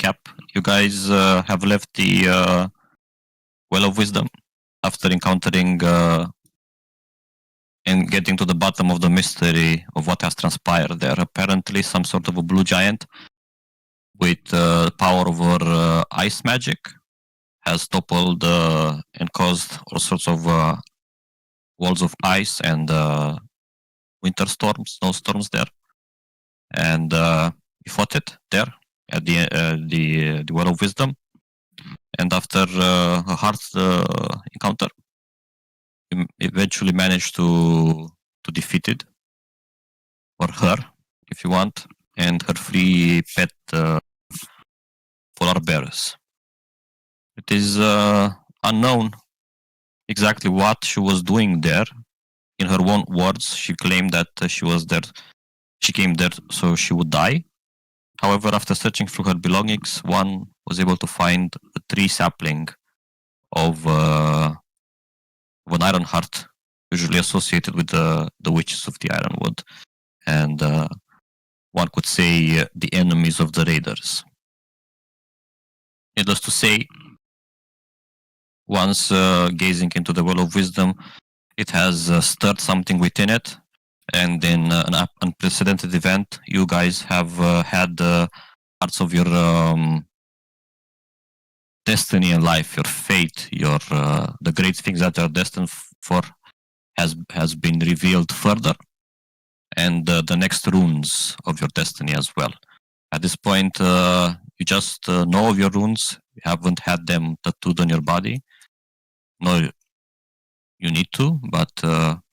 recap. You guys have left the Well of Wisdom after encountering and getting to the bottom of the mystery of what has transpired there. Apparently, some sort of a blue giant with power over ice magic has toppled and caused all sorts of walls of ice and winter storms, snowstorms there. And we fought it there at the Well of Wisdom. And after a hard encounter, we eventually managed to defeat it, or her, if you want, and her free pet polar bears. It is unknown exactly what she was doing there. In her own words, she claimed that she came there so she would die. However, after searching through her belongings, one was able to find a tree sapling of an iron heart, usually associated with the witches of the Ironwood, and one could say the enemies of the raiders. Needless to say, once gazing into the Well of Wisdom, it has stirred something within it, and in an unprecedented event, you guys have had parts of your destiny in life, your fate, your the great things that are destined for has been revealed further, and the next runes of your destiny as well. At this point, you just know of your runes. You haven't had them tattooed on your body. No, you need to, but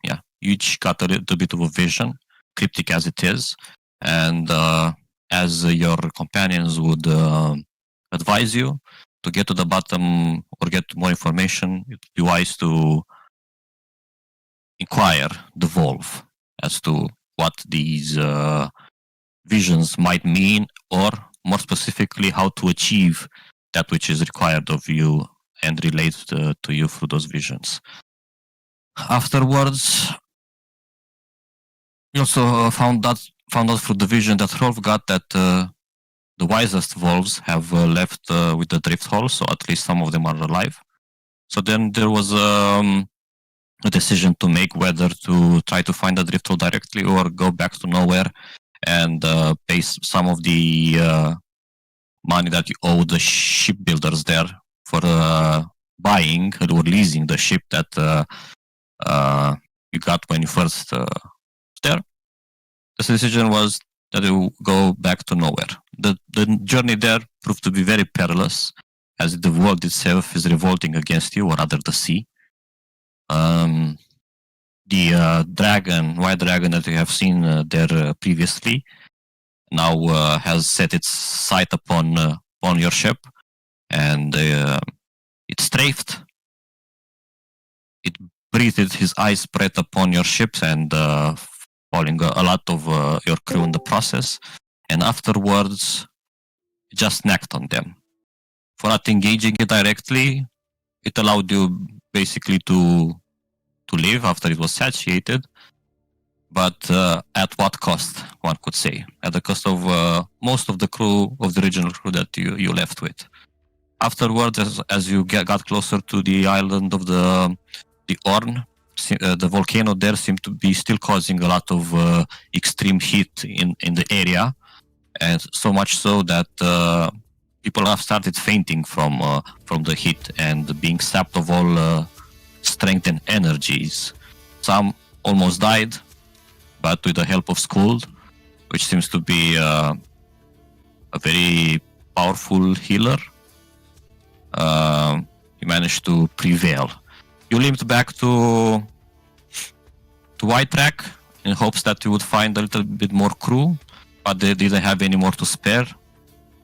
yeah, you each got a little bit of a vision, cryptic as it is, and as your companions would advise you to get to the bottom or get more information, it would be wise to inquire, devolve as to what these visions might mean, or more specifically, how to achieve that which is required of you and relates to you through those visions. Afterwards, you also found out through the vision that Hrolf got that the wisest wolves have left with the drift hole, so at least some of them are alive. So then there was a decision to make whether to try to find the drift hole directly or go back to nowhere and pay some of the money that you owe the shipbuilders there for buying or leasing the ship that you got when you first there. The decision was that you go back to nowhere. The journey there proved to be very perilous, as the world itself is revolting against you, or rather the sea. The white dragon that you have seen there previously, now has set its sight upon your ship, and it strafed. It breathed his eyes breath upon your ships and falling a lot of your crew in the process. And afterwards, it just snacked on them. For not engaging it directly, it allowed you basically to live after it was satiated, but at what cost, one could say? At the cost of most of the crew, of the original crew that you left with. Afterwards, as you got closer to the island of the Orn, the volcano there seemed to be still causing a lot of extreme heat in the area, and so much so that people have started fainting from the heat and being sapped of all strength and energies. Some almost died, but with the help of Skuld, which seems to be a very powerful healer, he managed to prevail. You limped back to White Track in hopes that you would find a little bit more crew, but they didn't have any more to spare.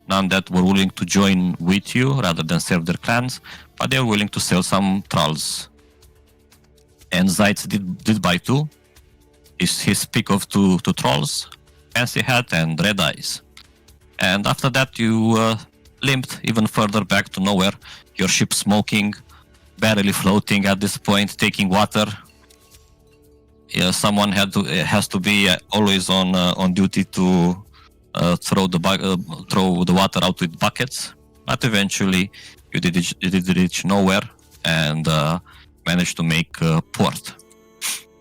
None that were willing to join with you rather than serve their clans, but they were willing to sell some thralls. And Zaitz did buy two. His pick of two thralls, fancy hat and red eyes. And after that you limped even further back to nowhere, your ship smoking, barely floating at this point, taking water. Someone has to be always on duty to throw the water out with buckets, but eventually you did reach nowhere and managed to make port.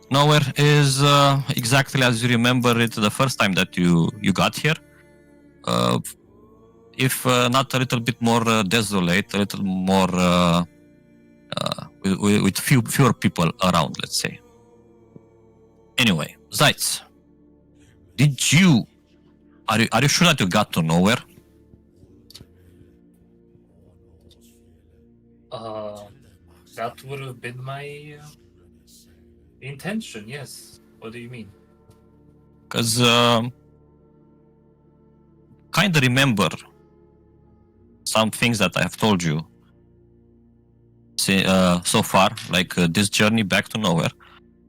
Nowhere is exactly as you remember it the first time that you got here. If not a little bit more desolate, a little more with fewer people around, let's say. Anyway, Zaitz, are you sure that you got to nowhere? That would have been my intention, yes. What do you mean? Because kind of remember some things that I have told you so far, like this journey back to nowhere.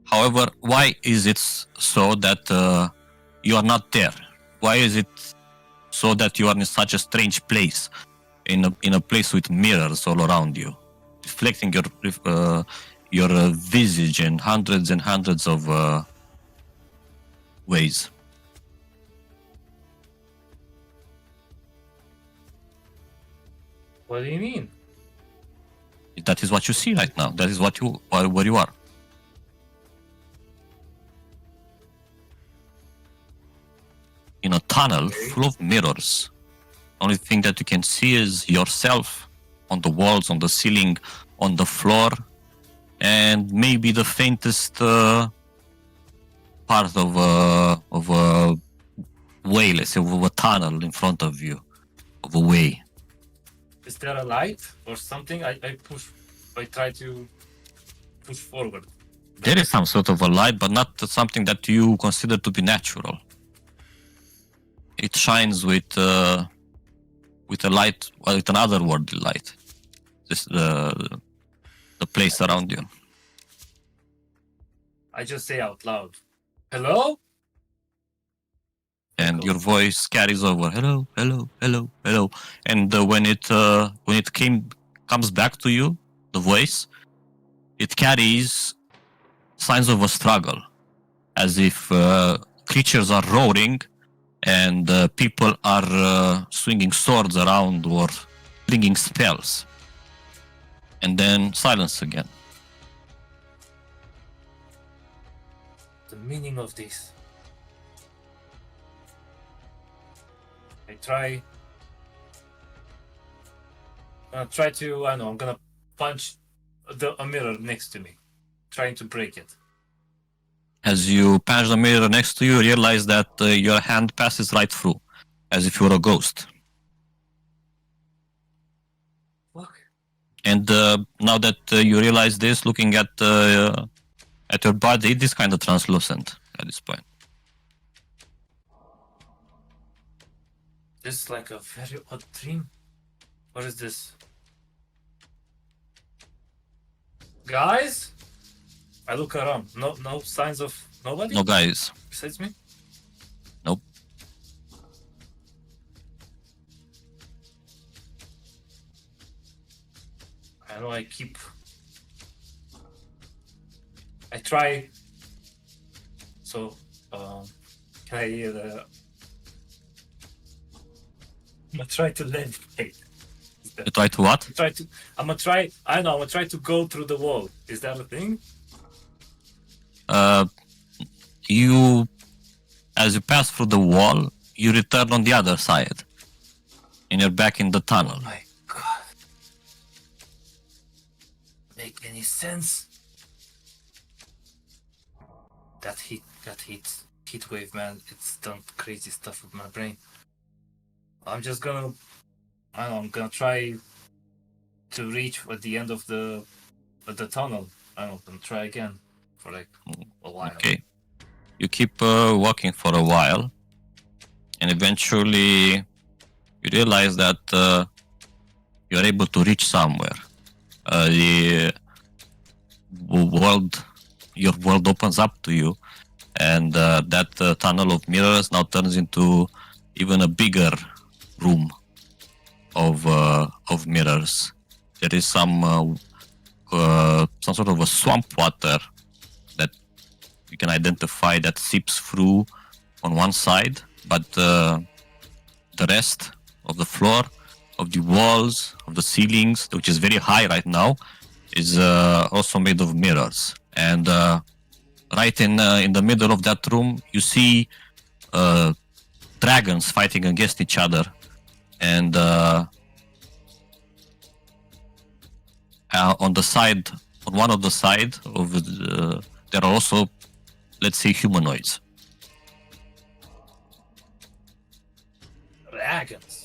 However, why is it so that you are not there? Why is it so that you are in such a strange place, in a place with mirrors all around you, reflecting your visage in hundreds and hundreds of ways? What do you mean? That is what you see right now. That is what you are, where you are. In a tunnel full of mirrors. Only thing that you can see is yourself on the walls, on the ceiling, on the floor, and maybe the faintest part of a way, let's say, of a tunnel in front of you, of a way. Is there a light or something? I try to push forward. There is some sort of a light, but not something that you consider to be natural. It shines with a light, well, with an otherworldly light. This the place around you. I just say out loud, "Hello?" And your voice carries over, hello, hello, hello, hello. And when it comes back to you, the voice, it carries signs of a struggle, as if creatures are roaring and people are swinging swords around or flinging spells. And then silence again. The meaning of this. I try to, I know, I'm gonna punch a mirror next to me, trying to break it. As you punch the mirror next to you, realize that your hand passes right through, as if you were a ghost. Fuck. And now that you realize this, looking at your body, it is kind of translucent at this point. This is like a very odd dream. What is this? Guys? I look around. No signs of nobody? No guys. Besides me? Nope. I know I try. So, can I I'm gonna try to levitate. You try to what? I'm gonna try to go through the wall. Is that a thing? As you pass through the wall, you return on the other side. And you're back in the tunnel. Oh my god. Make any sense? That heat wave, man, it's done crazy stuff with my brain. I'm just gonna, I'm gonna try to reach at the end of the tunnel. I'm gonna try again for like a while. Okay. You keep walking for a while, and eventually you realize that you're able to reach somewhere. Your world opens up to you, and that tunnel of mirrors now turns into even a bigger room of mirrors. There is some sort of a swamp water that you can identify that seeps through on one side, but the rest of the floor, of the walls, of the ceilings, which is very high right now, is also made of mirrors. And right in the middle of that room, you see dragons fighting against each other. And on the side, on one of the side of there are also, let's say, humanoids. Dragons.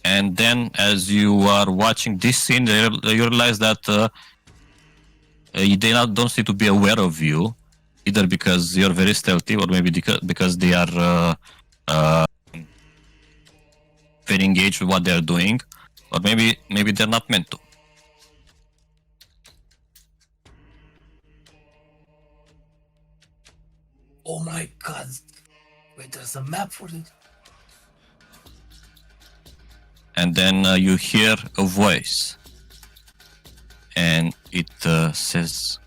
And then, as you are watching this scene, you realize that they don't seem to be aware of you, either because you're very stealthy, or maybe because they are very engaged with what they're doing, or maybe they're not meant to. Oh my god! Wait, there's a map for this. And then you hear a voice, and it says,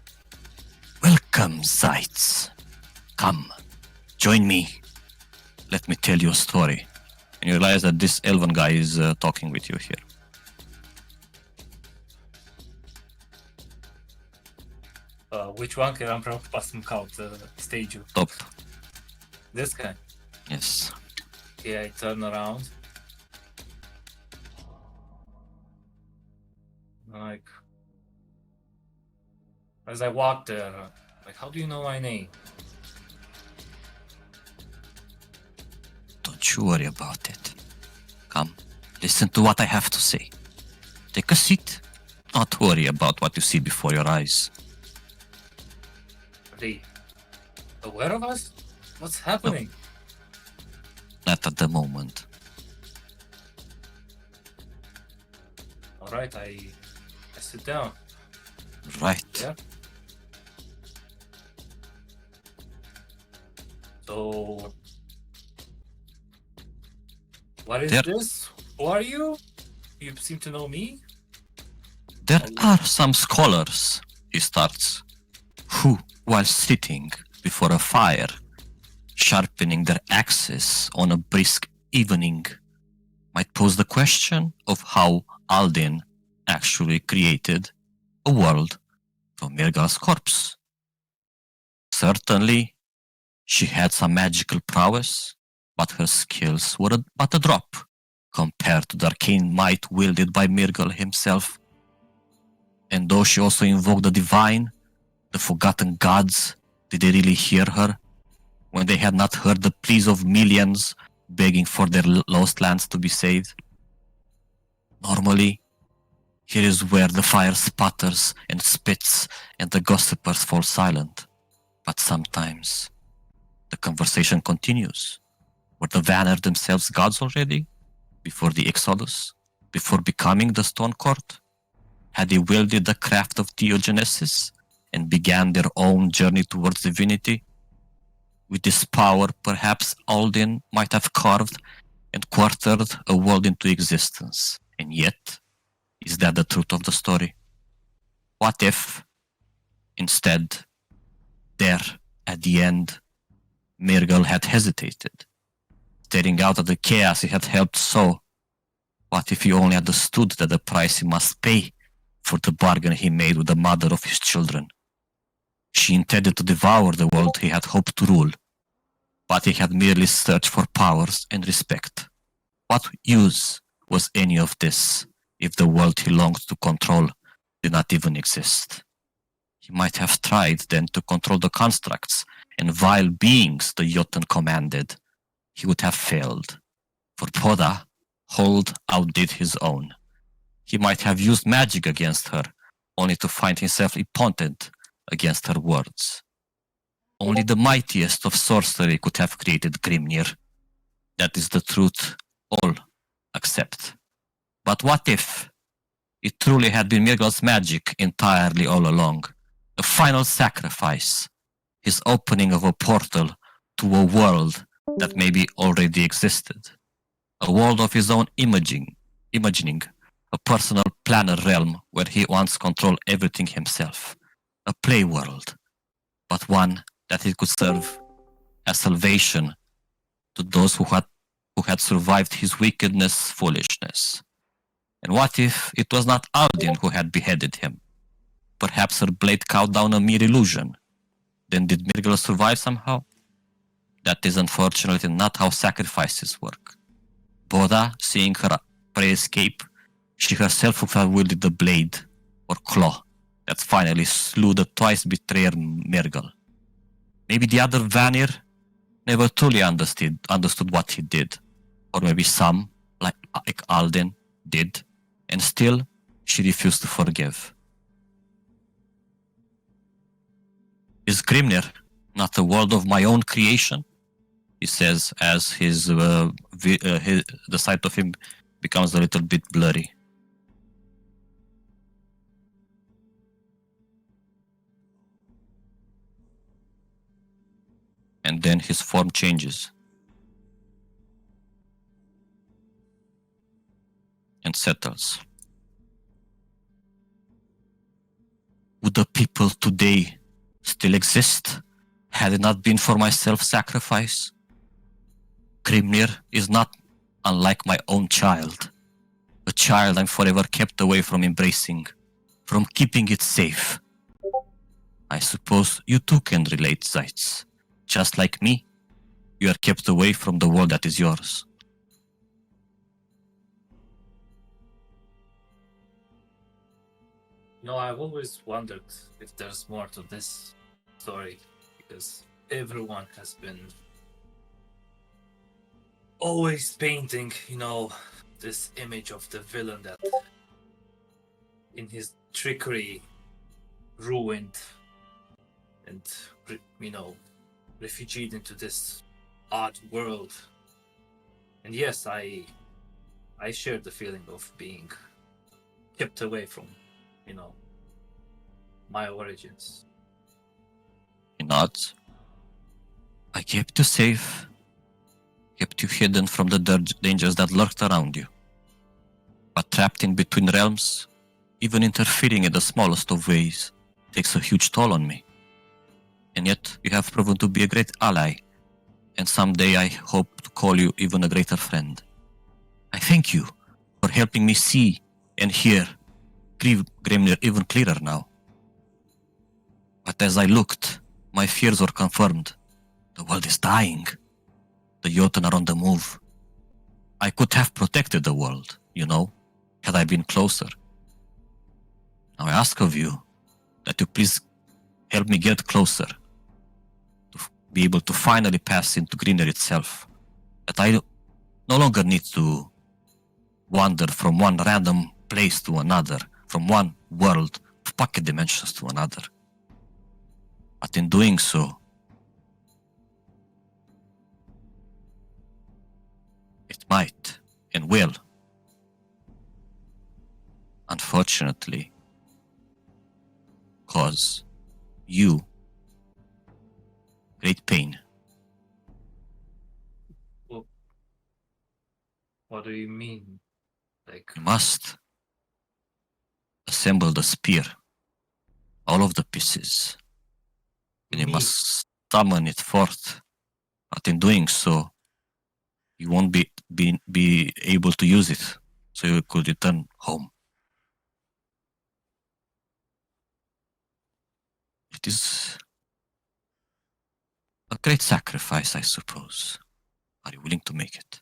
"Welcome, Zeitz. Come, join me. Let me tell you a story." And you realize that this elven guy is talking with you here. Which one am vreau să-mi caut stage-ul? Top. This guy. Yes. Okay, I turn around. Like, as I walk there, like, how do you know my name? Don't you worry about it. Come, listen to what I have to say. Take a seat. Not worry about what you see before your eyes. Are they aware of us? What's happening? Not at the moment. Alright, I sit down. Right. Yeah. So, what is There- this? Who are you? You seem to know me? There are some scholars, he starts, who, while sitting before a fire, sharpening their axes on a brisk evening, might pose the question of how Aldin actually created a world from Mirgal's corpse. Certainly, she had some magical prowess, but her skills were but a drop compared to the arcane might wielded by Mirgal himself. And though she also invoked the divine, the forgotten gods, did they really hear her when they had not heard the pleas of millions begging for their lost lands to be saved? Normally, here is where the fire sputters and spits and the gossipers fall silent. But sometimes the conversation continues. Were the Vanir themselves gods already? Before the Exodus? Before becoming the Stone Court? Had they wielded the craft of theogenesis and began their own journey towards divinity? With this power, perhaps Aldin might have carved and quartered a world into existence. And yet, is that the truth of the story? What if, instead, there, at the end, Mirgal had hesitated, staring out at the chaos he had helped sow? What if he only understood that the price he must pay for the bargain he made with the mother of his children? She intended to devour the world he had hoped to rule, but he had merely searched for powers and respect. What use was any of this if the world he longed to control did not even exist? He might have tried then to control the constructs and vile beings the Jotun commanded. He would have failed, for Poda Hold outdid his own. He might have used magic against her, only to find himself impotent against her words. Only the mightiest of sorcery could have created Grimnir. That is the truth all accept. But what if it truly had been Mirgal's magic entirely all along? A final sacrifice, his opening of a portal to a world that maybe already existed. A world of his own imagining, a personal planar realm where he once controlled everything himself. A play world, but one that he could serve as salvation to those who had survived his wickedness, foolishness. And what if it was not Aldin who had beheaded him? Perhaps her blade cut down a mere illusion. Then did Mirgla survive somehow? That is unfortunately not how sacrifices work. Boda, seeing her prey escape, she herself would have wielded the blade, or claw, that finally slew the twice betrayer Mirgal. Maybe the other Vanir never truly understood what he did. Or maybe some, like Alden, did, and still she refused to forgive. Is Grimnir not a world of my own creation? He says as the sight of him becomes a little bit blurry. And then his form changes and settles. Would the people today still exist had it not been for my self-sacrifice? Grimnir is not unlike my own child, a child I'm forever kept away from embracing, from keeping it safe. I suppose you too can relate, Zeitz. Just like me, you are kept away from the world that is yours. I've always wondered if there's more to this story, because everyone has been always painting, this image of the villain that in his trickery ruined and, refugeed into this odd world. And yes, I shared the feeling of being kept away from, my origins. He nods. I kept you safe, kept you hidden from the dangers that lurked around you. But trapped in between realms, even interfering in the smallest of ways, takes a huge toll on me. And yet, you have proven to be a great ally, and someday I hope to call you even a greater friend. I thank you for helping me see and hear Grimnir even clearer now. But as I looked, my fears were confirmed. The world is dying. The Jotun are on the move. I could have protected the world, had I been closer. Now I ask of you that you please help me get closer, to be able to finally pass into Grimnir itself. That I no longer need to wander from one random place to another, from one world of pocket dimensions to another. But in doing so, it might and will, unfortunately, cause you great pain. Well, what do you mean? You must assemble the spear, all of the pieces, and you must summon it forth. But in doing so, you won't be able to use it, so you could return home. It is a great sacrifice, I suppose. Are you willing to make it?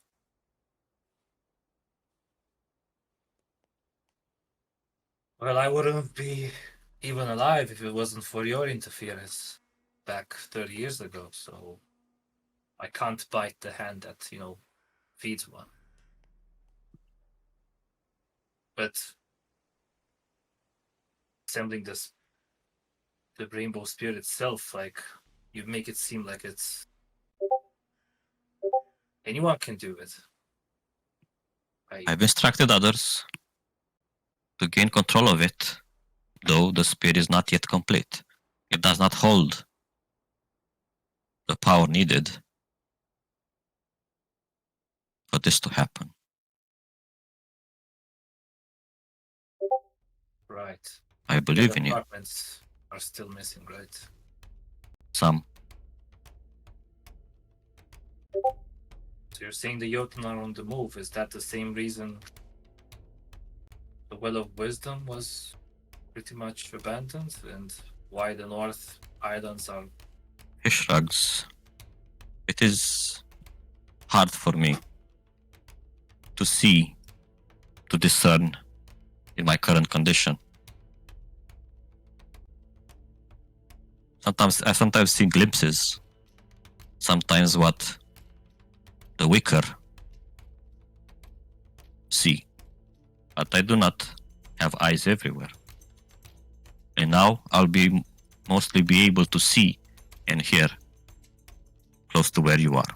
Well, I wouldn't be even alive if it wasn't for your interference back 30 years ago, so I can't bite the hand that, feeds one. But assembling the rainbow spear itself, you make it seem like it's anyone can do it. I've instructed others to gain control of it, though the spear is not yet complete. It does not hold the power needed for this to happen. Right. I believe in you. Compartments are still missing, right? Some. So you're saying the Jotun are on the move. Is that the same reason the Well of Wisdom was pretty much abandoned, and why the North Islands are? He shrugs. It is hard for me to see, to discern in my current condition. I sometimes see glimpses. Sometimes what the weaker see. But I do not have eyes everywhere. And now I'll mostly be able to see and hear close to where you are.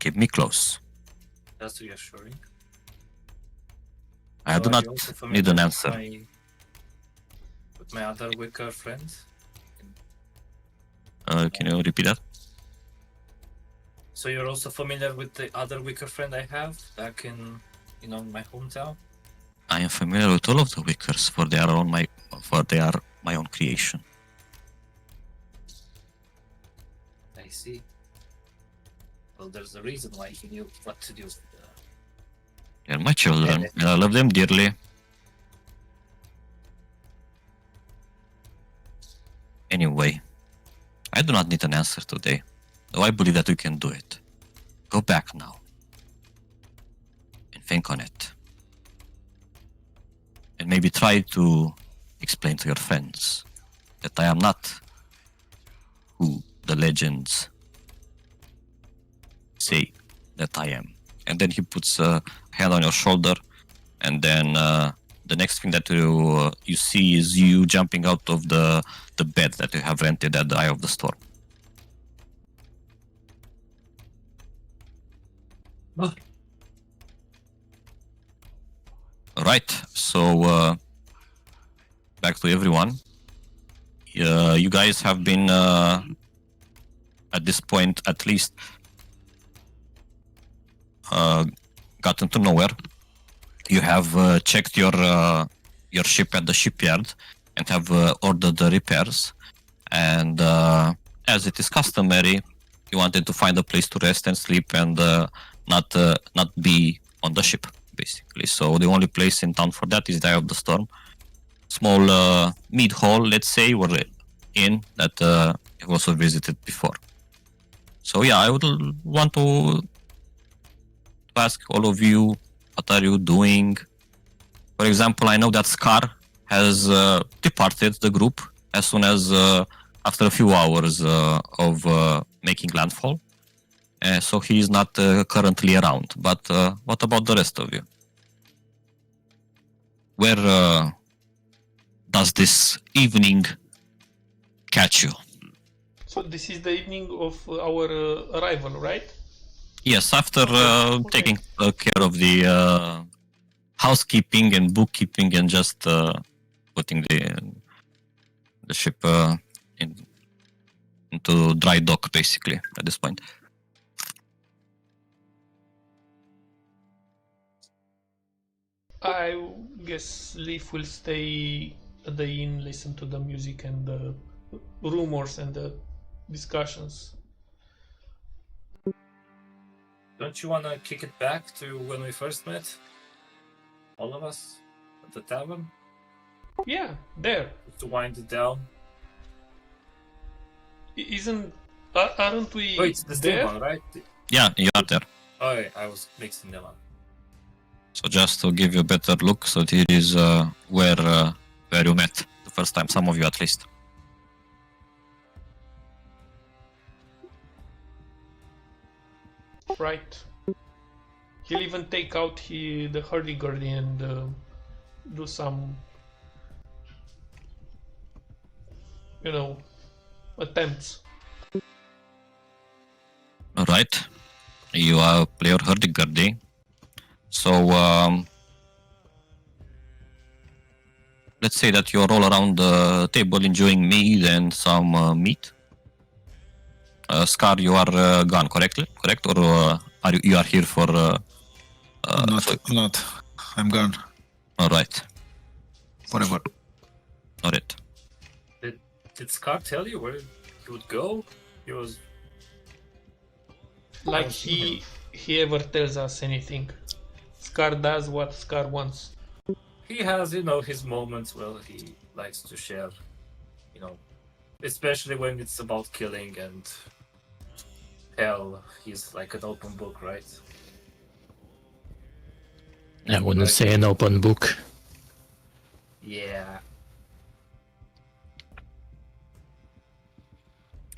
Keep me close. That's reassuring. I So do are not you also need familiar an with answer. with my other Wicker friends? Can you repeat that? So you're also familiar with the other Wicker friend I have back in, my hometown? I am familiar with all of the Wickers, for they are my own creation. I see. Well, there's a reason why he knew what to do. They are my children, and I love them dearly. Anyway, I do not need an answer today, though I believe that we can do it. Go back now and think on it. And maybe try to explain to your friends that I am not who the legends say that I am. And then he puts a hand on your shoulder, and then the next thing that you see is you jumping out of the bed that you have rented at the Eye of the Storm. Oh. Right, so back to everyone. You guys have been, at this point at least, gotten to nowhere. You have checked your ship at the shipyard and have ordered the repairs. And as it is customary, you wanted to find a place to rest and sleep and not be on the ship, basically. So the only place in town for that is the Eye of the Storm. Small mid hall, let's say, or inn that you've also visited before. So yeah, I would want to ask all of you, what are you doing? For example, I know that Scar has departed the group as soon as after a few hours of making landfall. So he is not currently around. But what about the rest of you? Where does this evening catch you? So this is the evening of our arrival, right? Yes, after Okay. taking care of the housekeeping and bookkeeping and just putting the ship into dry dock, basically, at this point. I guess Leaf will stay at the inn, listen to the music and the rumors and the discussions. Don't you want to kick it back to when we first met? All of us? At the tavern? Yeah, there. To wind it down? Aren't we Oh, it's the same there? one, right? Yeah, you are there. Oh, yeah, I was mixing them up. So just to give you a better look, so here is where you met the first time, some of you at least. Right. He'll even take out the hurdy-gurdy and do some, attempts. Alright. You play your hurdy-gurdy. So, let's say that you're all around the table enjoying meat and some meat. Scar, you are gone, correct? Or are you are here for... Not. I'm gone. Alright. Whatever. Alright. Did Scott tell you where he would go? He was... like he ever tells us anything. Scar does what Scar wants. He has, his moments where he likes to share, especially when it's about killing and hell. He's like an open book, right? I wouldn't say an open book. Yeah.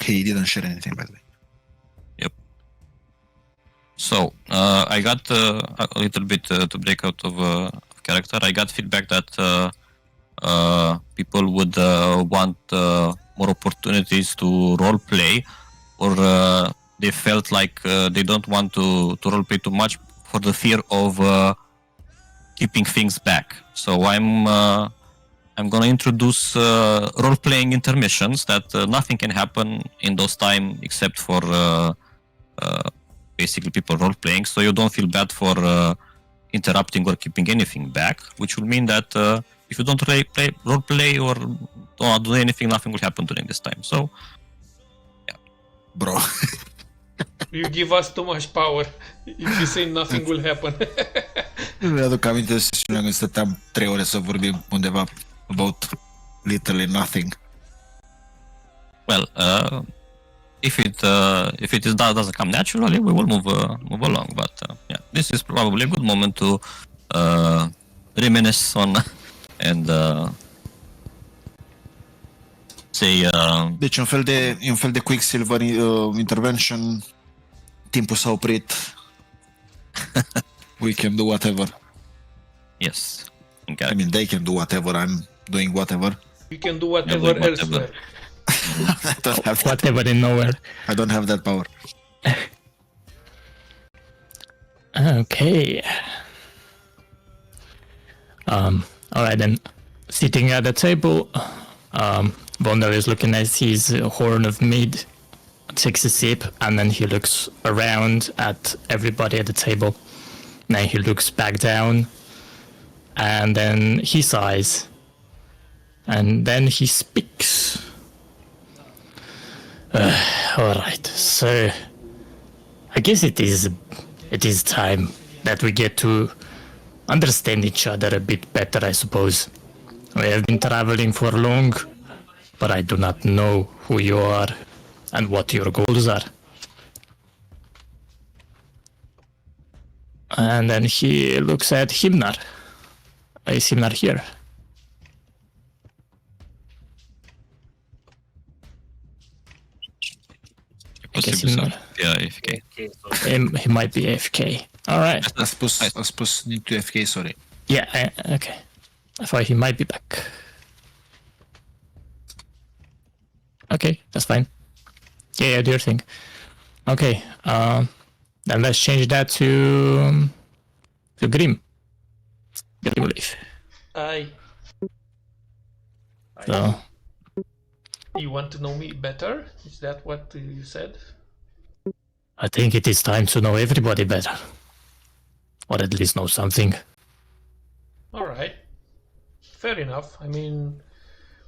He didn't share anything, by the way. So I got a little bit to break out of character. I got feedback that people would want more opportunities to role play, or they felt like they don't want to role play too much for the fear of keeping things back. So I'm gonna introduce role playing intermissions that nothing can happen in those time except for basically people role playing, so you don't feel bad for interrupting or keeping anything back, which will mean that if you don't role play or don't do anything, nothing will happen during this time. So, yeah. Bro. You give us too much power if you say nothing will happen. Mi-aduc aminte de sesiunea când stăteam 3 ore să vorbim undeva about literally nothing. Well, if it doesn't come naturally, we will move along. But yeah, this is probably a good moment to reminisce on and say. Deci un fel de Quicksilver intervention. Timpul s-a oprit. We can do whatever. Yes. I mean, they can do whatever. I'm doing whatever. We can do whatever elsewhere. I don't have that. Whatever in nowhere. I don't have that power. Okay. Alright then. Sitting at the table, Bonder is looking at his horn of mead, takes a sip, and then he looks around at everybody at the table. Then he looks back down, and then he sighs, and then he speaks. Alright, so I guess it is time that we get to understand each other a bit better, I suppose. We have been traveling for long, but I do not know who you are and what your goals are. And then he looks at Himnar. Is Himnar here? I guess he's not. Yeah, AFK. He might be AFK. Alright. A spus need to AFK, sorry. Yeah, okay. I thought he might be back. Okay, that's fine. Yeah, do your thing. Okay, then let's change that to Grim. Grim Leaf. Aye. So, You want to know me better? Is that what you said? I think it is time to know everybody better. Or at least know something. Alright. Fair enough. I mean,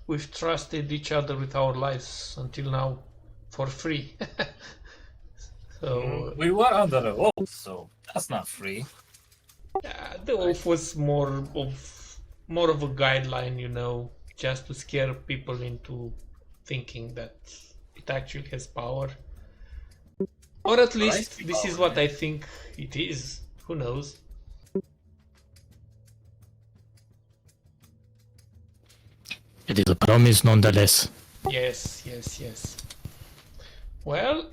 we've trusted each other with our lives until now for free. So We were under a oath, so that's not free. yeah, the oath was more of a guideline, just to scare people into thinking that it actually has power. Or at least this is what I think it is. Who knows? It is a promise nonetheless. Yes. Well,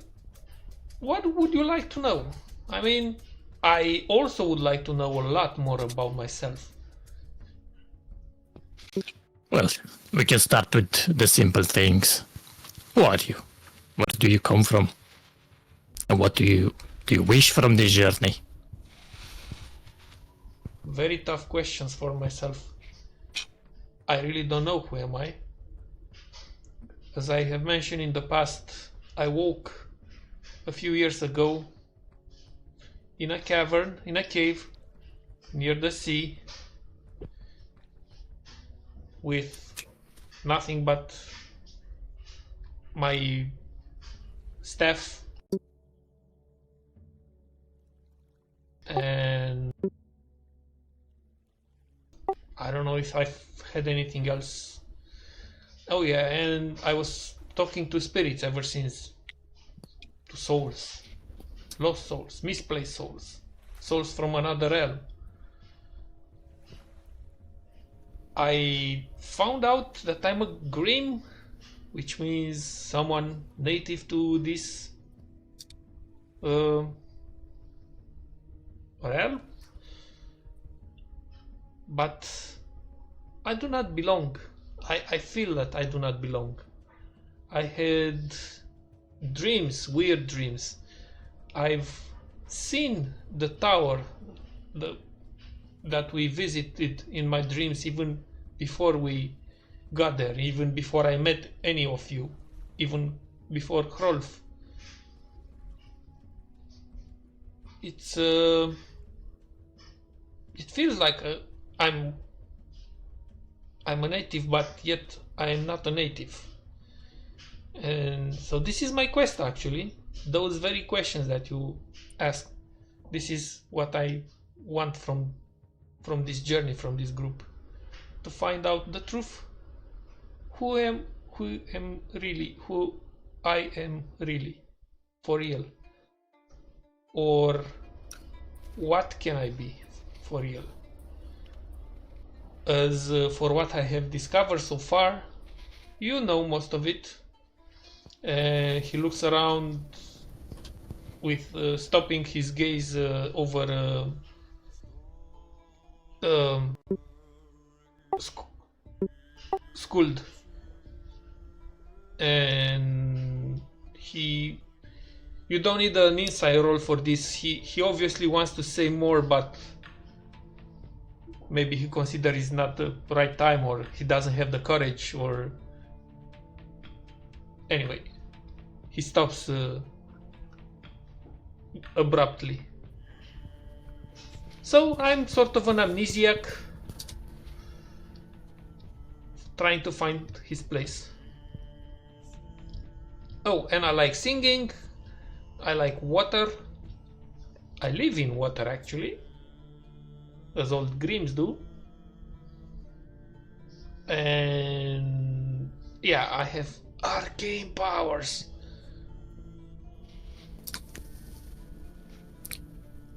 what would you like to know? I mean, I also would like to know a lot more about myself. Well, we can start with the simple things. Who are you? Where do you come from? And what do you wish from this journey? Very tough questions for myself. I really don't know who am I. As I have mentioned in the past, I woke a few years ago in a cavern, in a cave, near the sea, with nothing but my staff And I don't know if I've had anything else. Oh yeah, and I was talking to spirits ever since. To souls. Lost souls, misplaced souls. Souls from another realm. I found out that I'm a Grimm, which means someone native to this realm. But I do not belong. I feel that I do not belong. I had dreams, weird dreams. I've seen the tower that we visited in my dreams even before we got there, even before I met any of you, even before Hrolf. It feels like I'm a native, but yet I am not a native. And so this is my quest, actually. Those very questions that you asked. This is what I want from this journey, from this group, to find out the truth. Who I am really, for real. Or what can I be for real? As for what I have discovered so far, you know most of it. He looks around with stopping his gaze over Skuld, and you don't need an insight roll for this. He obviously wants to say more, but maybe he considers it's not the right time, or he doesn't have the courage, or anyway, he stops abruptly. So I'm sort of an amnesiac, trying to find his place. Oh, and I like singing, I like water, I live in water actually, as old Grimms do. And yeah, I have arcane powers.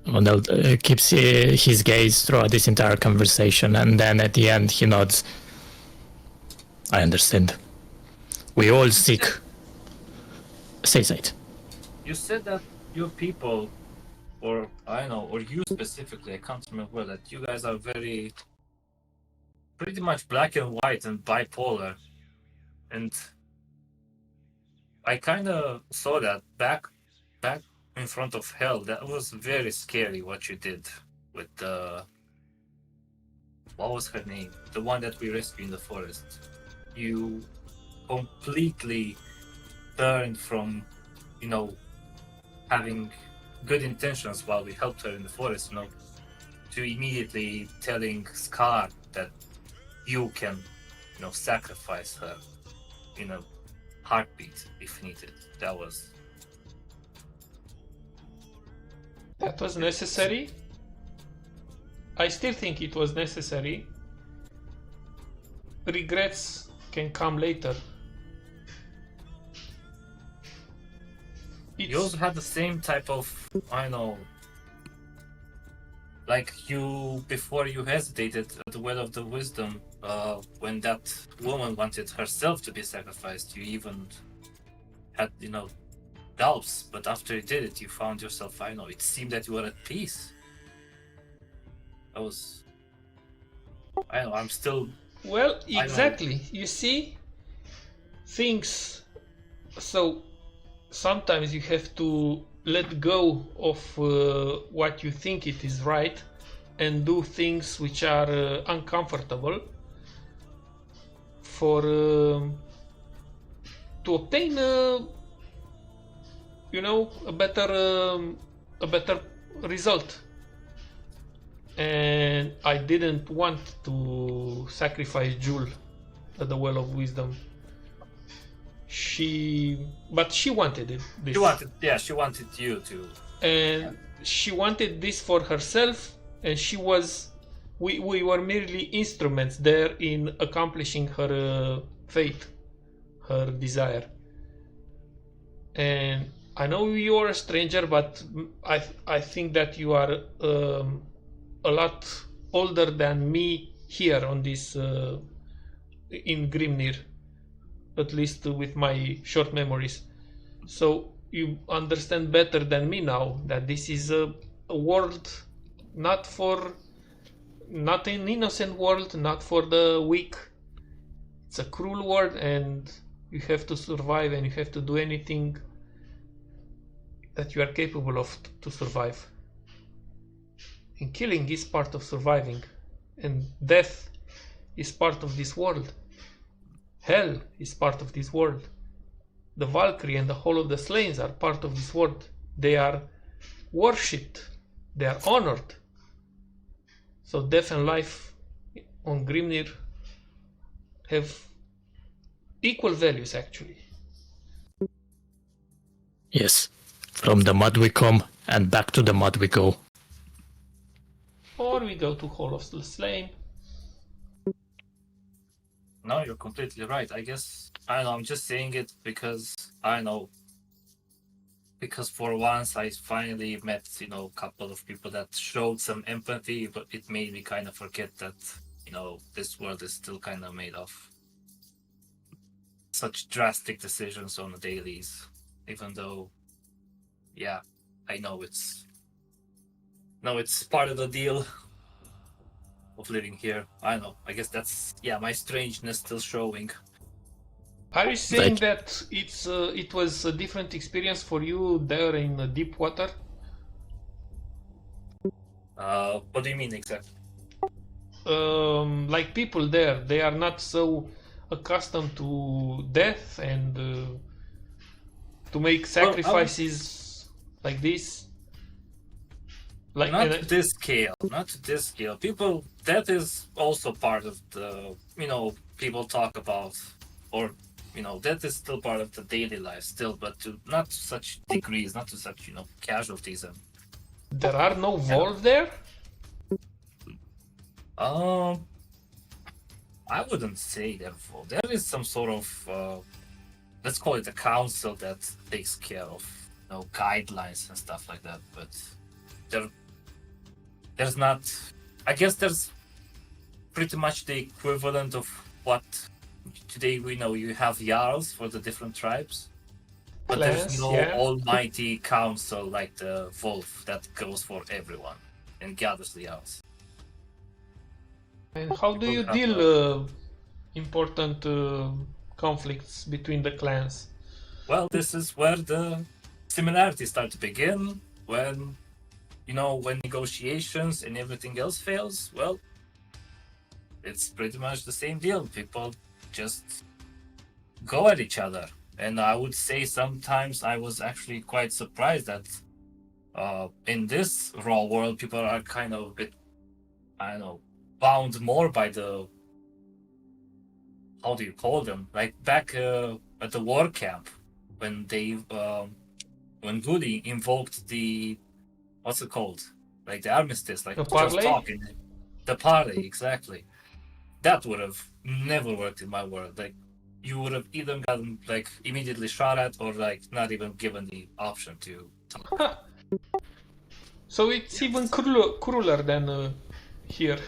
Wendell keeps his gaze throughout this entire conversation, and then at the end he nods. I understand. We all seek. Say it. You said that your people, or I don't know, or you specifically, I can't remember well, that you guys are very, pretty much black and white and bipolar. And I kind of saw that back in front of hell. That was very scary what you did with what was her name? The one that we rescued in the forest. You completely turned from, having good intentions while we helped her in the forest, to immediately telling Scar that you can, sacrifice her in a heartbeat if needed. That was necessary. I still think it was necessary. Regrets can come later. You also had the same type of, like you, before you hesitated at the Well of the Wisdom, when that woman wanted herself to be sacrificed, you even had, doubts, but after you did it, you found yourself, it seemed that you were at peace. I'm still... Well, exactly. You see, things... So, sometimes you have to let go of what you think it is right and do things which are uncomfortable to obtain a better result. And I didn't want to sacrifice Jewel at the Well of Wisdom. But she wanted it. She wanted you to. and she wanted this for herself, and we were merely instruments there in accomplishing her fate, her desire. And I know you are a stranger, but I think that you are a lot older than me here on this in Grimnir, at least with my short memories. So you understand better than me now that this is a world not an innocent world, not for the weak. It's a cruel world, and you have to survive, and you have to do anything that you are capable of to survive. And killing is part of surviving, and death is part of this world. Hell is part of this world. The Valkyrie and the whole of the Slains are part of this world. They are worshipped. They are honored. So death and life on Grimnir have equal values, actually. Yes. From the mud we come, and back to the mud we go. Or we go to Hall of the Slain. No, you're completely right. I guess, I don't know, I'm just saying it because, I don't know, because for once I finally met, a couple of people that showed some empathy, but it made me kind of forget that, this world is still kind of made of such drastic decisions on the dailies, even though, yeah, I know it's part of the deal of living here. I don't know. I guess that's, my strangeness still showing. Are you saying that it was a different experience for you there in the deep water? What do you mean exactly? Like people there, they are not so accustomed to death and to make sacrifices like this. Like not to this scale. People, that is also part of the, people talk about, or, that is still part of the daily life still, but not to such degrees, not to such, casualties. And there are no wolves there? I wouldn't say they're full. There is some sort of, let's call it a council that takes care of, guidelines and stuff like that, but there's not, I guess there's pretty much the equivalent of what today we know. You have Jarls for the different tribes, but there's no almighty council like the Wolf that goes for everyone and gathers the Jarls. And how do you deal important conflicts between the clans? Well, this is where the similarities start to begin. When negotiations and everything else fails, well, it's pretty much the same deal. People just go at each other. And I would say sometimes I was actually quite surprised that in this raw world, people are kind of a bit, bound more by the, how do you call them? Like back at the war camp, when when Gully invoked the, what's it called? Like the armistice, like the just parley? talking. The parley, exactly. That would have never worked in my world. Like, you would have either gotten like immediately shot at, or like not even given the option to talk. So it's even crueler than here.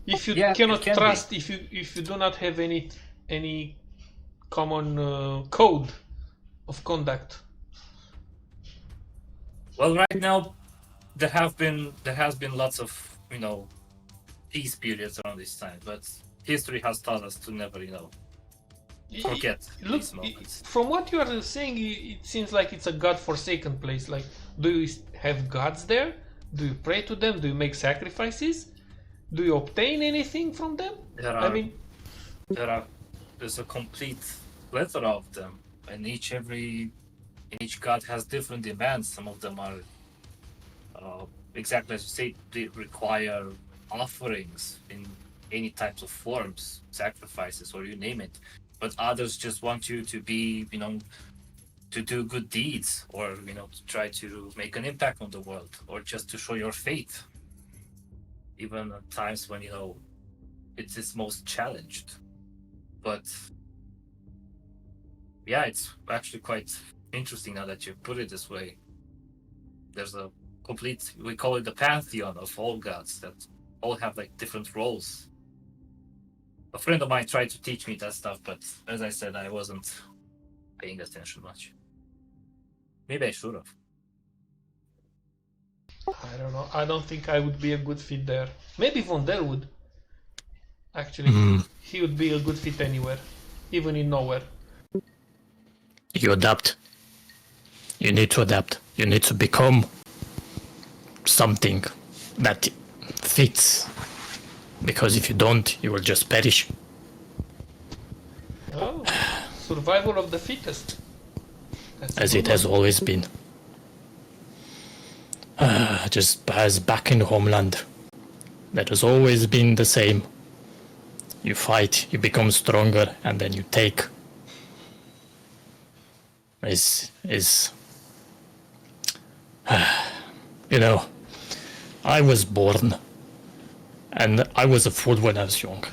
If you cannot trust, if you do not have any common code of conduct. Well, right now there has been lots of peace periods around this time, but history has taught us to never forget these moments. From what you are saying, it seems like it's a god-forsaken place. Like, do you have gods there? Do you pray to them? Do you make sacrifices? Do you obtain anything from them? There's a complete plethora of them, and each god has different demands. Some of them are exactly as you say, they require offerings in any types of forms, sacrifices, or you name it. But others just want you to be, to do good deeds, or to try to make an impact on the world, or just to show your faith, even at times when it's its most challenged. But yeah, it's actually quite interesting now that you put it this way. There's a complete, we call it the pantheon of all gods that all have like different roles. A friend of mine tried to teach me that stuff, but as I said, I wasn't paying attention much. Maybe I should have. I don't know. I don't think I would be a good fit there. Maybe Vondel would. Actually, he would be a good fit anywhere, even in nowhere. You adapt. You need to adapt. You need to become something that fits. Because if you don't, you will just perish. Oh, survival of the fittest. That's a As good it has one. always been. Just as back in the homeland. That has always been the same. You fight, you become stronger, and then you take. I was born, and I was a fool when I was young.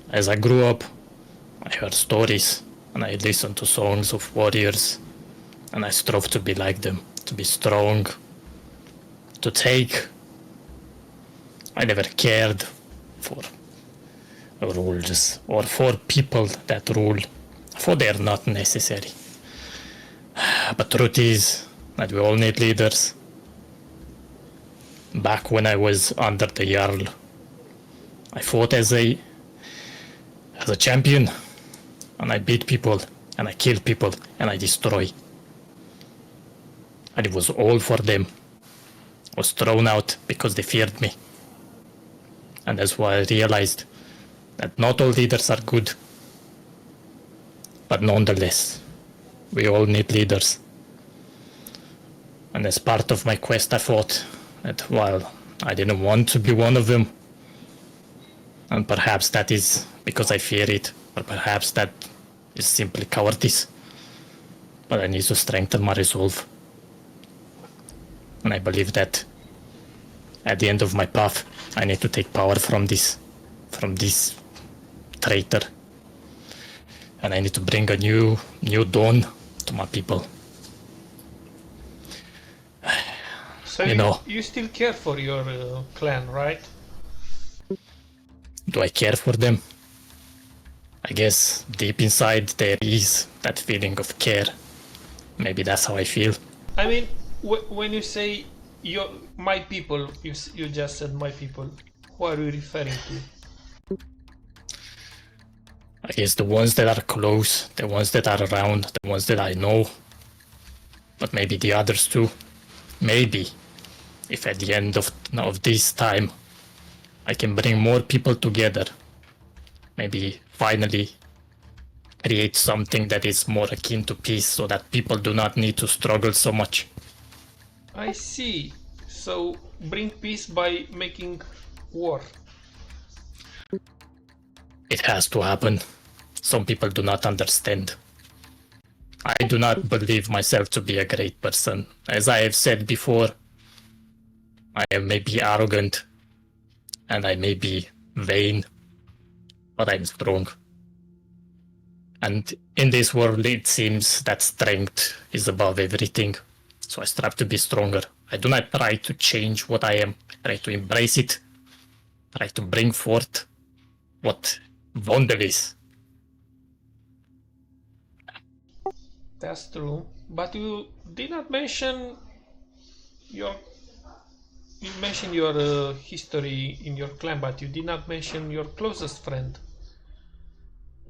As I grew up, I heard stories, and I listened to songs of warriors, and I strove to be like them, to be strong, to take. I never cared for rules or for people that rule, for they are not necessary. But truth is that we all need leaders. Back when I was under the Jarl, I fought as a champion, and I beat people, and I killed people, and I destroy. And it was all for them. I was thrown out because they feared me. And that's why I realized that not all leaders are good. But nonetheless, we all need leaders. And as part of my quest, I thought that while I didn't want to be one of them, and perhaps that is because I fear it, or perhaps that is simply cowardice, but I need to strengthen my resolve. And I believe that at the end of my path, I need to take power from this traitor. And I need to bring a new dawn to my people. So you still care for your clan, right? Do I care for them? I guess deep inside there is that feeling of care. Maybe that's how I feel. I mean, when you say my people, you just said my people. Who are you referring to? I guess the ones that are close, the ones that are around, the ones that I know. But maybe the others too. Maybe, if at the end of this time, I can bring more people together. Maybe finally create something that is more akin to peace so that people do not need to struggle so much. I see. So bring peace by making war. It has to happen. Some people do not understand. I do not believe myself to be a great person. As I have said before, I am maybe arrogant and I may be vain, but I'm strong. And in this world, it seems that strength is above everything. So I strive to be stronger. I do not try to change what I am. I try to embrace it. Try to bring forth what Vondel is. That's true. But you did not mention your history in your clan, but you did not mention your closest friend.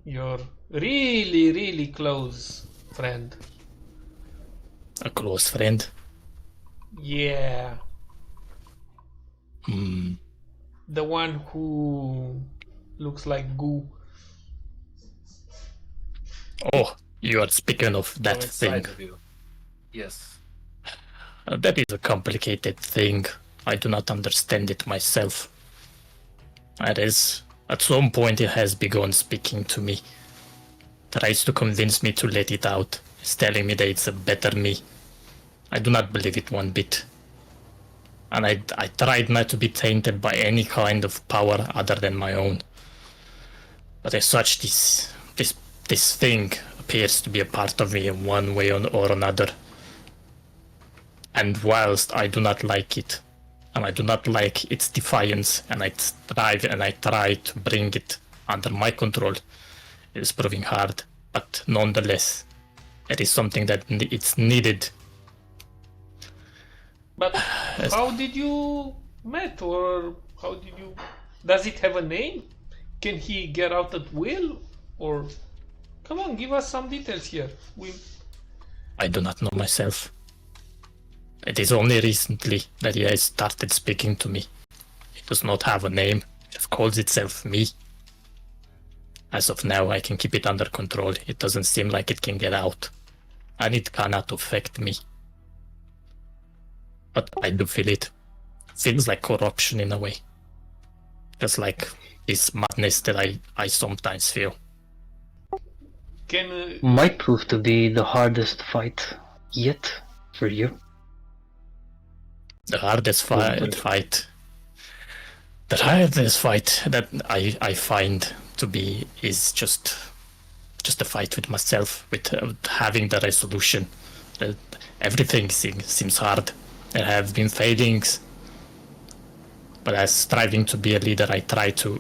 Your really, really close friend. A close friend. Yeah. Hmm. The one who looks like goo. Oh, you are speaking of that From thing. inside of you. Yes. That is a complicated thing. I do not understand it myself. It is, at some point it has begun speaking to me. Tries to convince me to let it out is telling me that it's a better me. I do not believe it one bit. And I tried not to be tainted by any kind of power other than my own. But as such, this thing appears to be a part of me in one way or another. And whilst I do not like it, and I do not like its defiance, and I try to bring it under my control, it is proving hard. But nonetheless, it is something that it's needed. But how did you met, or how did you? Does it have a name? Can he get out at will, or? Come on, give us some details here. I do not know myself. It is only recently that he has started speaking to me. It does not have a name. It calls itself me. As of now, I can keep it under control. It doesn't seem like it can get out. And it cannot affect me. But I do feel it. It feels like corruption in a way. Just like this madness that I sometimes feel. Might prove to be the hardest fight yet for you. The hardest fight that I find to be is just a fight with myself, with having the resolution. Everything seems hard. There have been failings, but as striving to be a leader, I try to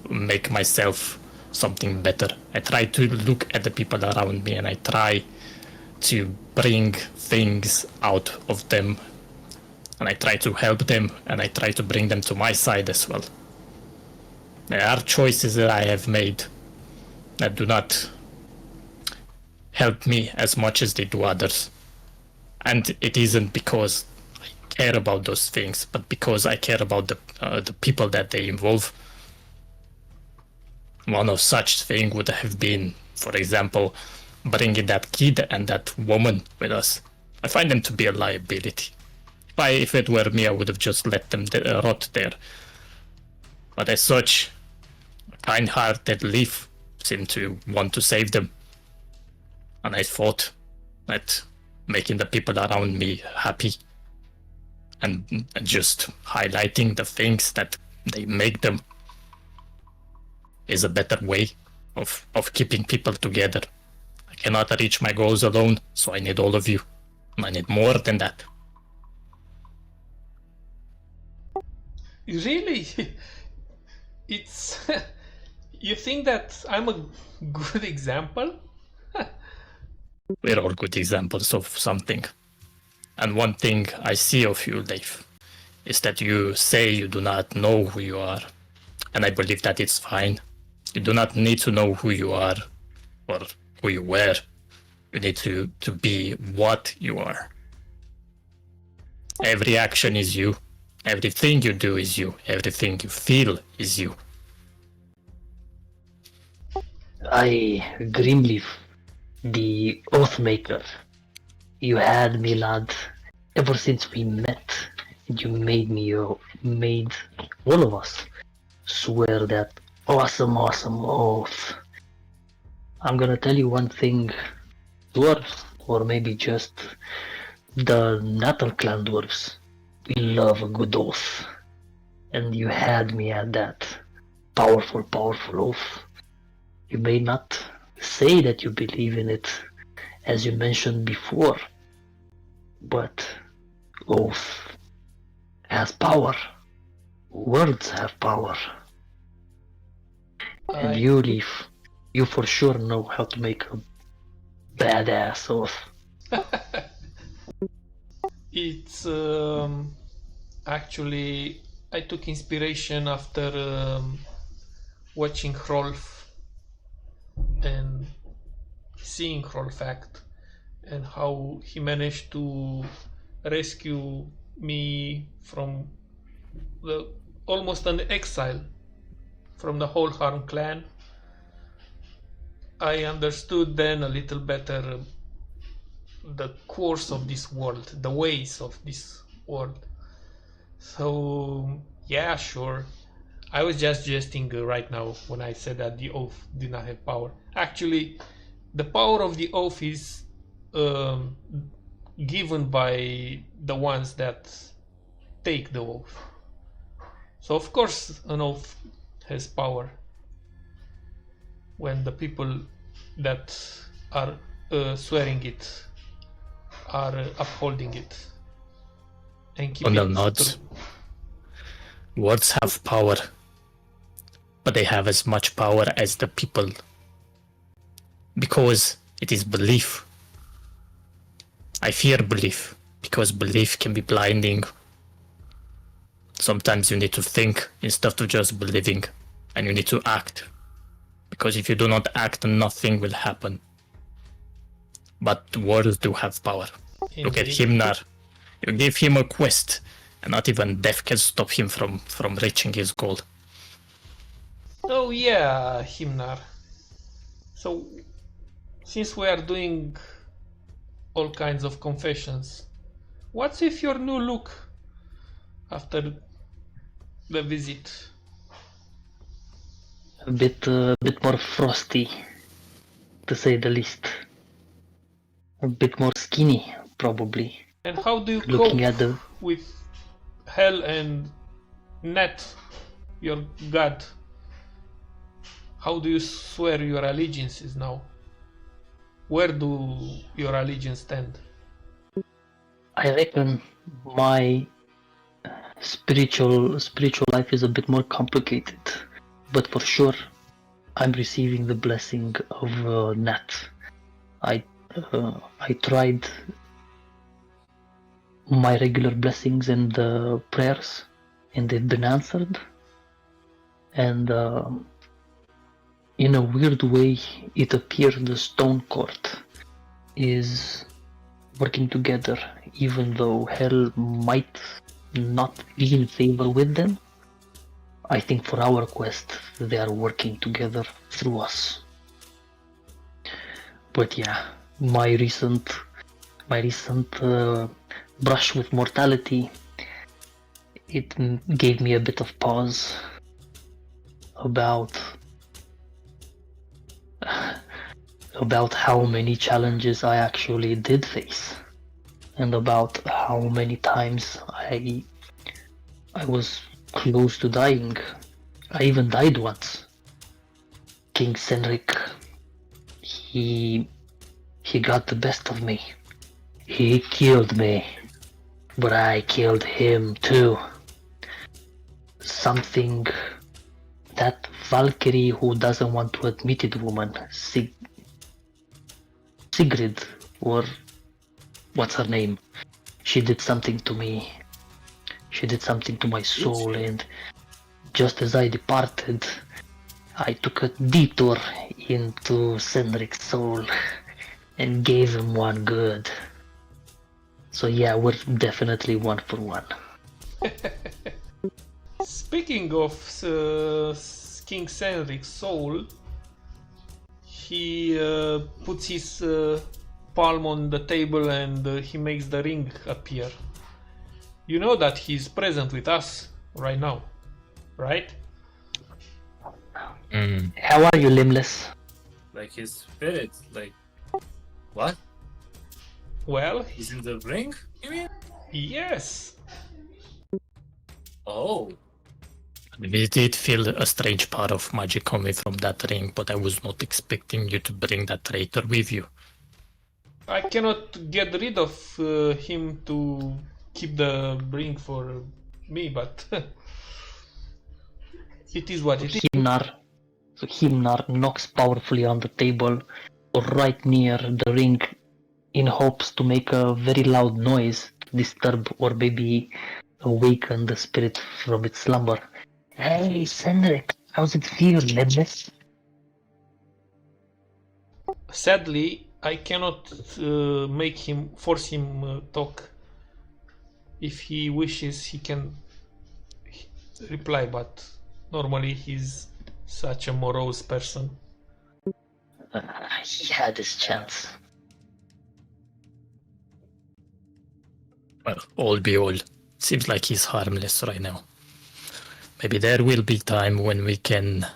make myself something better. I try to look at the people around me, and I try to bring things out of them, and I try to help them, and I try to bring them to my side as well. There are choices that I have made that do not help me as much as they do others. And it isn't because I care about those things, but because I care about the people that they involve. One of such thing would have been, for example, bringing that kid and that woman with us. I find them to be a liability. If it were me, I would have just let them rot there. But as such, a kind-hearted leaf seemed to want to save them. And I thought that making the people around me happy and just highlighting the things that they make them is a better way of keeping people together. I cannot reach my goals alone, so I need all of you. And I need more than that. Really? It's... You think that I'm a good example? We're all good examples of something. And one thing I see of you, Leif, is that you say you do not know who you are. And I believe that it's fine. You do not need to know who you are or who you were. You need to be what you are. Every action is you. Everything you do is you. Everything you feel is you. Grimleaf, the Oathmaker. You had me, lad, ever since we met. You made all of us swear that awesome oath. I'm gonna tell you one thing, dwarves, or maybe just the Natal clan dwarves, we love a good oath. And you had me at that powerful oath. You may not say that you believe in it, as you mentioned before, but oath has power. Words have power. And you, Leaf, you for sure know how to make a badass oath. It's actually, I took inspiration after watching Hrolf and seeing Hrolf act, and how he managed to rescue me from almost an exile from the whole Harn clan. I understood then a little better the course of this world, the ways of this world. So yeah, sure. I was just jesting right now when I said that the oath did not have power. Actually, the power of the oath is given by the ones that take the oath. So of course an oath has power when the people that are swearing it are upholding it and keep Wonder it nods. true. Words have power, but they have as much power as the people. Because it is belief. I fear belief, because belief can be blinding. Sometimes you need to think instead of just believing, and you need to act. Because if you do not act, nothing will happen. But words do have power. Look at Indeed. Himnar. You give him a quest, and not even death can stop him from reaching his goal. Oh yeah, Himnar. So, since we are doing all kinds of confessions, what's with your new look after the visit? A bit more frosty, to say the least. A bit more skinny, probably. And how do you Looking cope at the with Hell and Net, your god? How do you swear your allegiances now? Where do your allegiance stand? I reckon my spiritual life is a bit more complicated, but for sure, I'm receiving the blessing of Nat. I tried my regular blessings and prayers, and they've been answered. And in a weird way, it appears the Stone Court is working together, even though Hell might not be in favor with them. I think for our quest, they are working together through us. But yeah, my recent brush with mortality, it gave me a bit of pause about how many challenges I actually did face, and about how many times I was close to dying. I even died once. King Senric, he got the best of me. He killed me, but I killed him too. Something that Valkyrie, who doesn't want to admit it, woman, Sigrid, or what's her name, she did something to me. She did something to my soul, and just as I departed, I took a detour into Senric's soul and gave him one good. So yeah, we're definitely one for one. Speaking of King Senric's soul, he puts his palm on the table and he makes the ring appear. You know that he's present with us right now, right? How are you, Limbless? Like his spirit, like what? Well, He's in the ring, you mean? yes. Oh. We did feel a strange part of magic coming from that ring, but I was not expecting you to bring that traitor with you. I cannot get rid of him to keep the ring for me, but it is what it is. Himnar knocks powerfully on the table right near the ring in hopes to make a very loud noise to disturb or maybe awaken the spirit from its slumber. Hey, Senric, how's it feel, Limbless? Sadly, I cannot force him talk. If he wishes, he can reply, but normally he's such a morose person. He had his chance. Well, all be all, seems like he's harmless right now. Maybe there will be time when we can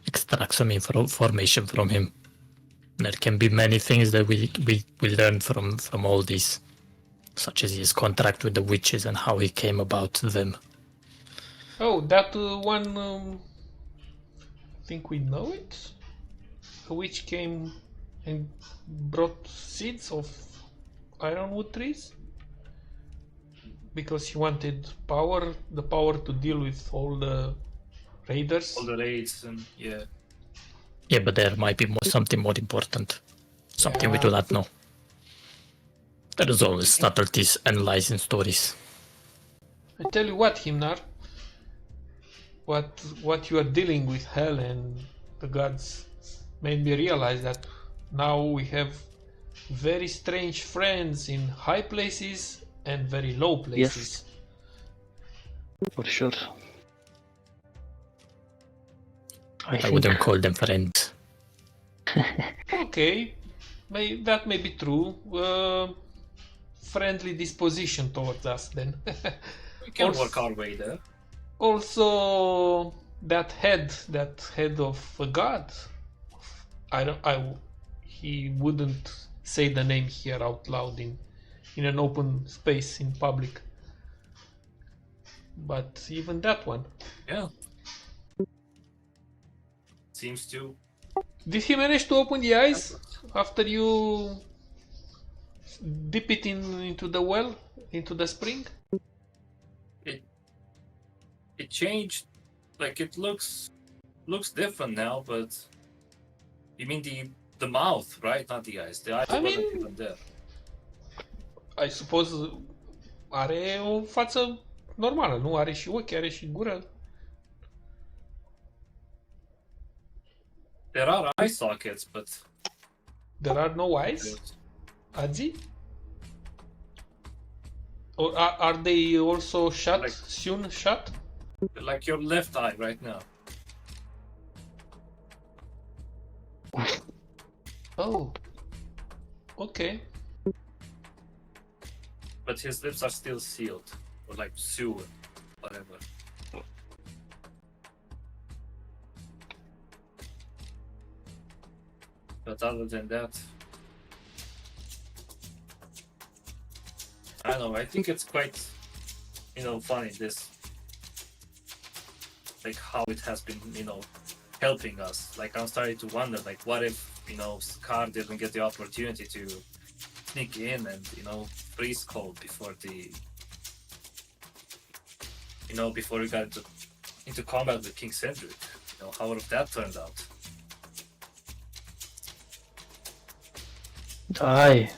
extract some information from him. There can be many things that we learn from all this, such as his contract with the witches and how he came about them. Oh, that one. I think we know it. A witch came and brought seeds of ironwood trees because he wanted the power to deal with all the raiders. All the raids and yeah. Yeah, but there might be something more important. Something we do not know. There is always subtleties and lies in stories. I tell you what, Himnar. What you are dealing with, hell and the gods, made me realize that now we have very strange friends in high places and very low places. For sure. I wouldn't call them friends. Okay, that may be true. Friendly disposition towards us, then. We can work our way there. Also, that head of a god. He wouldn't say the name here out loud in an open space in public. But even that one. Yeah. Seems to. Did he manage to open the eyes after you dip it into the well, into the spring? It changed. Like it looks different now, but you mean the mouth, right? Not the eyes. The eyes wasn't even there. I suppose are o față normală, nu? Are și ochi, are și gură. There are eye sockets, but There are no eyes? Adzi? Or are they also shut? Like- Soon shut? like your left eye right now. Oh. Okay. But his lips are still sealed, or like sealed, whatever. But other than that, I don't know. I think it's quite, funny this, like how it has been, helping us. Like I'm starting to wonder, like what if, Scar didn't get the opportunity to sneak in and, freeze cold before before we got into combat with King Cedric. How would have that turned out? I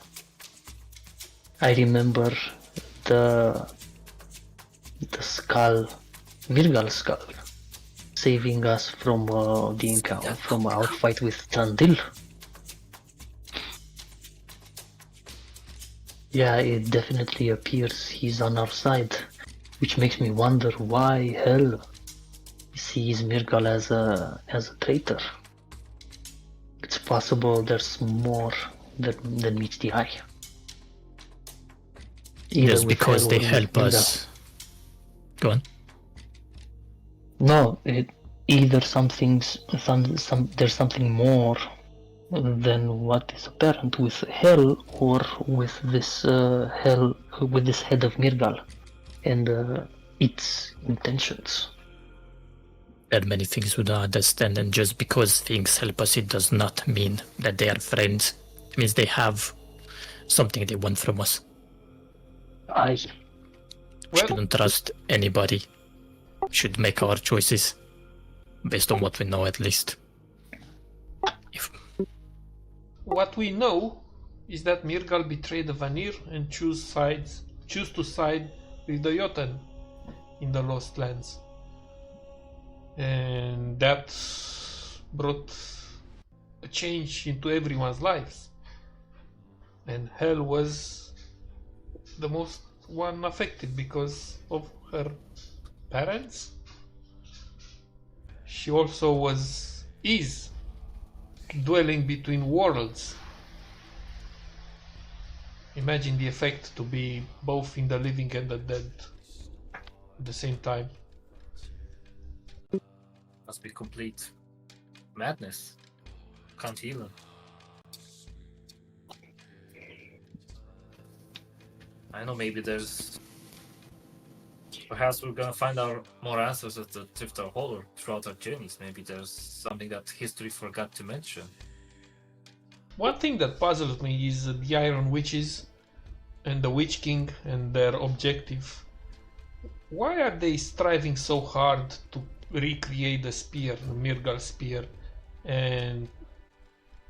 remember the skull, Mirgal skull, saving us from the encounter, from our fight with Tandil. Yeah, it definitely appears he's on our side, which makes me wonder why hell sees Mirgal as a traitor. It's possible there's more than meets the eye. Either Just with because Hell they or with help Mirgal. us. Go on. No, either there's something more than what is apparent with Hell or with this with this head of Mirgal and its intentions. There are many things we don't understand, and just because things help us, it does not mean that they are friends. It means they have something they want from us. We Well, shouldn't trust anybody. We should make our choices based on what we know, at least. what we know is that Mirgal betrayed the Vanir and choose to side with the Jotun in the Lost Lands. And that brought a change into everyone's lives. And Hel was the most one affected because of her parents. She also is dwelling between worlds. Imagine the effect to be both in the living and the dead at the same time. Must be complete madness. Can't heal him. I know maybe there's... Perhaps we're gonna find out more answers at the Drifter Hall or throughout our journeys. Maybe there's something that history forgot to mention. One thing that puzzles me is the Iron Witches and the Witch King and their objective. Why are they striving so hard to recreate the spear, the Mirgal spear, and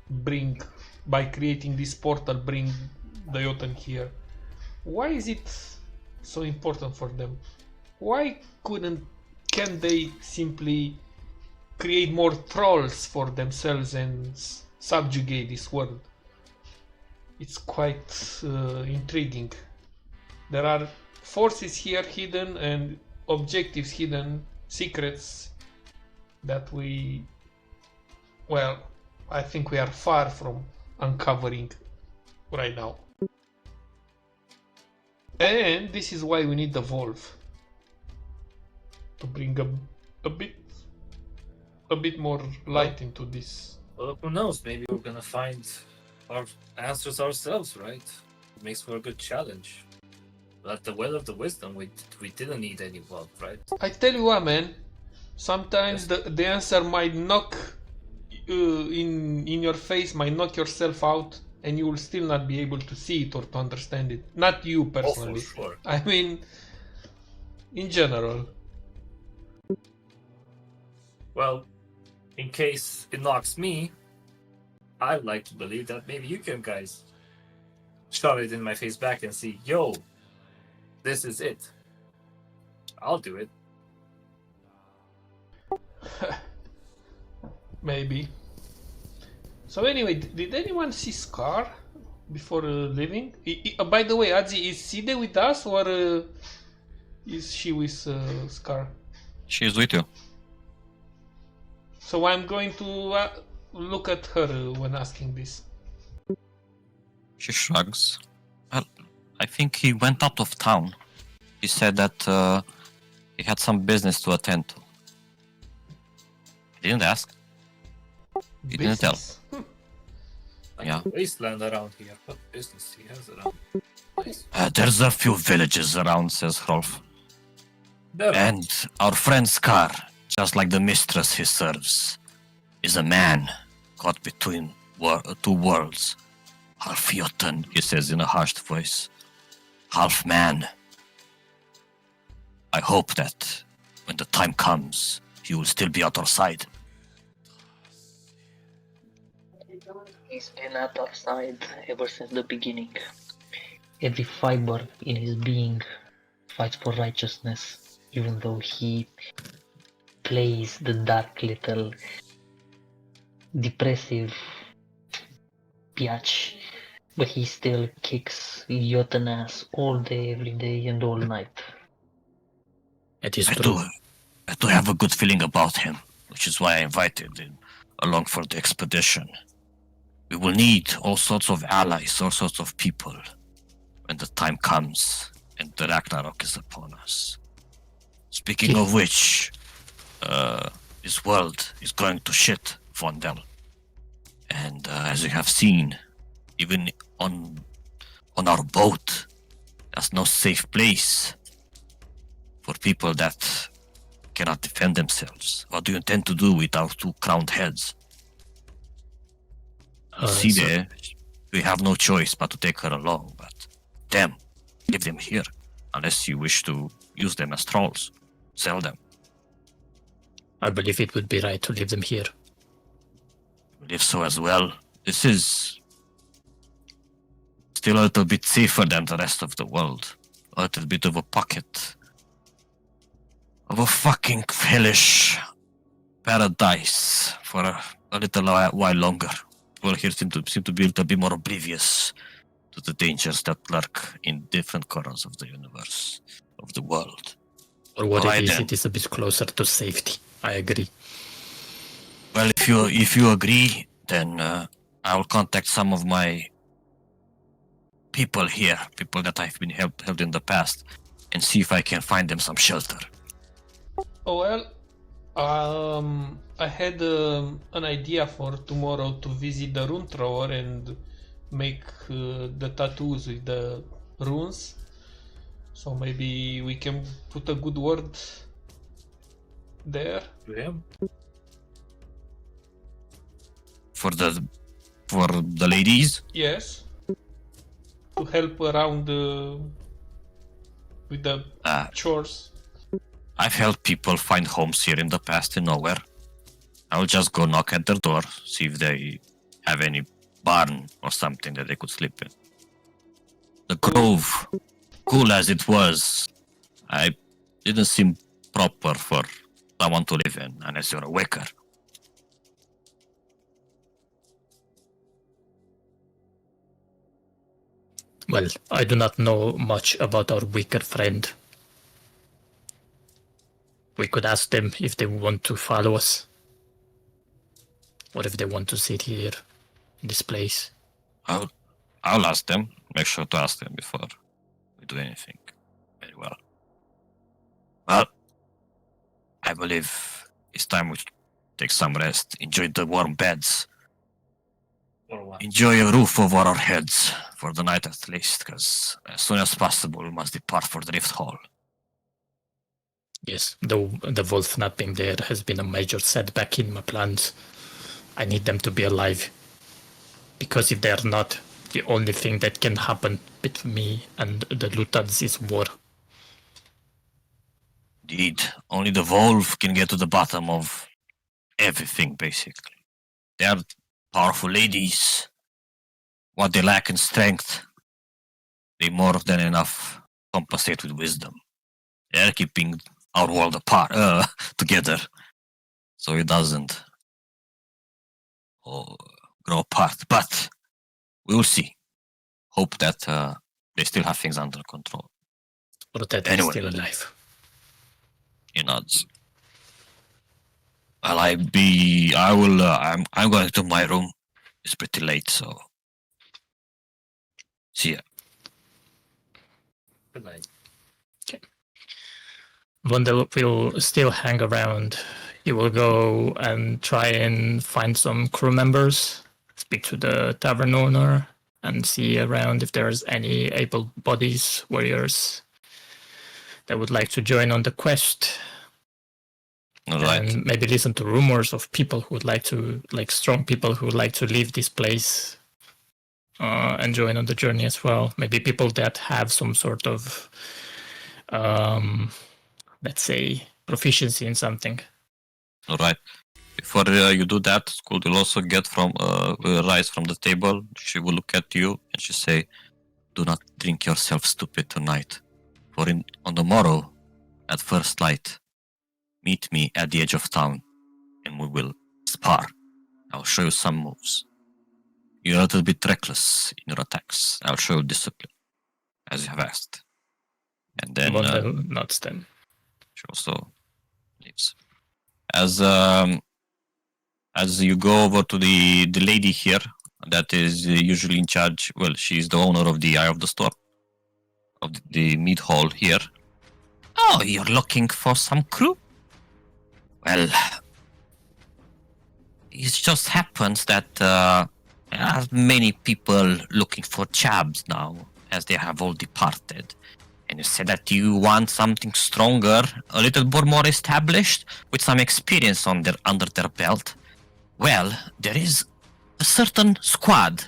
bring, by creating this portal, bring the Jotun here? Why is it so important for them? Why can't they simply create more trolls for themselves and subjugate this world? It's quite intriguing. There are forces here hidden and objectives hidden, secrets that we, well, I think we are far from uncovering right now. And this is why we need the Wolf. To bring a bit more light into this. Well, who knows? Maybe we're gonna find our answers ourselves, right? It makes for a good challenge. But at the Well of the Wisdom, we didn't need any Wolf, right? I tell you what, man. Sometimes the answer might knock in your face, might knock yourself out, and you will still not be able to see it or to understand it. Not you personally. Oh, for sure. I mean, in general. Well, in case it knocks me, I'd like to believe that maybe you can guys shove it in my face back and see, yo, this is it. I'll do it. Maybe. So anyway, did anyone see Scar before leaving? By the way, Adzi, is Side with us or is she with Scar? She's with you. So I'm going to look at her when asking this. She shrugs. Well, I think he went out of town. He said that he had some business to attend to. He didn't ask. He didn't tell. Like Yeah. a wasteland around here. What business he has around? Nice. There's a few villages around, says Hrolf. Never. And our friend Scar, just like the mistress he serves, is a man caught between two worlds. Half Jotun, he says in a hushed voice. Half man. I hope that when the time comes, he will still be at our side. He's been at our side ever since the beginning. Every fiber in his being fights for righteousness, even though he plays the dark little depressive biatch, but he still kicks Jotun ass all day, every day, and all night. It is I true. do have a good feeling about him, which is why I invited him along for the expedition. We will need all sorts of allies, all sorts of people when the time comes and the Ragnarok is upon us. Speaking of which, this world is going to shit, Vondel. And as you have seen, even on our boat, there's no safe place for people that cannot defend themselves. What do you intend to do with our two crowned heads? See so- there, we have no choice but to take her along, but them, leave them here, unless you wish to use them as trolls. Sell them. I believe it would be right to leave them here. I believe so as well. This is still a little bit safer than the rest of the world. A little bit of a pocket of a fucking hellish paradise for a little while longer. People here seem to be a little bit more oblivious to the dangers that lurk in different corners of the universe, of the world. Or what Alright it is, then. it is a bit closer to safety. I agree. Well, if you agree, then I will contact some of my people here, people that I've been helped in the past, and see if I can find them some shelter. Oh well, I had an idea for tomorrow to visit the rune thrower and make the tattoos with the runes. So maybe we can put a good word there. Yeah. For the ladies. Yes. To help around with the chores. I've helped people find homes here in the past in nowhere. I'll just go knock at their door, see if they have any barn or something that they could sleep in. The grove, cool as it was, I didn't seem proper for someone to live in unless you're a waker. Well, I do not know much about our weaker friend. We could ask them if they want to follow us. Or if they want to sit here, in this place. I'll ask them. Make sure to ask them before we do anything. Very well. Well, I believe it's time we take some rest. Enjoy the warm beds. Or what? Enjoy a roof over our heads for the night at least, because as soon as possible we must depart for the Rift Hall. Yes, the wolf not being there has been a major setback in my plans. I need them to be alive. Because if they are not, the only thing that can happen between me and the Lutans is war. Indeed, only the wolf can get to the bottom of everything, basically. They are powerful ladies. What they lack in strength, they more than enough compensate with wisdom. They are keeping our world apart, together, so it doesn't grow apart. But we will see. Hope that they still have things under control. Or that Anyway. is still alive. He nods. Well, I'm going to my room. It's pretty late, so see ya. Good night. Wanda will still hang around. He will go and try and find some crew members, speak to the tavern owner, and see around if there's any able bodies, warriors that would like to join on the quest. All right. And maybe listen to rumors of people who would like to, like strong people who would like to leave this place and join on the journey as well. Maybe people that have some sort of, let's say, proficiency in something. All right. Before you do that, Skull will also get rise from the table. She will look at you and she say, "Do not drink yourself stupid tonight. For on the morrow, at first light, meet me at the edge of town, and we will spar. I'll show you some moves. You're a little bit reckless in your attacks. I'll show you discipline, as you have asked." And then Wanda nods then. she also leaves. As you go over to the lady here, that is usually in charge. Well, she's the owner of the Eye of the Storm, of the mead hall here. Oh, you're looking for some crew? Well, it just happens that there are many people looking for jobs now, as they have all departed. And you said that you want something stronger, a little bit more established, with some experience under their belt. Well, there is a certain squad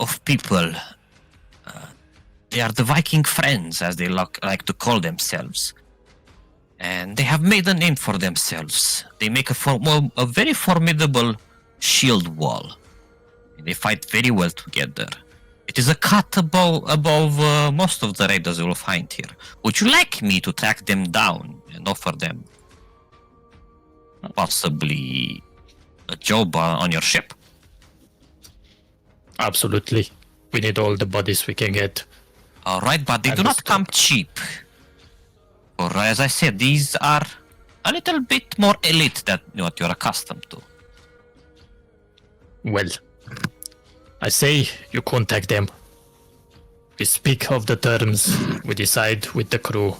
of people. They are the Viking Friends, as they like to call themselves. And they have made a name for themselves. They make a very formidable shield wall. And they fight very well together. It is a cut above most of the raiders you will find here. Would you like me to track them down and offer them possibly a job on your ship? Absolutely. We need all the bodies we can get. All right, but they And do the not come cheap. For as I said, these are a little bit more elite than what you're accustomed to. Well, I say you contact them. We speak of the terms, we decide with the crew.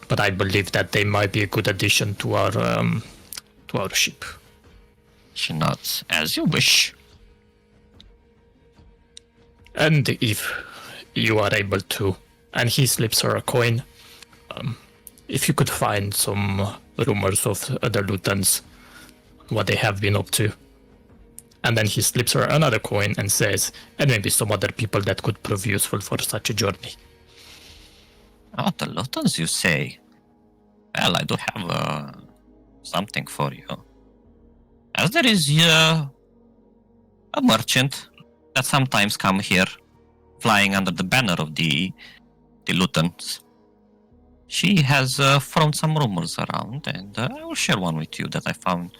But I believe that they might be a good addition to our ship. She nods. As you wish. And if you are able to, and he slips her a coin. If you could find some rumors of other Lutons, what they have been up to. And then he slips her another coin and says, and maybe some other people that could prove useful for such a journey. Oh, the Lutons, you say? Well, I do have something for you. As there is a merchant that sometimes come here, flying under the banner of the Lutons. She has thrown some rumors around, and I will share one with you that I found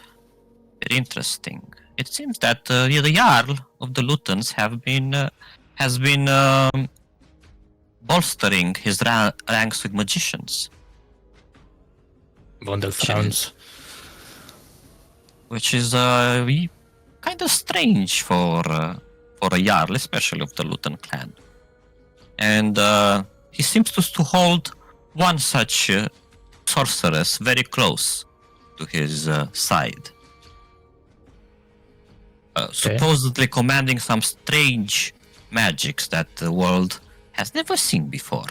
very interesting. It seems that the Jarl of the Lutons has been bolstering his ranks with magicians, Wondel frowns. which is kind of strange for a Jarl, especially of the Luton clan. And he seems to hold one such sorceress very close to his side. Supposedly commanding some strange magics that the world has never seen before.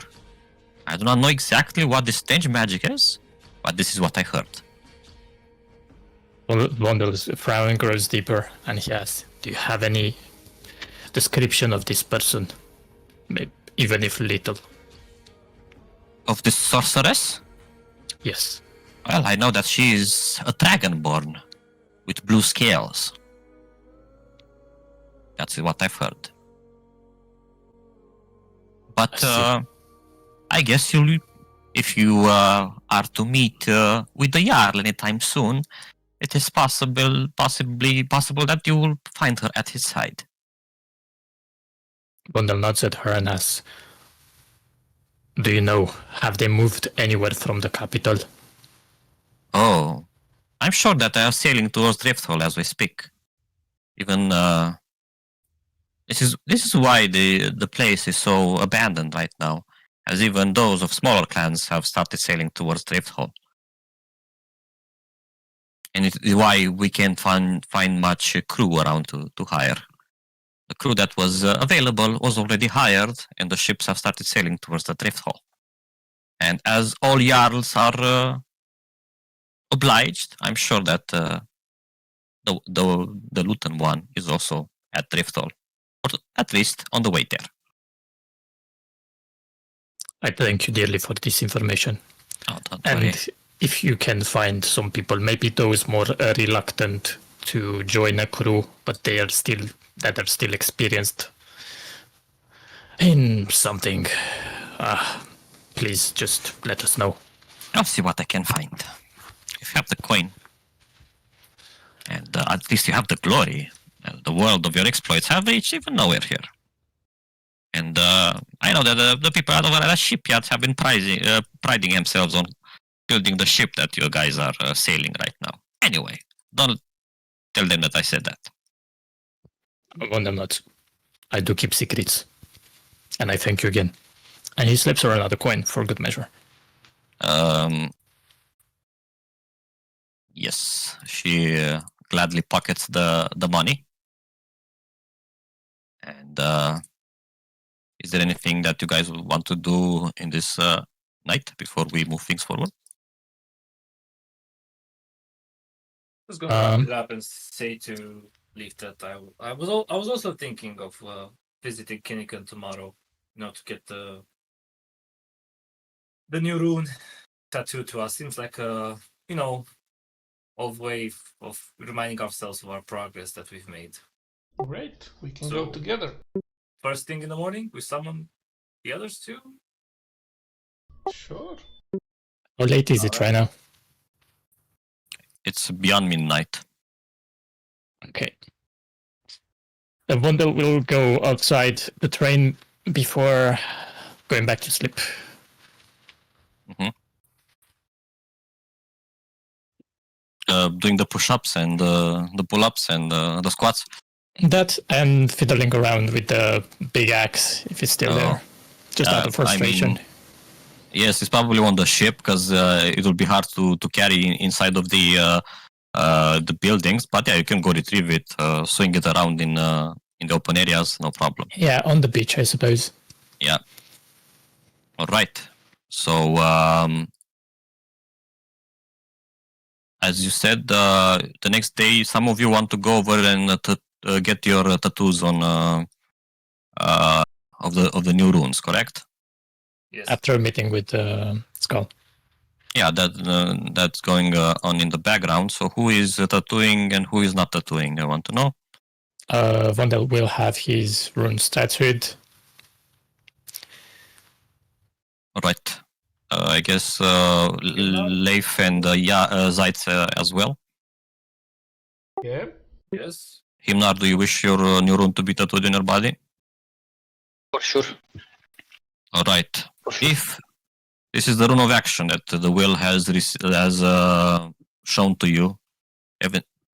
I do not know exactly what this strange magic is, but this is what I heard. Wondel's frown grows deeper, and he asks, do you have any description of this person? Maybe, even if little. Of this sorceress? Yes. Well, I know that she is a dragonborn with blue scales. That's what I've heard. But I guess if you are to meet with the Jarl anytime soon, it is possible that you will find her at his side. Wondel nods at her and asks, do you know, have they moved anywhere from the capital? Oh, I'm sure that they are sailing towards Drifthall as we speak. Even this is why the place is so abandoned right now, as even those of smaller clans have started sailing towards Drifthall. And it is why we can't find much crew around to hire. The crew that was available was already hired, and the ships have started sailing towards the Drifthall. And as all Jarls are obliged, I'm sure that the Luton one is also at Drifthall, or at least on the way there. I thank you dearly for this information. Oh, don't worry. And if you can find some people, maybe those more reluctant to join a crew, but they are still experienced in something, please just let us know. I'll see what I can find. If you have the coin, and at least you have the glory, the world of your exploits have reached even nowhere here. And I know that the people over at the shipyards have been priding themselves on building the ship that you guys are sailing right now. Anyway, don't tell them that I said that. Wonder not. I do keep secrets. And I thank you again. And he slips her another coin for good measure. Yes, she gladly pockets the money. And is there anything that you guys want to do in this night before we move things forward? I was gonna wrap it up and say to Leaf that I was also thinking of visiting Kinnigan tomorrow, to get the new rune tattooed to us. Seems like a old way of reminding ourselves of our progress that we've made. Great, we can go together. First thing in the morning, we summon the others too. Sure. How late is it right now? It's beyond midnight. Okay. The Wonder will go outside the train before going back to sleep. Mm-hmm. Doing the push-ups and the pull-ups and the squats. That and fiddling around with the big axe if it's still there. Just out of frustration. Yes, it's probably on the ship because it will be hard to carry inside of the buildings. But yeah, you can go retrieve it, swing it around in the open areas, no problem. Yeah, on the beach, I suppose. Yeah. All right. So, as you said, the next day, some of you want to go over and get your tattoos on of the new runes, correct? Yes. After a meeting with Skull. Yeah, that's going on in the background. So, who is tattooing and who is not tattooing? I want to know. Vondel will have his runes tattooed. All right. I guess Leif and Zaitz as well. Yeah. Yes. Himnar, do you wish your new rune to be tattooed in your body? For sure. All right. For sure. If this is the rune of action that the will has shown to you,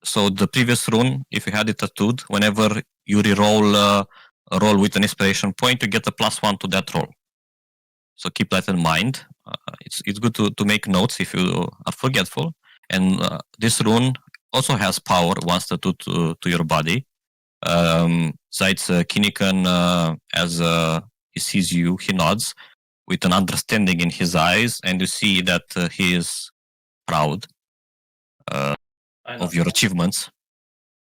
so the previous rune, if you had it tattooed, whenever you re-roll a roll with an inspiration point, you get a +1 to that roll. So keep that in mind. It's good to make notes if you are forgetful. And this rune also has power once tattooed to your body. Zaitz Kinnikan, as he sees you, he nods with an understanding in his eyes, and you see that he is proud of your achievements.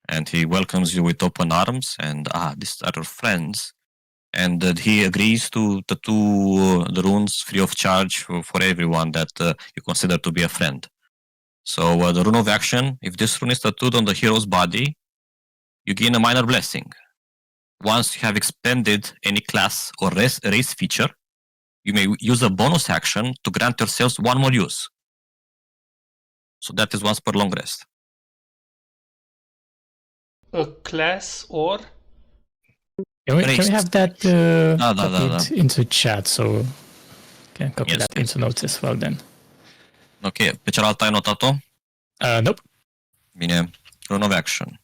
And he welcomes you with open arms, and these are your friends. And he agrees to tattoo the runes free of charge for everyone that you consider to be a friend. So the rune of action, if this rune is tattooed on the hero's body, you gain a minor blessing. Once you have expended any class or race feature, you may use a bonus action to grant yourselves one more use. So that is once per long rest. A class or? Can we have that copied into chat so can copy that into notes as well then? Ok, pe cealaltă ai notat-o? Nope. Bine, rune of action.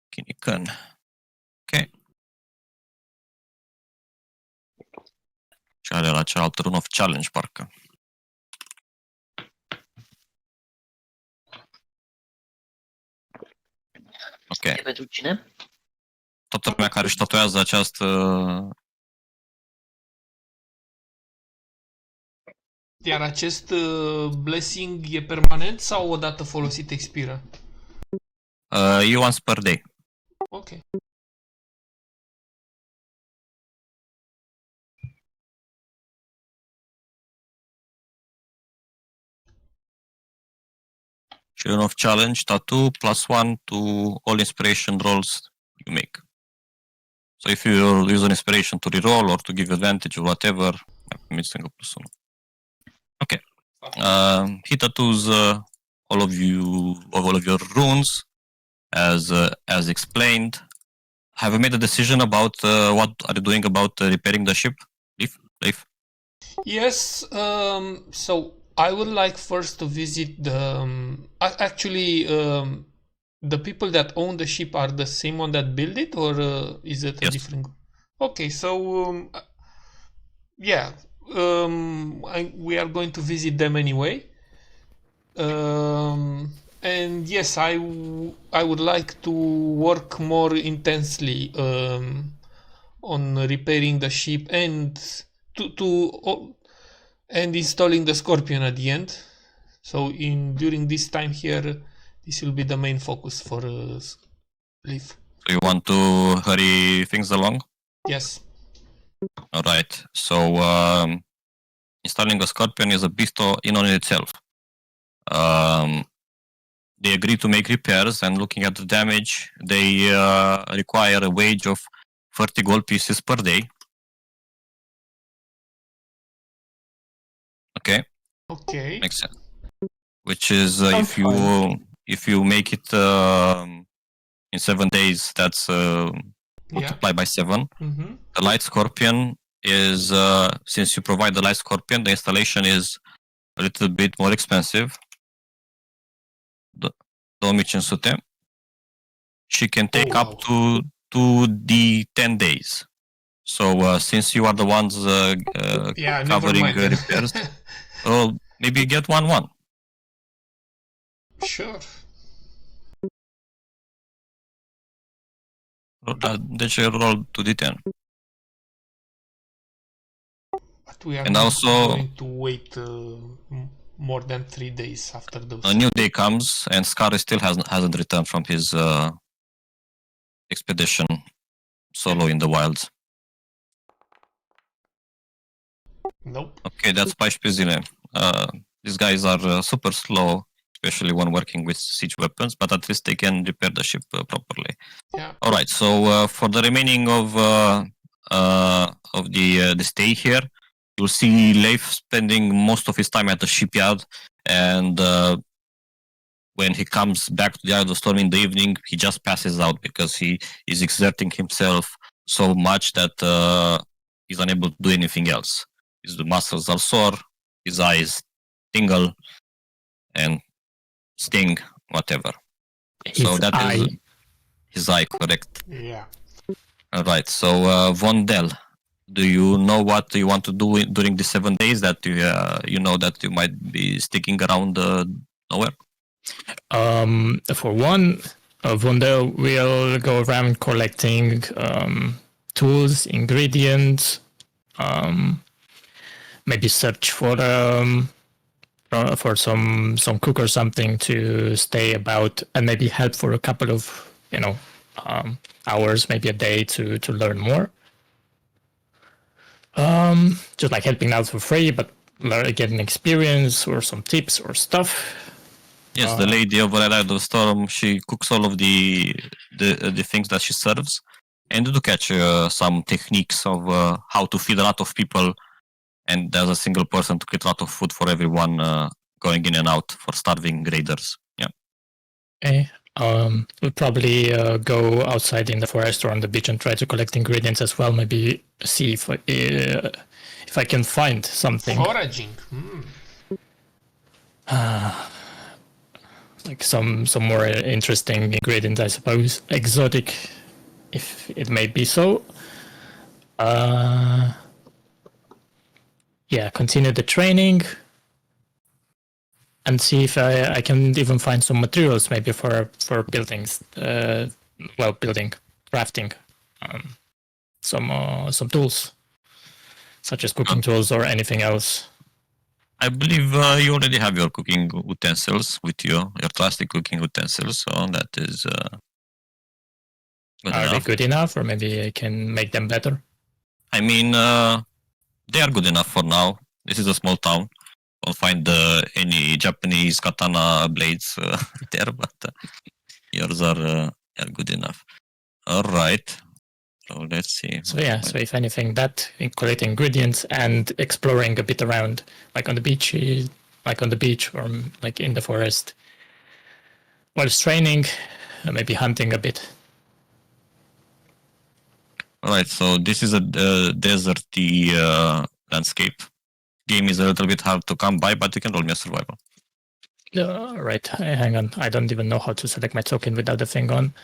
Kinnikan. Ok. Și are la cealaltă rune of challenge, parcă. Ok. Pentru cine? Toată lumea care își tatuează această... Iar acest blessing e permanent sau odată folosit expiră? E once per day. Ok. Și rune of challenge, tattoo, +1 to all inspiration rolls you make. So if you use an inspiration to reroll or to give advantage or whatever, primiți încă +1. Ok. He tattoos all of your runes as explained. Have you made a decision about what are you doing about repairing the ship, Leif? Yes, so I would like first to visit the... the people that own the ship are the same one that built it, or is it a different group? Okay, so yeah, we are going to visit them anyway. And yes, I would like to work more intensely on repairing the ship and and installing the Scorpion at the end. So during this time here, this will be the main focus for Leaf. So you want to hurry things along? Yes. All right. So installing a Scorpion is a beast in on itself. They agree to make repairs, and looking at the damage, they require a wage of 30 gold pieces per day. Okay. Okay. Makes sense. Which is if you make it in 7 days, that's multiplied by 7. Mm-hmm. The Light Scorpion is since you provide the Light Scorpion, the installation is a little bit more expensive. 2500. She can take up to 10 days. So since you are the ones covering repairs, well, maybe get 1-1. Sure. Deci roll 2d10. But we are And not also- going to wait more than 3 days after those. A new day comes, and Scar still hasn't returned from his expedition solo in the wilds. Nope. Okay, that's 14 zile. These guys are super slow, especially when working with siege weapons, but at least they can repair the ship properly. Yeah. All right, so for the remaining of the stay here, you'll see Leif spending most of his time at the shipyard, and when he comes back to the Eye of the Storm in the evening, he just passes out because he is exerting himself so much that he's unable to do anything else. His muscles are sore, his eyes tingle and sting, whatever. So that is his eye, correct? Yeah. All right. So Vondel, do you know what you want to do during the 7 days that you know that you might be sticking around nowhere? For one, Wunder will go around collecting tools, ingredients, maybe search for some cook or something to stay about, and maybe help for a couple of hours, maybe a day to learn more. Just like helping out for free, but getting experience or some tips or stuff. Yes, the lady of Red Eye of the Storm, she cooks all of the things that she serves, and you do catch some techniques of how to feed a lot of people, and there's a single person to get a lot of food for everyone going in and out for starving raiders. Yeah. Okay. We'll probably go outside in the forest or on the beach and try to collect ingredients as well. Maybe see if I can find something. Foraging. Like some more interesting ingredients, I suppose. Exotic, if it may be so. Yeah, continue the training and see if I can even find some materials maybe for buildings. Building, crafting, some tools, such as cooking tools or anything else. I believe you already have your cooking utensils with you, your plastic cooking utensils, so that is good Are they enough. good enough, or maybe I can make them better? I mean, they are good enough for now. This is a small town. Won't find any Japanese katana blades there, but yours are good enough. All right. So let's see. So yeah, so if anything, that collecting ingredients and exploring a bit around, like on the beach, or like in the forest, while training, maybe hunting a bit. All right. So this is a deserty landscape. Game is a little bit hard to come by, but you can roll me a survival. Right, hang on. I don't even know how to select my token without the thing on.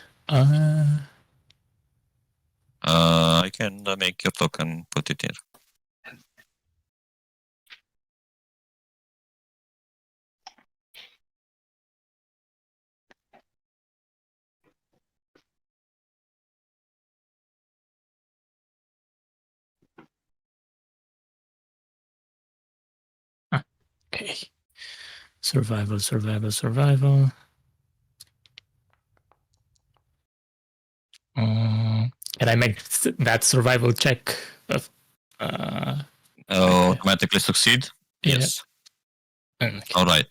I can make your token, put it here. Okay. Survival. Can I make that survival check? Automatically succeed? Yeah. Yes. Okay. All right.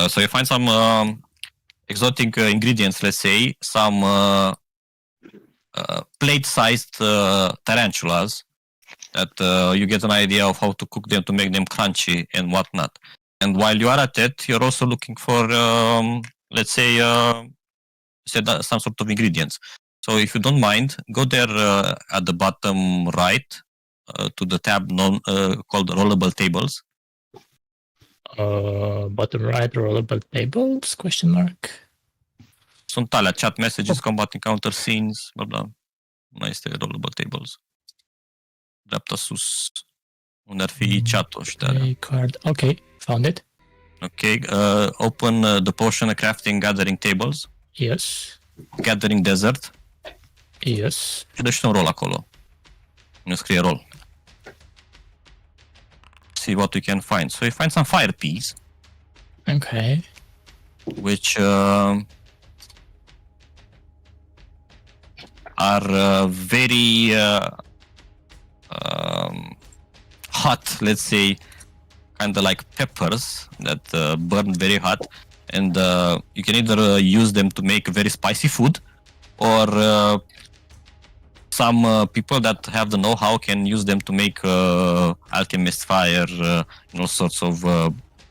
So you find some exotic ingredients, let's say, some plate-sized tarantulas that you get an idea of how to cook them to make them crunchy and whatnot. And while you are at it, you're also looking for, let's say, some sort of ingredients. So if you don't mind, go there at the bottom right to the tab called Rollable Tables. Bottom right, rollable tables? Question mark. Sunt alea, chat messages, combat encounter scenes, bla bla. Mai este Rollable Tables. Dreapta sus, unde ar fi chat-ul și de alea. Play card. Okay, found it. Okay, open the potion crafting gathering tables. Yes. Gathering desert. Yes. Și dă și un rol acolo. Nu scrie rol. See what we can find. So you find some fire peas, Okay. which are very hot, let's say, kind of like peppers that burn very hot, and you can either use them to make very spicy food, or some people that have the know-how can use them to make alchemist fire and all sorts of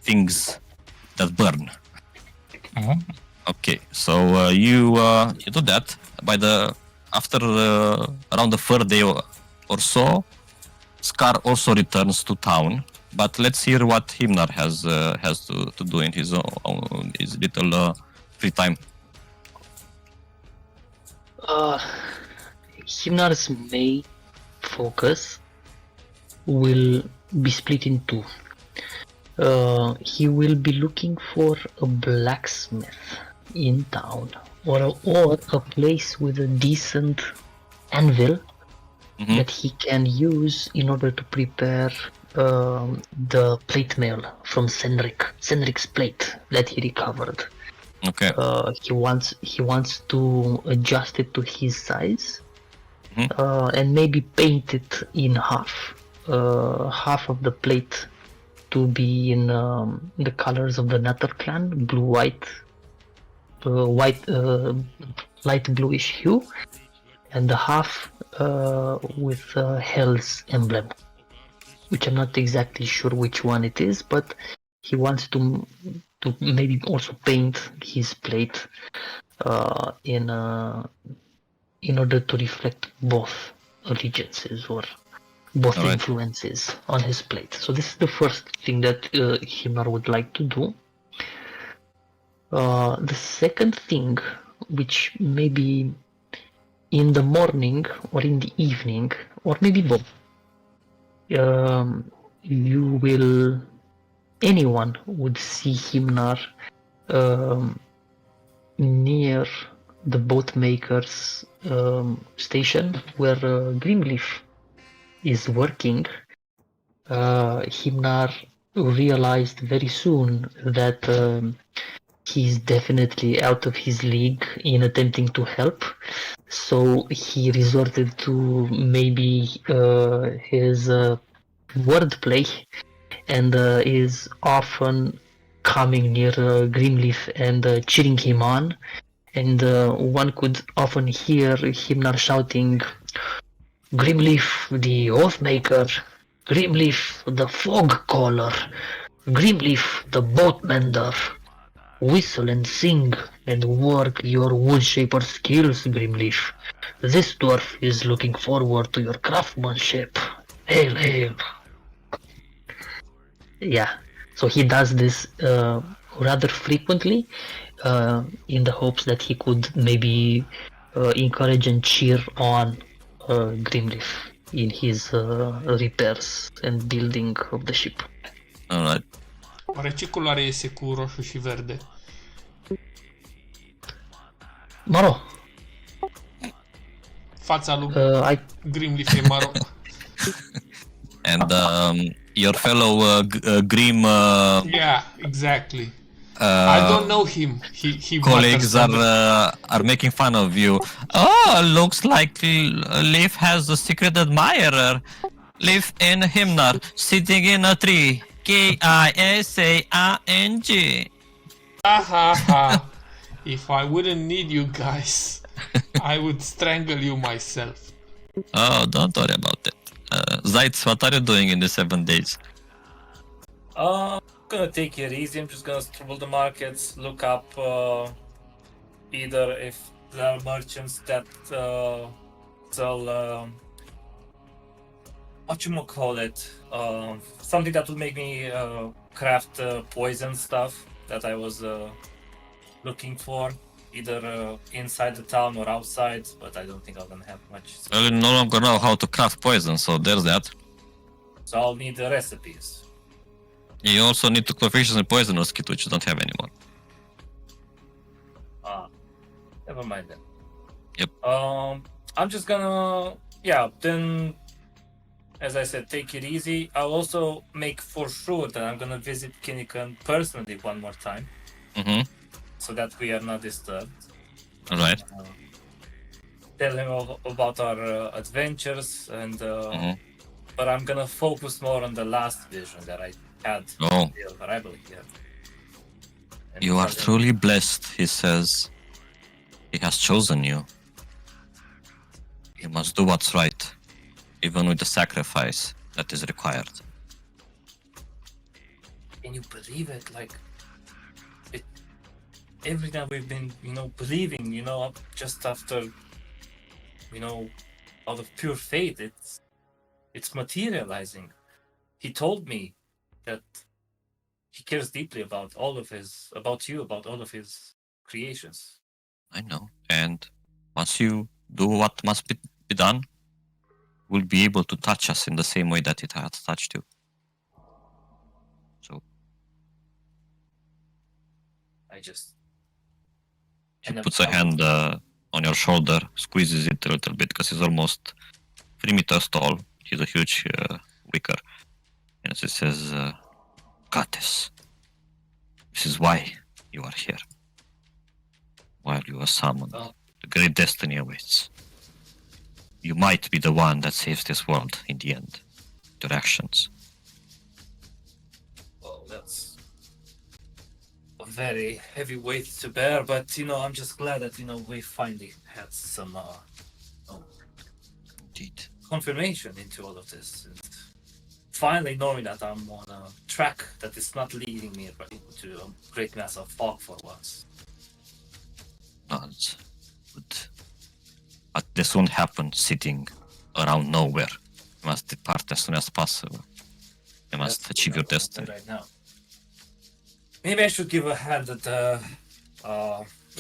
things that burn. Oh. Okay, so you do that. After around the third day or so, Scar also returns to town. But let's hear what Himnar has to do in his little free time. Himnar's main focus will be split in two. He will be looking for a blacksmith in town, or a place with a decent anvil that he can use in order to prepare the plate mail from Senric's plate that he recovered. Okay. He wants to adjust it to his size, and maybe paint it in half. Half of the plate to be in the colors of the Nutter clan, blue-white, light bluish hue, and the half with Hell's emblem, which I'm not exactly sure which one it is, but he wants to maybe also paint his plate in order to reflect both allegiances or both Alright. influences on his plate. So this is the first thing that Himnar would like to do. The second thing, which maybe in the morning or in the evening, or maybe both, anyone would see Himnar near the boatmaker's station where Grimleaf is working. Himnar realized very soon that he's definitely out of his league in attempting to help, so he resorted to maybe his wordplay, and is often coming near Grimleaf and cheering him on, and one could often hear Himnar shouting, "Grimleaf the Oathmaker, Grimleaf the Fog Caller, Grimleaf the Boatmender. Whistle and sing and work your woodshaper skills, Grimleaf. This dwarf is looking forward to your craftsmanship. Hail, hail." Yeah, so he does this rather frequently in the hopes that he could maybe encourage and cheer on Grimleaf in his repairs and building of the ship. Alright. Oare ce culoare iese cu roșu și verde? Maro, Fața lui Grimleaf e maro. And your fellow Grim Yeah, exactly. I don't know him. He colleagues are making fun of you. Oh, looks like Leaf has a secret admirer. Leaf and Himnar sitting in a tree. Kisang. Ha ha ha. If I wouldn't need you guys, I would strangle you myself. Oh, don't worry about it. Zaitz, what are you doing in the 7 days? I'm gonna take it easy. I'm just gonna stroll the markets, look up either if there are merchants that sell something that would make me craft poison stuff that I was looking for, either inside the town or outside, but I don't think I'm gonna have much. Well, you no longer know how to craft poison, so there's that. So I'll need the recipes. You also need to proficiency in poisonous kit, which you don't have anymore. Never mind then. Yep. I'm just gonna, yeah, then, as I said, take it easy. I'll also make for sure that I'm gonna visit Kinnikan personally one more time, Mm-hmm. so that we are not disturbed. All right. Tell him about our adventures, and Mhm. but I'm gonna focus more on the last vision that I had. Oh, The rebel here. And you are tell him- truly blessed, he says. He has chosen you. You must do what's right, even with the sacrifice that is required. Can you believe it? Like, it. Everything we've been, believing, just after, out of pure faith, it's materializing. He told me that he cares deeply about you, about all of his creations. I know. And once you do what must be done, will be able to touch us in the same way that it has touched you. So I just. he And puts a hand on your shoulder, squeezes it a little bit because he's almost 3 meters tall. He's a huge wicker. And he says, Goddess, this is why you are here. While you are summoned, Oh. the great destiny awaits. You might be the one that saves this world in the end. Your actions. Well, that's a very heavy weight to bear, but I'm just glad that we finally had some Indeed. confirmation into all of this, and finally knowing that I'm on a track that is not leading me right into a great mass of fog for once. No, it's good. But this won't happen sitting around nowhere. You must depart as soon as possible. You must That's achieve your what I'm destiny. right now. Maybe I should give a hand at the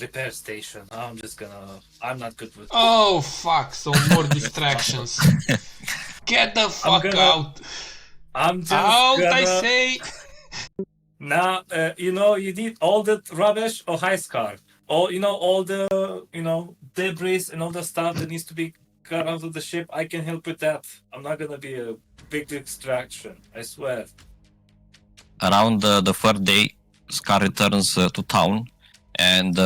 repair station. I'm not good with. Oh fuck! So more distractions. Get the fuck out! I'm just Out! gonna. I say. Now, you need all the rubbish or high scar. All the, debris and all the stuff that needs to be got out of the ship. I can help with that. I'm not gonna be a big distraction. I swear. Around the third day, Scar returns to town, and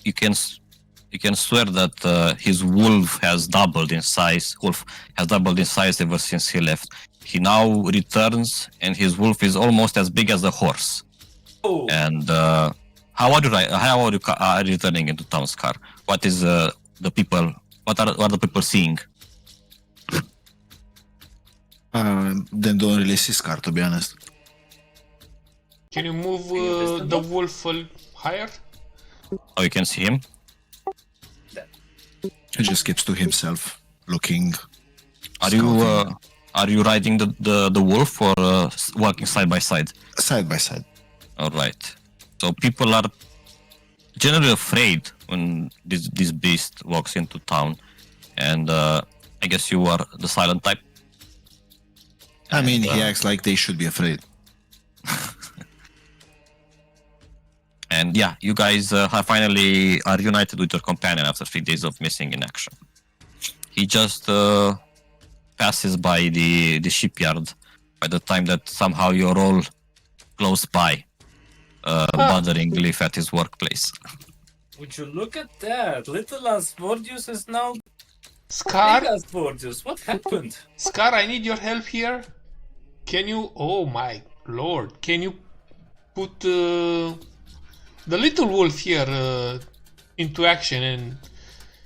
you can swear that his wolf has doubled in size. Wolf has doubled in size ever since he left. He now returns, and his wolf is almost as big as a horse. Oh, And how are you returning into town, Scar? What is the people? What are the people seeing? Then don't really see Scar, to be honest. Can you move you the wolf higher? Oh, you can see him. He just keeps to himself, looking. Are you riding the wolf or walking side by side? Side by side. All right. So people are generally afraid when this beast walks into town, and I guess you are the silent type. I mean, he acts like they should be afraid. And yeah, you guys have finally are united with your companion after 3 days of missing in action. He just passes by the shipyard by the time that somehow you're all close by, bothering Leaf at his workplace. would you look at that? Little Asvordius is now Scar? big Asvordius. What happened? Scar, I need your help here. Can you... Oh my lord. Can you put the little wolf here into action and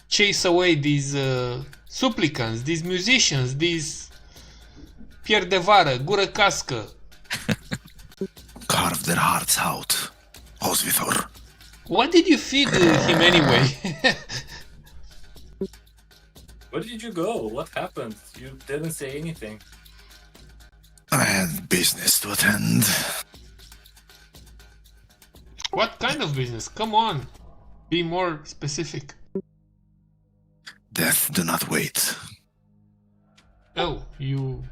chase away these supplicants, these musicians, these Pierre de Vară, Gură Cască? Carve their hearts out. Osvithor. What did you feed him anyway? Where did you go? What happened? You didn't say anything. I had business to attend. What kind of business? Come on. Be more specific. Death do not wait. Oh, you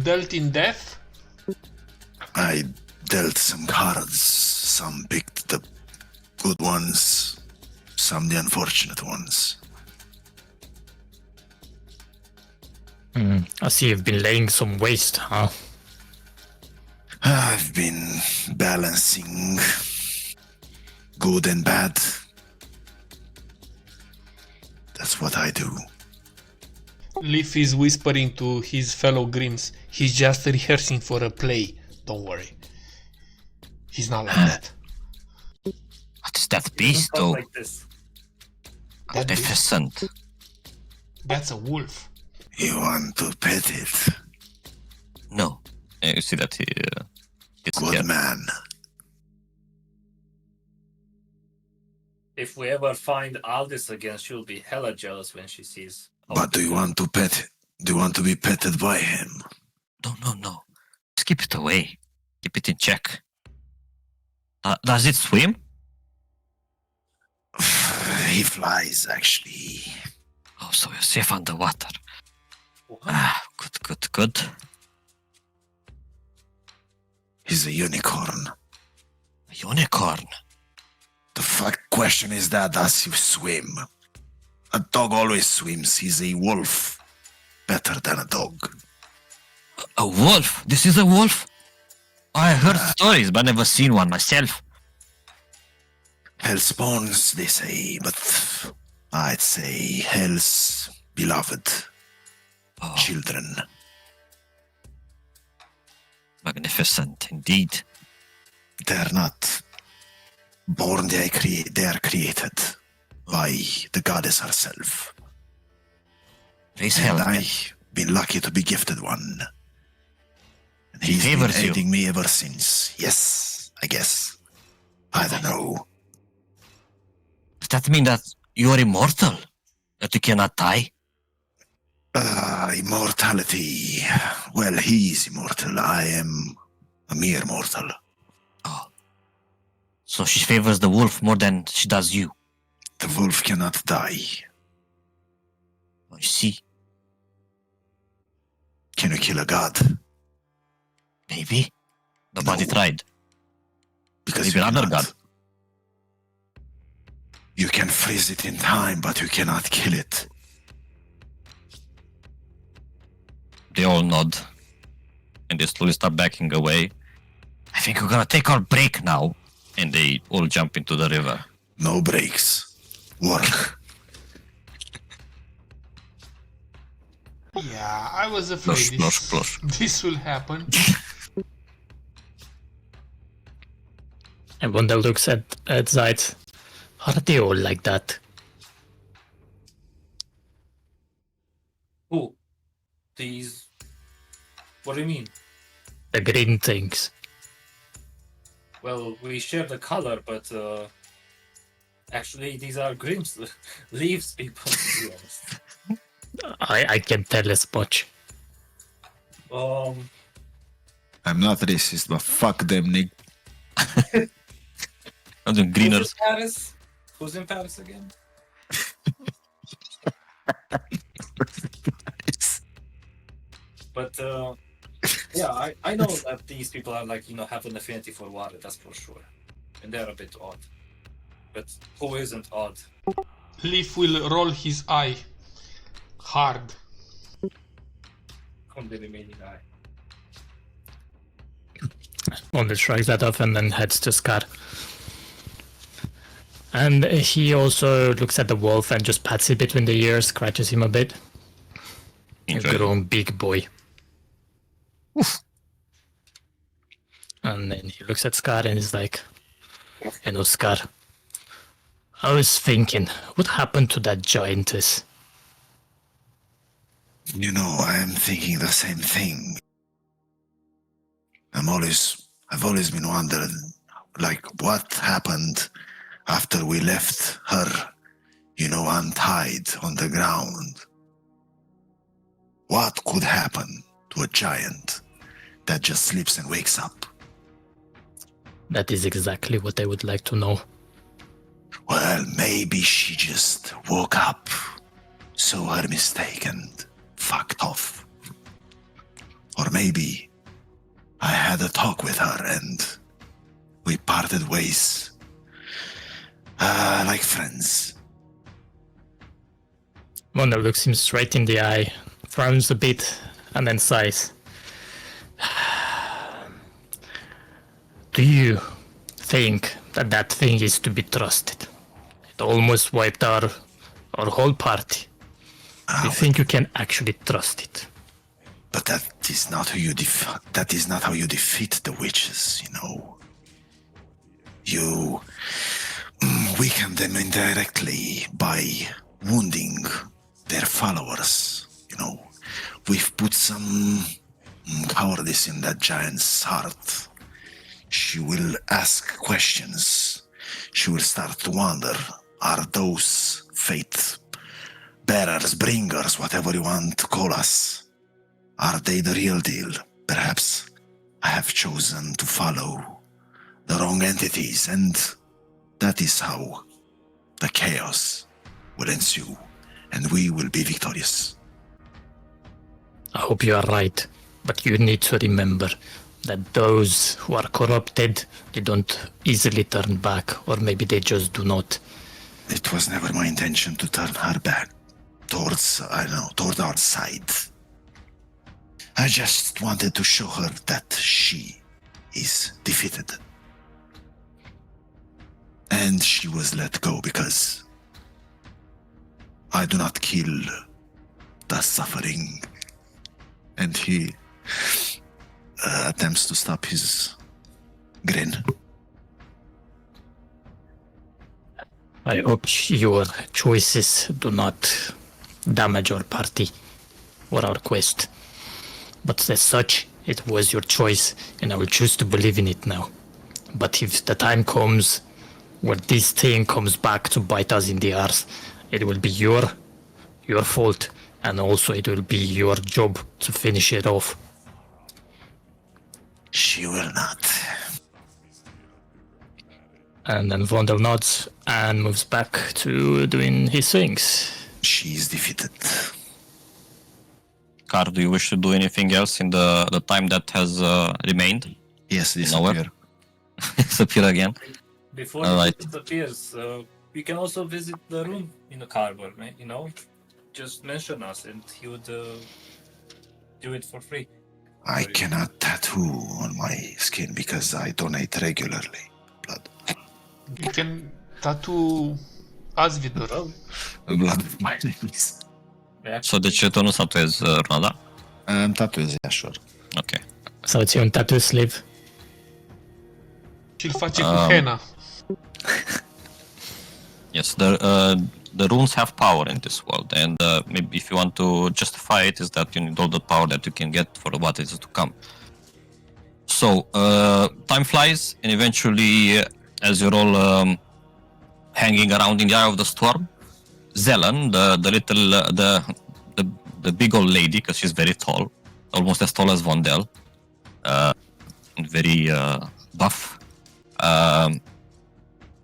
dealt in death? I dealt some cards. Some picked the good ones, some the unfortunate ones. I see you've been laying some waste, huh? I've been balancing good and bad. That's what I do. Leaf is whispering to his fellow Grims. He's just rehearsing for a play. Don't worry. He's not like that. What is that He doesn't beast, talk though? like this. That beast? Magnificent. That's a wolf. You want to pet it? No. You see that he gets Good scared. man. If we ever find Aldis again, she'll be hella jealous when she sees. But do you want to pet it? Do you want to be petted by him? No. Just keep it away. Keep it in check. Does it swim? He flies, actually. Oh, so you're safe underwater. What? Ah, good. He's a unicorn. A unicorn. The fact question is that does he swim? A dog always swims. He's a wolf. Better than a dog. A wolf? This is a wolf? I heard stories, but never seen one myself. Hell spawns, they say, but I'd say hell's beloved Oh, children. magnificent indeed. They're not born, they are created by the goddess herself. Raise And hell. I've been lucky to be gifted one. And He he's been favors you. aiding me ever since. Yes, I guess. I don't know. Does that mean that you are immortal? That you cannot die? Immortality. Well, he's immortal. I am a mere mortal. Oh. So she favors the wolf more than she does you. The wolf cannot die. I see. Can you kill a god? Maybe. Nobody No. tried. Because Maybe you another cannot. god. You can freeze it in time, but you cannot kill it. They all nod. And they slowly start backing away. I think we're gonna take our break now. And they all jump into the river. No breaks. Work. Yeah, I was afraid Splosh. this will happen. And Wanda looks at Zeit. Are they all like that? Who? These. What do you mean? The green things. Well, we share the color, but actually, these are Grimm's leaves people, to be honest. I can tell as much. I'm not racist, but fuck them, Nick. And the greeners. Who's in Paris? Who's in Paris again? But yeah, I know that these people are like, have an affinity for water, that's for sure. And they're a bit odd. But who isn't odd? Leaf will roll his eye hard. On the remaining eye. Wanda shrugs that off and then heads to Scar. And he also looks at the wolf and just pats it between the ears, scratches him a bit. He's Enjoy. grown big boy. And then he looks at Scar and is like, Scar, I was thinking, what happened to that giantess? You know, I am thinking the same thing. I've always been wondering, like, what happened after we left her, untied on the ground? What could happen to a giant that just sleeps and wakes up? That is exactly what I would like to know. Well, maybe she just woke up, saw her mistake and fucked off. Or maybe I had a talk with her and we parted ways. Like friends. Wanda looks him straight in the eye, frowns a bit, and then sighs. Do you think that that thing is to be trusted? It almost wiped our whole party. Do you think you can actually trust it? But that is not how you defeat the witches, you know. You weaken them indirectly by wounding their followers, you know. We've put some cowardice in that giant's heart. She will ask questions. She will start to wonder, are those fate bearers, bringers, whatever you want to call us, are they the real deal? Perhaps I have chosen to follow the wrong entities, and that is how the chaos will ensue, and we will be victorious. I hope you are right, but you need to remember that those who are corrupted, they don't easily turn back, or maybe they just do not. It was never my intention to turn her back toward our side. I just wanted to show her that she is defeated. And she was let go because I do not kill the suffering. And he attempts to stop his grin. I hope your choices do not damage our party or our quest. But as such, it was your choice, and I will choose to believe in it now. But if the time comes where this thing comes back to bite us in the arse, it will be your fault, and also it will be your job to finish it off. She will not. And then Vondel nods and moves back to doing his things. She is defeated. Car, do you wish to do anything else in the time that has remained? Yes, Nowhere. disappear. Disappear again. Before Alright. it disappears, we can also visit the room in the harbor, you know? Just mention us and he would do it for free. I cannot tattoo on my skin because I donate regularly blood. You can tattoo Asvidor. Blood of my enemies. So de ce tu nu tatuezi runa, da? Tatuez, așa. Ok. So it's on tattoo sleeve. Și-l face cu henna. Yes, the runes have power in this world, and maybe if you want to justify it, is that you need all the power that you can get for what is to come. So, time flies, and eventually, as you're all hanging around in the eye of the storm, Zelen, the big old lady, because she's very tall, almost as tall as Vondel, and very buff,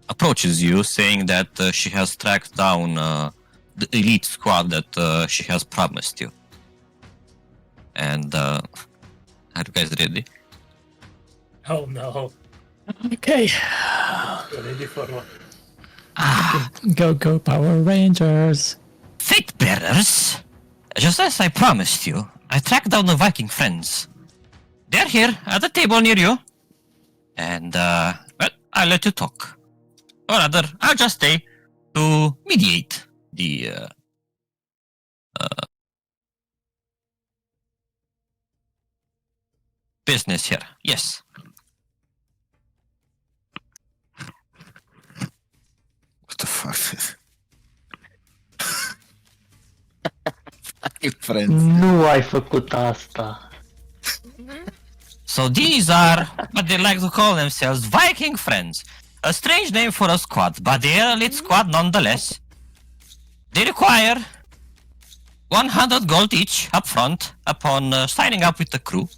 approaches you, saying that she has tracked down the elite squad that she has promised you. And are you guys ready? Oh no. Okay. Ready for what? Go Power Rangers. Fate bearers, just as I promised you, I tracked down the Viking friends. They're here at the table near you, and well, I'll let you talk. Or rather, I'll just stay to mediate the business here. Yes. What the fuck? Friends. Nu ai făcut asta. So these are what they like to call themselves, Viking friends. A strange name for a squad, but they're an elite squad nonetheless. They require 100 gold each up front upon signing up with the crew.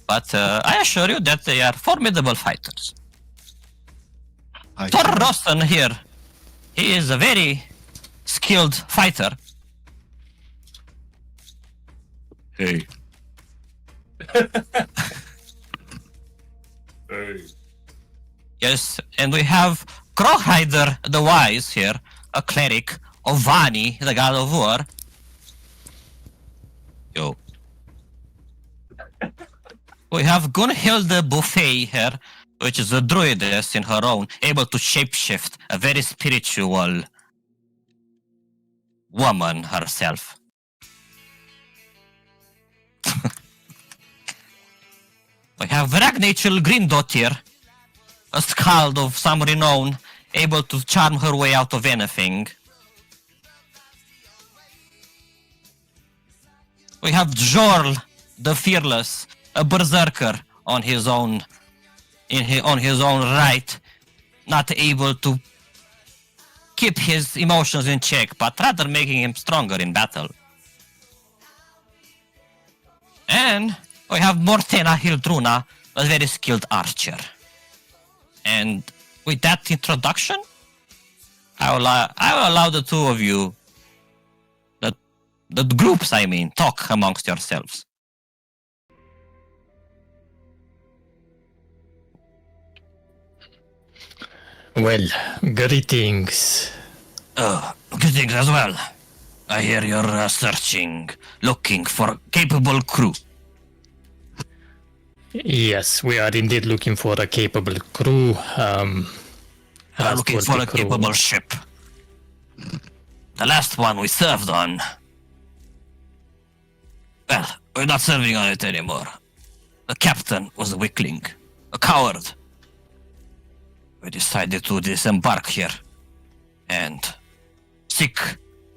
But I assure you that they are formidable fighters. Thor Rosten here, he is a very skilled fighter. Hey. Hey. Yes, and we have Crowhider the Wise here, a cleric of Vani, the god of war. Yo. We have Gunhilde Buffet here, which is a druidess in her own, able to shapeshift, a very spiritual woman herself. We have Ragnachel Grindotir, a skald of some renown, able to charm her way out of anything. We have Jorl the Fearless, a berserker on his own, on his own right, not able to keep his emotions in check, but rather making him stronger in battle. And we have Mortena Hildruna, a very skilled archer. And with that introduction, I will allow the two of you, the groups I mean, talk amongst yourselves. Well, greetings. Greetings as well. I hear you're searching, looking for a capable crew. Yes, we are indeed looking for a capable crew. Looking for a capable ship. The last one we served on. Well, we're not serving on it anymore. The captain was a weakling, a coward. We decided to disembark here and seek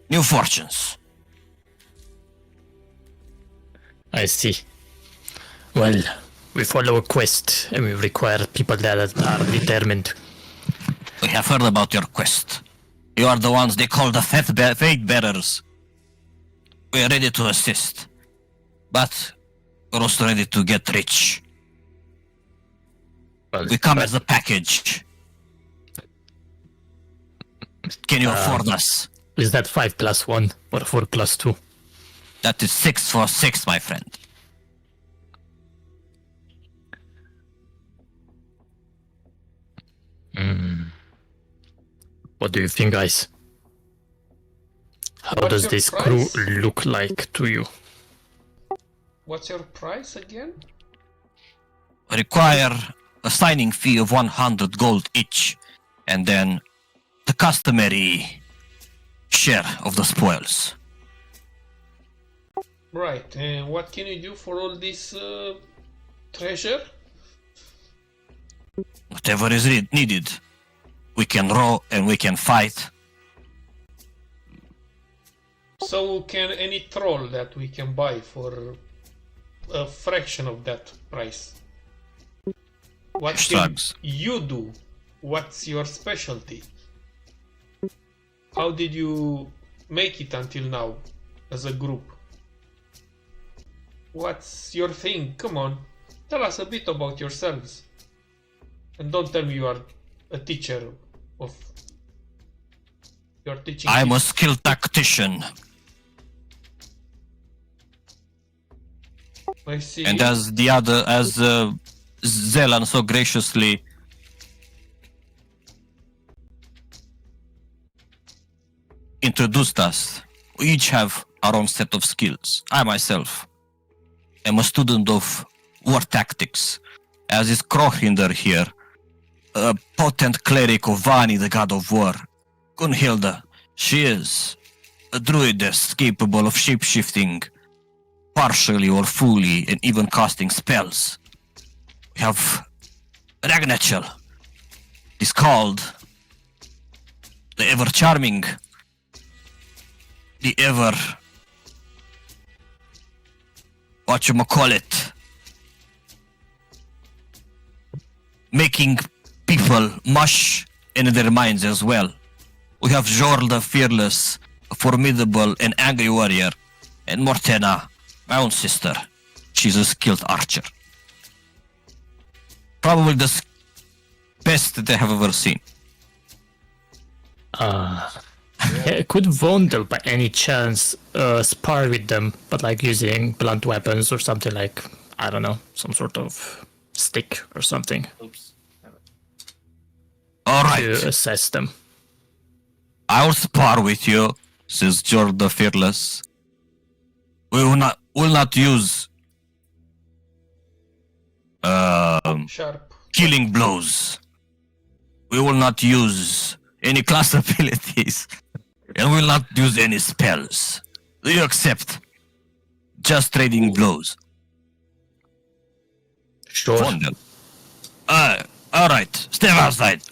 new fortunes. I see. Well, we follow a quest and we require people that are determined. We have heard about your quest. You are the ones they call the Fate Bearers. We are ready to assist, but we're also ready to get rich. Well, We come as a package. Can you afford us? is that 5+1 or 4+2? That is 6 for 6, my friend. What do you think, guys? How What's does your this price? crew look like to you? What's your price again? Require a signing fee of 100 gold each, and then the customary share of the spoils. Right, and what can you do for all this treasure? Whatever is needed. We can row and we can fight. So can any troll that we can buy for a fraction of that price? What can Shrugs. you do? What's your specialty? How did you make it until now as a group? What's your thing? Come on, tell us a bit about yourselves. And don't tell me you are a teacher of... You're teaching... I'm a people. skilled tactician, I see. and as Zelan so graciously introduced us, we each have our own set of skills. I myself am a student of war tactics, as is Krohinder here, a potent cleric of Vani, the god of war. Gunhilde, she is a druidess capable of shapeshifting, partially or fully, and even casting spells. We have Ragnachel. He's called the ever charming, the ever whatchamacallit, making people mush in their minds as well. We have Jorl the Fearless, a formidable and angry warrior, and Mortena, my own sister. She's a skilled archer. Probably the best that I have ever seen. Could Vondel by any chance spar with them, but like using blunt weapons or something like, I don't know, some sort of stick or something Oops. All right, to assess them? I'll spar with you, says Jorl the Fearless. We will not. will not use Sharp. killing blows. We will not use any class abilities. And we will not use any spells. Do you accept? Just trading blows. Sure. Wonder. Alright, step outside.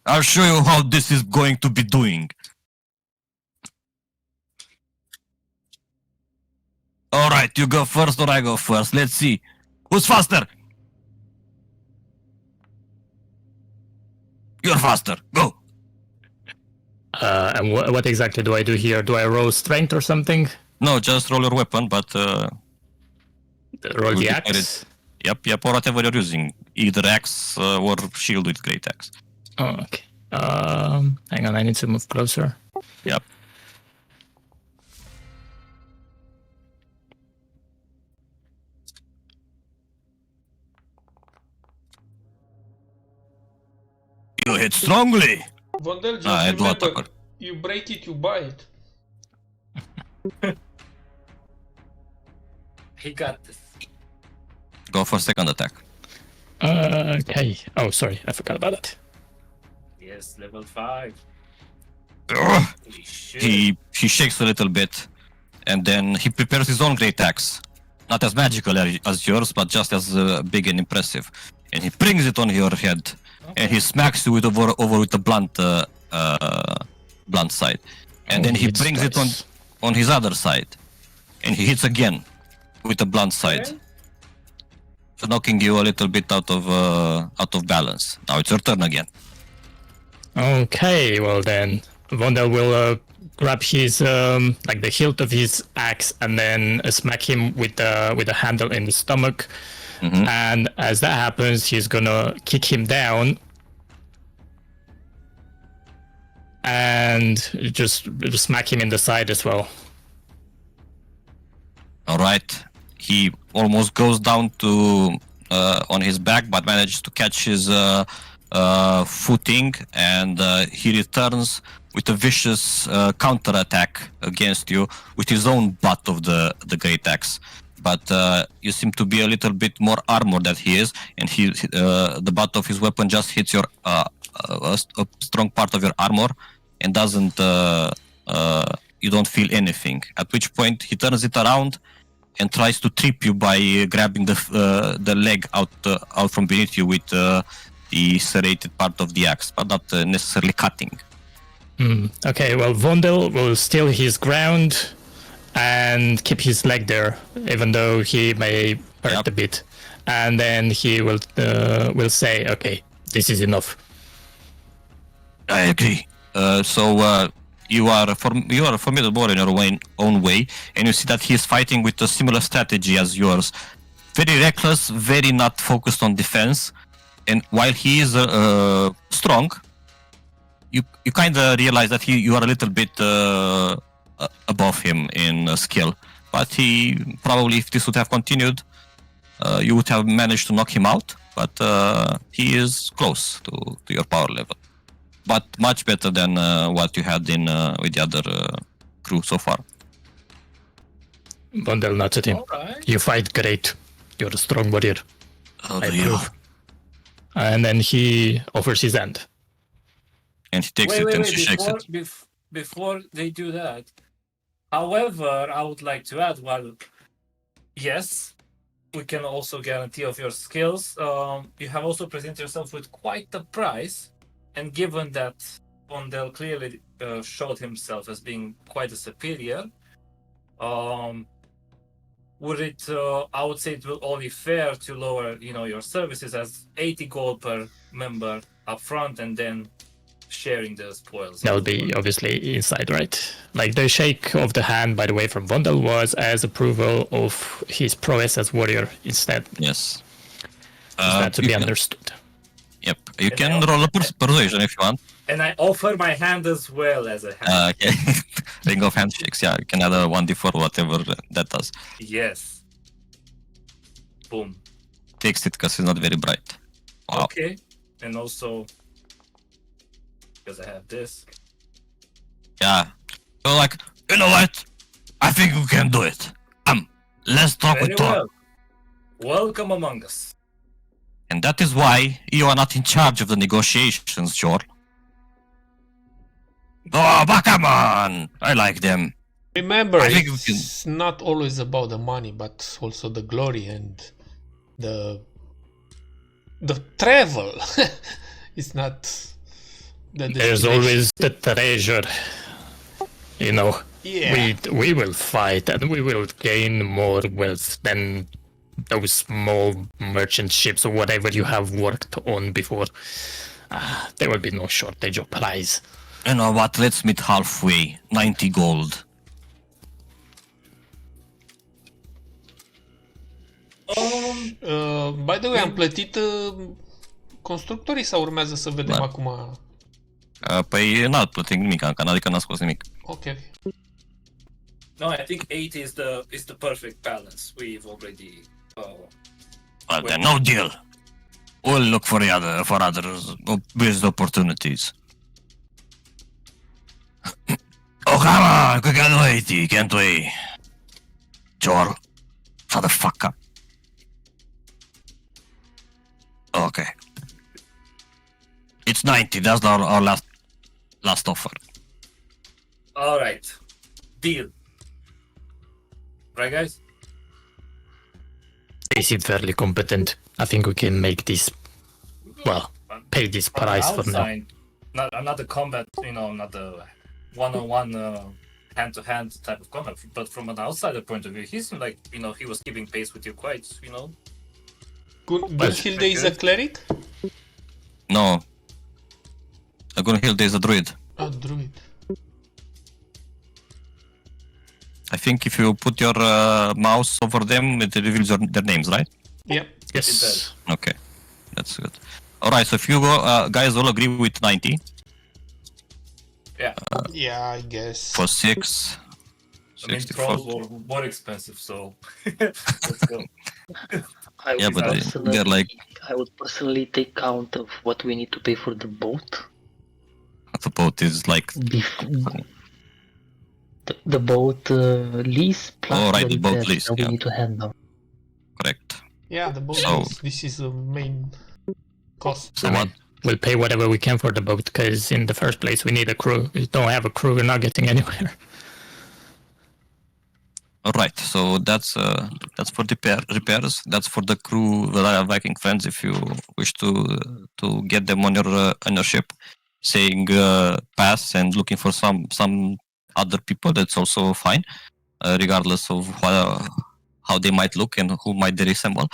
I'll show you how this is going to be doing. Alright, you go first or I go first. Let's see. Who's faster? You're faster. Go. And what exactly do I do here? Do I roll strength or something? No, just roll your weapon, but Roll Will the be axe? Yep, or whatever you're using. Either axe or shield with great axe. Oh, okay. Hang on, I need to move closer. Yep. You hit strongly. Vondel, just I do remember, attack. you break it, you buy it. He got this. Go for second attack. Okay. Oh, sorry, I forgot about that. Yes, level 5. Ugh. Holy shit. He shakes a little bit, and then he prepares his own great axe. Not as magical as yours, but just as big and impressive. And he brings it on your head, and he smacks you with over with the blunt side. And then he It's brings it twice. on his other side, and he hits again with the blunt side, Okay. so knocking you a little bit out of balance. Now it's your turn again. Okay, well then, Vondel will grab his like the hilt of his axe and then smack him with the handle in the stomach. Mhm. And as that happens, he's gonna kick him down and just smack him in the side as well. All right. He almost goes down to on his back, but manages to catch his footing, and he returns with a vicious counter attack against you with his own butt of the great axe. But you seem to be a little bit more armored than he is, and the butt of his weapon just hits your a strong part of your armor, and doesn't you don't feel anything. At which point he turns it around and tries to trip you by grabbing the leg out from beneath you with the serrated part of the axe, but not necessarily cutting. Okay, well, Vondel will steal his ground and keep his leg there, even though he may hurt Yep. a bit. And then he will say, okay, this is enough. I agree. So you are formidable in your own way, and you see that he is fighting with a similar strategy as yours. Very reckless, very not focused on defense. And while he is strong, you kind of realize that you are a little bit above him in skill. But he probably, if this would have continued, you would have managed to knock him out. But he is close to your power level. But much better than what you had in with the other crew so far. Vondel nods at him. Alright. You fight great. You're a strong warrior. Oh, I do you? approve. And then he offers his hand. And he takes Wait, it wait, and wait. she shakes it. Before they do that, however, I would like to add, well, yes, we can also guarantee of your skills. You have also presented yourself with quite the price, and given that Vondel clearly showed himself as being quite a superior, would it? I would say it will only fair to lower, your services as 80 gold per member up front, and then sharing the spoils. That would be obviously inside, right? Like the shake of the hand, by the way, from Vondel was as approval of his prowess as warrior instead. Yes. Is that to you be can- understood? Yep. You can roll a persuasion if you want. And I offer my hand as well as a hand. Okay. Ring of handshakes. Yeah, you can add a 1d4, whatever that does. Yes. Boom. Takes it because it's not very bright. Wow. Okay. And also because I have this. Yeah. So like, you know what? I think you can do it. Let's talk Very with Thor. well. Welcome among us. And that is why you are not in charge of the negotiations, Jor. Oh, but come on! I like them. Remember, I think it's not always about the money, but also the glory and the travel. It's not the There's destination. always the treasure. You know, Yeah. we will fight and we will gain more wealth than those small merchant ships or whatever you have worked on before. There will be no shortage of prize. You know what? Let's meet halfway. 90 gold. By the way, am plătit constructorii sau urmează să vedem Da. acum? Păi n-a plătit nimic, adică n-a scos nimic. Ok. No, I think 8 is the perfect balance. We've already. Well, then no deal. We'll look for other business opportunities. Oh, come on! We can wait, can't we? Jor, shut the fuck up. Okay. It's 90, that's our last offer. All right, deal. Right, guys. They seem fairly competent. I think we can make this, well, pay this From the price for now. outside, not the combat, not the one-on-one, hand-to-hand type of combat, but from an outsider point of view, he seemed like he was keeping pace with you quite. Gunhilde is a cleric? No. Gunhilde is a druid. A druid. I think if you put your mouse over them, it reveals their names, right? Yeah. Yes. Okay, that's good. Alright, so if you guys all agree with 90 Yeah, I guess. for 6, I mean, 64. trolls were more expensive, so let's go. I Yeah, would but personally, they're like I would personally take count of what we need to pay for the boat. the boat is like The boat lease plus Oh, right, the boat repairs lease, that we yeah. need to handle. correct. Yeah, the boat So- this is the main cost. So I mean, what? we'll pay whatever we can for the boat, because in the first place we need a crew. If we don't have a crew, we're not getting anywhere. Alright, so that's for the repairs. That's for the crew, the Viking friends. If you wish to get them on your ship, saying pass and looking for some other people, that's also fine, regardless of how they might look and who might they resemble.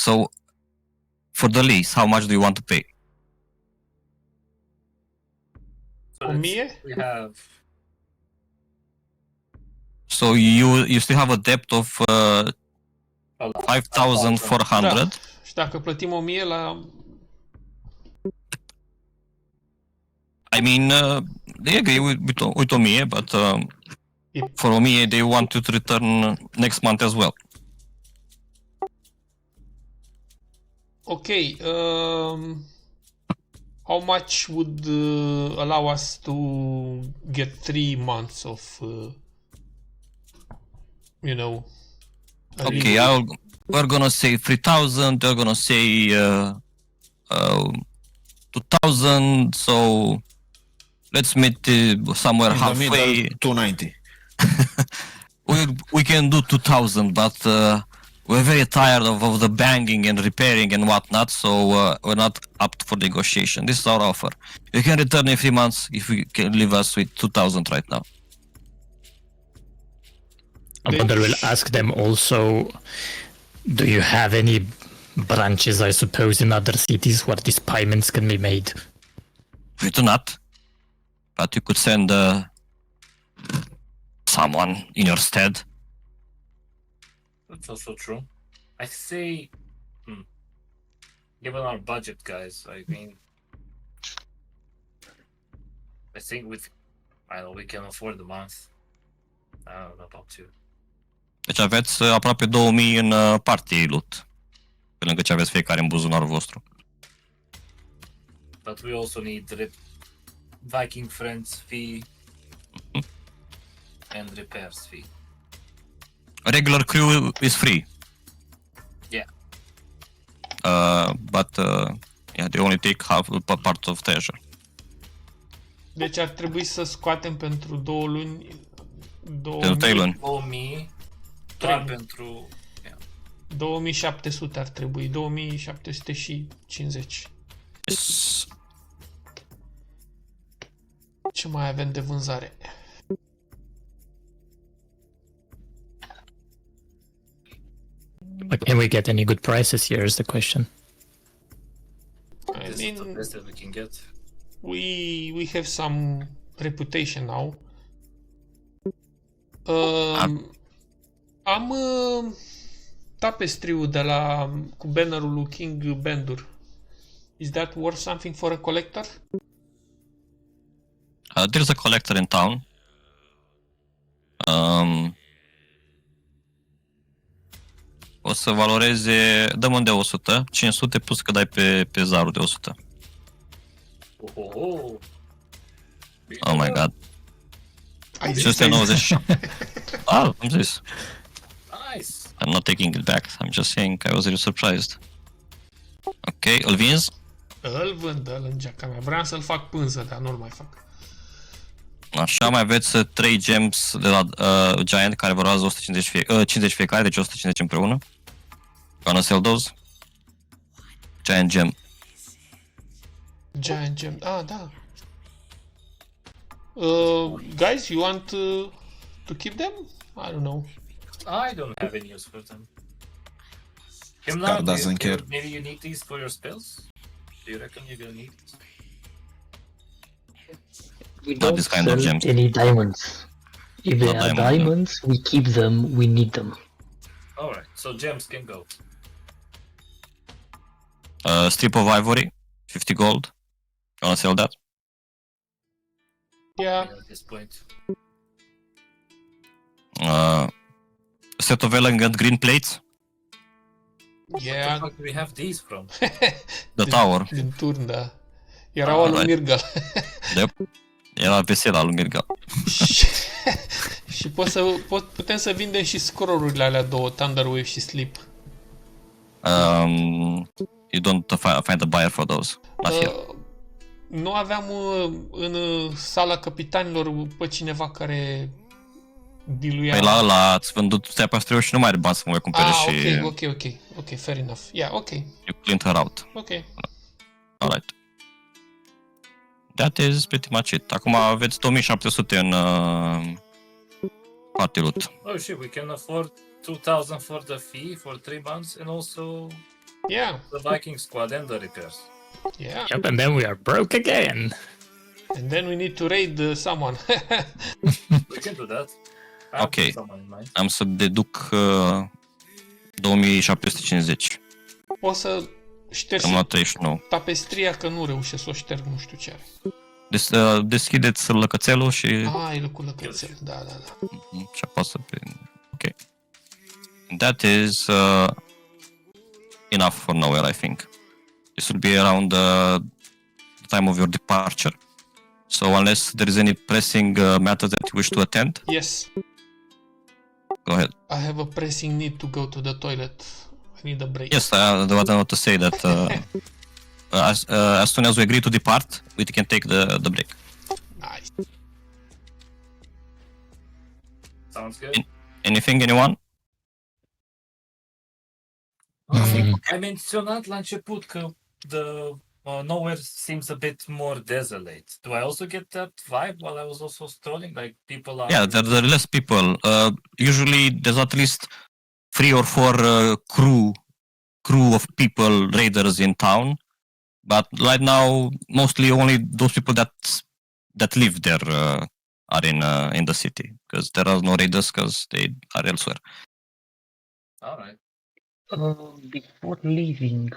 So for the lease, how much do you want to pay? So Omie? we have. So you still have a debt of 5,400. Da. Și dacă plătim 1000 la... I mean, they agree with Omie, but Yep. for Omie, they want you to return next month as well. Ok, how much would allow us to get 3 months of, a Okay, we're gonna say 3,000. They're gonna say 2,000. So let's meet somewhere In the halfway. middle, 290. We can do 2,000, but we're very tired of the banging and repairing and whatnot, so we're not up for negotiation. This is our offer. You can return in 3 months if you can leave us with 2,000 right now. I wonder, we'll ask them also, do you have any branches, I suppose, in other cities where these payments can be made? We do not, but you could send someone in your stead. That's also true. I say, given our budget, guys, I mean, I think we can afford the month. I don't know about you. Deci aveți aproape 2000 în party loot, pe lângă ce aveți fiecare în buzunarul vostru. But we also need Viking friends fee and repairs fee. Regular crew is free. Yeah. But yeah, they only take half part of treasure. Deci ar trebui să scoatem pentru 2 luni... Pentru 3 luni. 2000 doar Trei. pentru... 2700 ar trebui, 2750. Yes. Ce mai avem de vânzare? But can we get any good prices here is the question. I This is the mean, best that we can get. we have some reputation now. Am tapestry-ul de la cu bannerul lui King Bendur. Is that worth something for a collector? There's a collector in town. O să valoreze, dăm de 100, 500 plus că dai pe zarul de 100. Oh. Oh my god. Ai zis, 590. Am zis. Nice. I'm not taking it back. I'm just saying I was really surprised. Ok, îl vinzi? Îl vând, îl în geaca mea. Vreau să-l fac pânză, dar nu-l mai fac. Așa, mai aveți 3 gems de la Giant care valorează 50 fiecare, deci 150 împreună. Gonna sell those? Giant gem. Giant gem. Ah, da. Guys, you want to keep them? I don't know. I don't have any use for them. Scar doesn't care. Maybe you need these for your spells? Do you reckon you're gonna need it? We Not don't this kind of sell gems. any diamonds. If they Not are diamonds, no. diamonds, we keep them, we need them. Alright, so gems can go. Strip of ivory, 50 gold. Gonna sell that? Yeah. At this point. Set of elegant green plates. Where Yeah. the fuck do we have these from? The tower. Din turn, da. Erau al lui Alright. Mirgal. Yep. Era vesela lui Mirgal. Și putem să vindem și scroll-urile alea două, Thunderwave și Sleep. You don't find a buyer for those. Not here. Nu aveam în sala capitanilor pe cineva care diluia... Păi la ăla ați vândut tapestry și nu mai are bani să mă mai cumpere și ok, fair enough. Yeah, ok, you cleaned her out. ok. Alright. That is pretty much it. Acum aveți 2700 în party loot. Oh shit, we can afford 2000 for the fee for 3 months and also Yeah, the Viking squad and the repairs. yeah. Yep, and then we are broke again. And then we need to raid someone. We can do that. I have Okay. someone in mind. Am să deduc 2750. O să ștergi Am luat 39. tapestria, că nu reușesc să o șterg, nu știu ce are. Deschideți lăcățelul și E cu lăcățel, da. și apasă pe... Ok. That is enough for nowhere, I think. This will be around the time of your departure. So unless there is any pressing matter that you wish to attend, Yes, go ahead. I have a pressing need to go to the toilet. I need a break. Yes, I want to say that as soon as we agree to depart, we can take the break. Nice. Sounds good. Anything, anyone? Ai menționat la început că the nowhere seems a bit more desolate. Do I also get that vibe while I was also strolling? Like people are... Yeah, there are less people. Usually there's at least 3 or 4 crew of people, raiders in town. But right now, mostly only those people that live there are in the city, because there are no raiders because they are elsewhere. All right. Before leaving,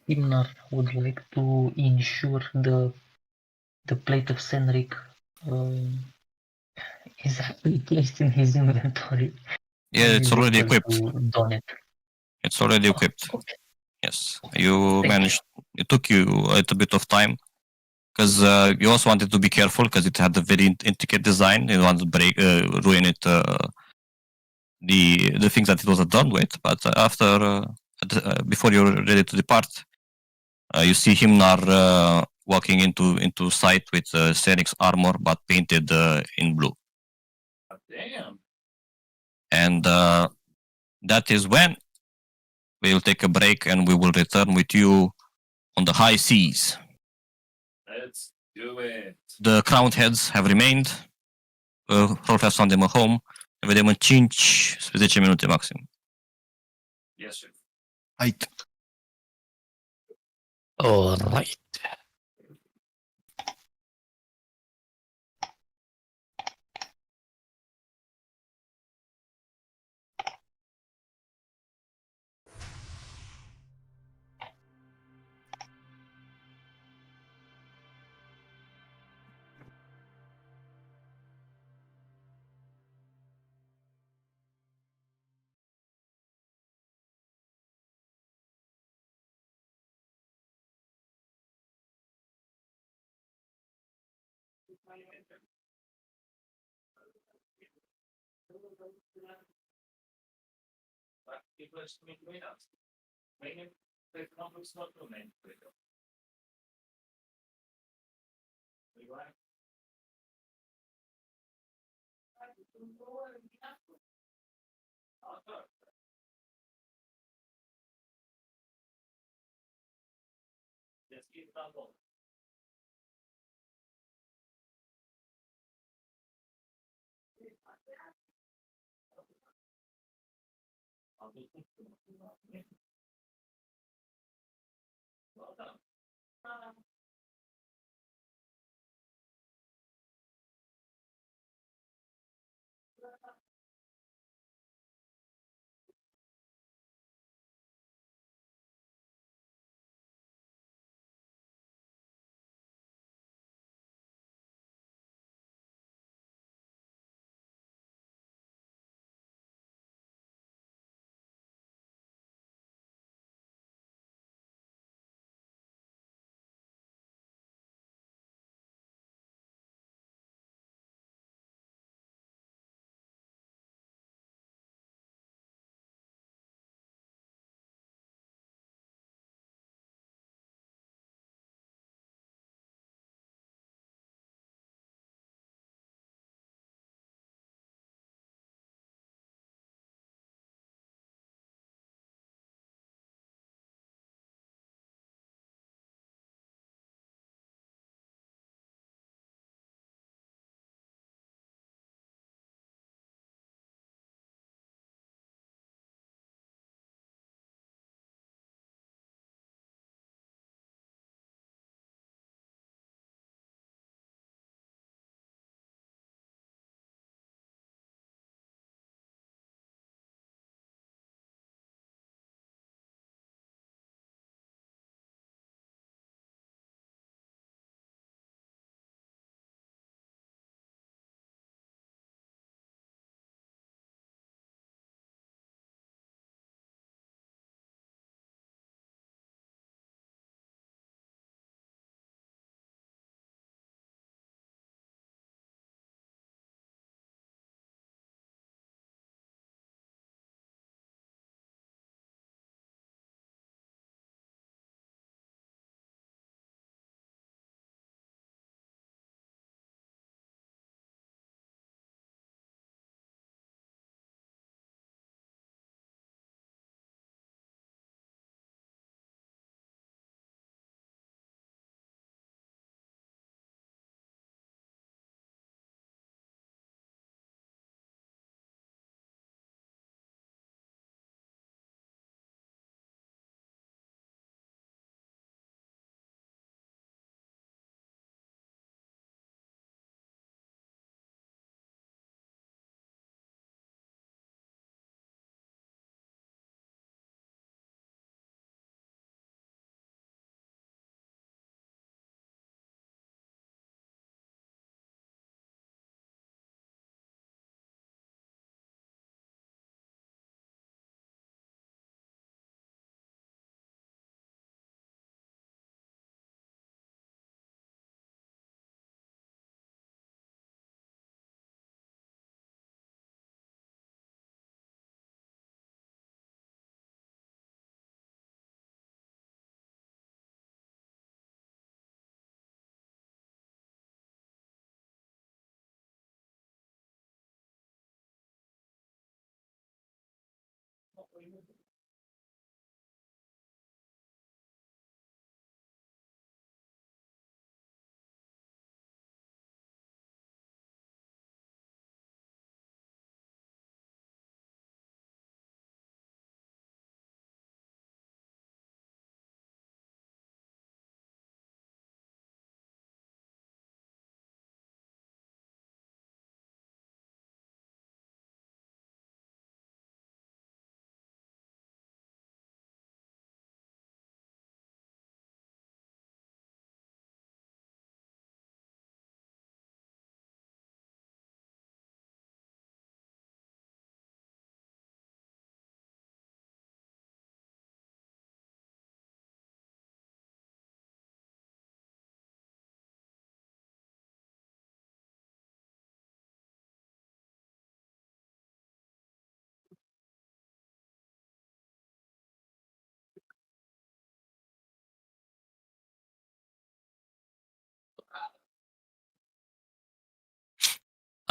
Himnar would like to ensure the plate of Senric is actually placed in his inventory. Yeah, it's already He's able equipped. to don it. It's already equipped. Okay. Yes, you Thank managed. It took you a little bit of time because you also wanted to be careful because it had a very intricate design. You don't want to ruin it the things that it was adorned with. But before you're ready to depart, you see Himnar walking into sight with Senik's armor, but painted in blue. Damn. And that is when we will take a break and we will return with you on the high seas. Let's do it. The crowned heads have remained. Rolf has found them a home. Ne vedem în 15 minute maxim. Yes, sir. Right. All right.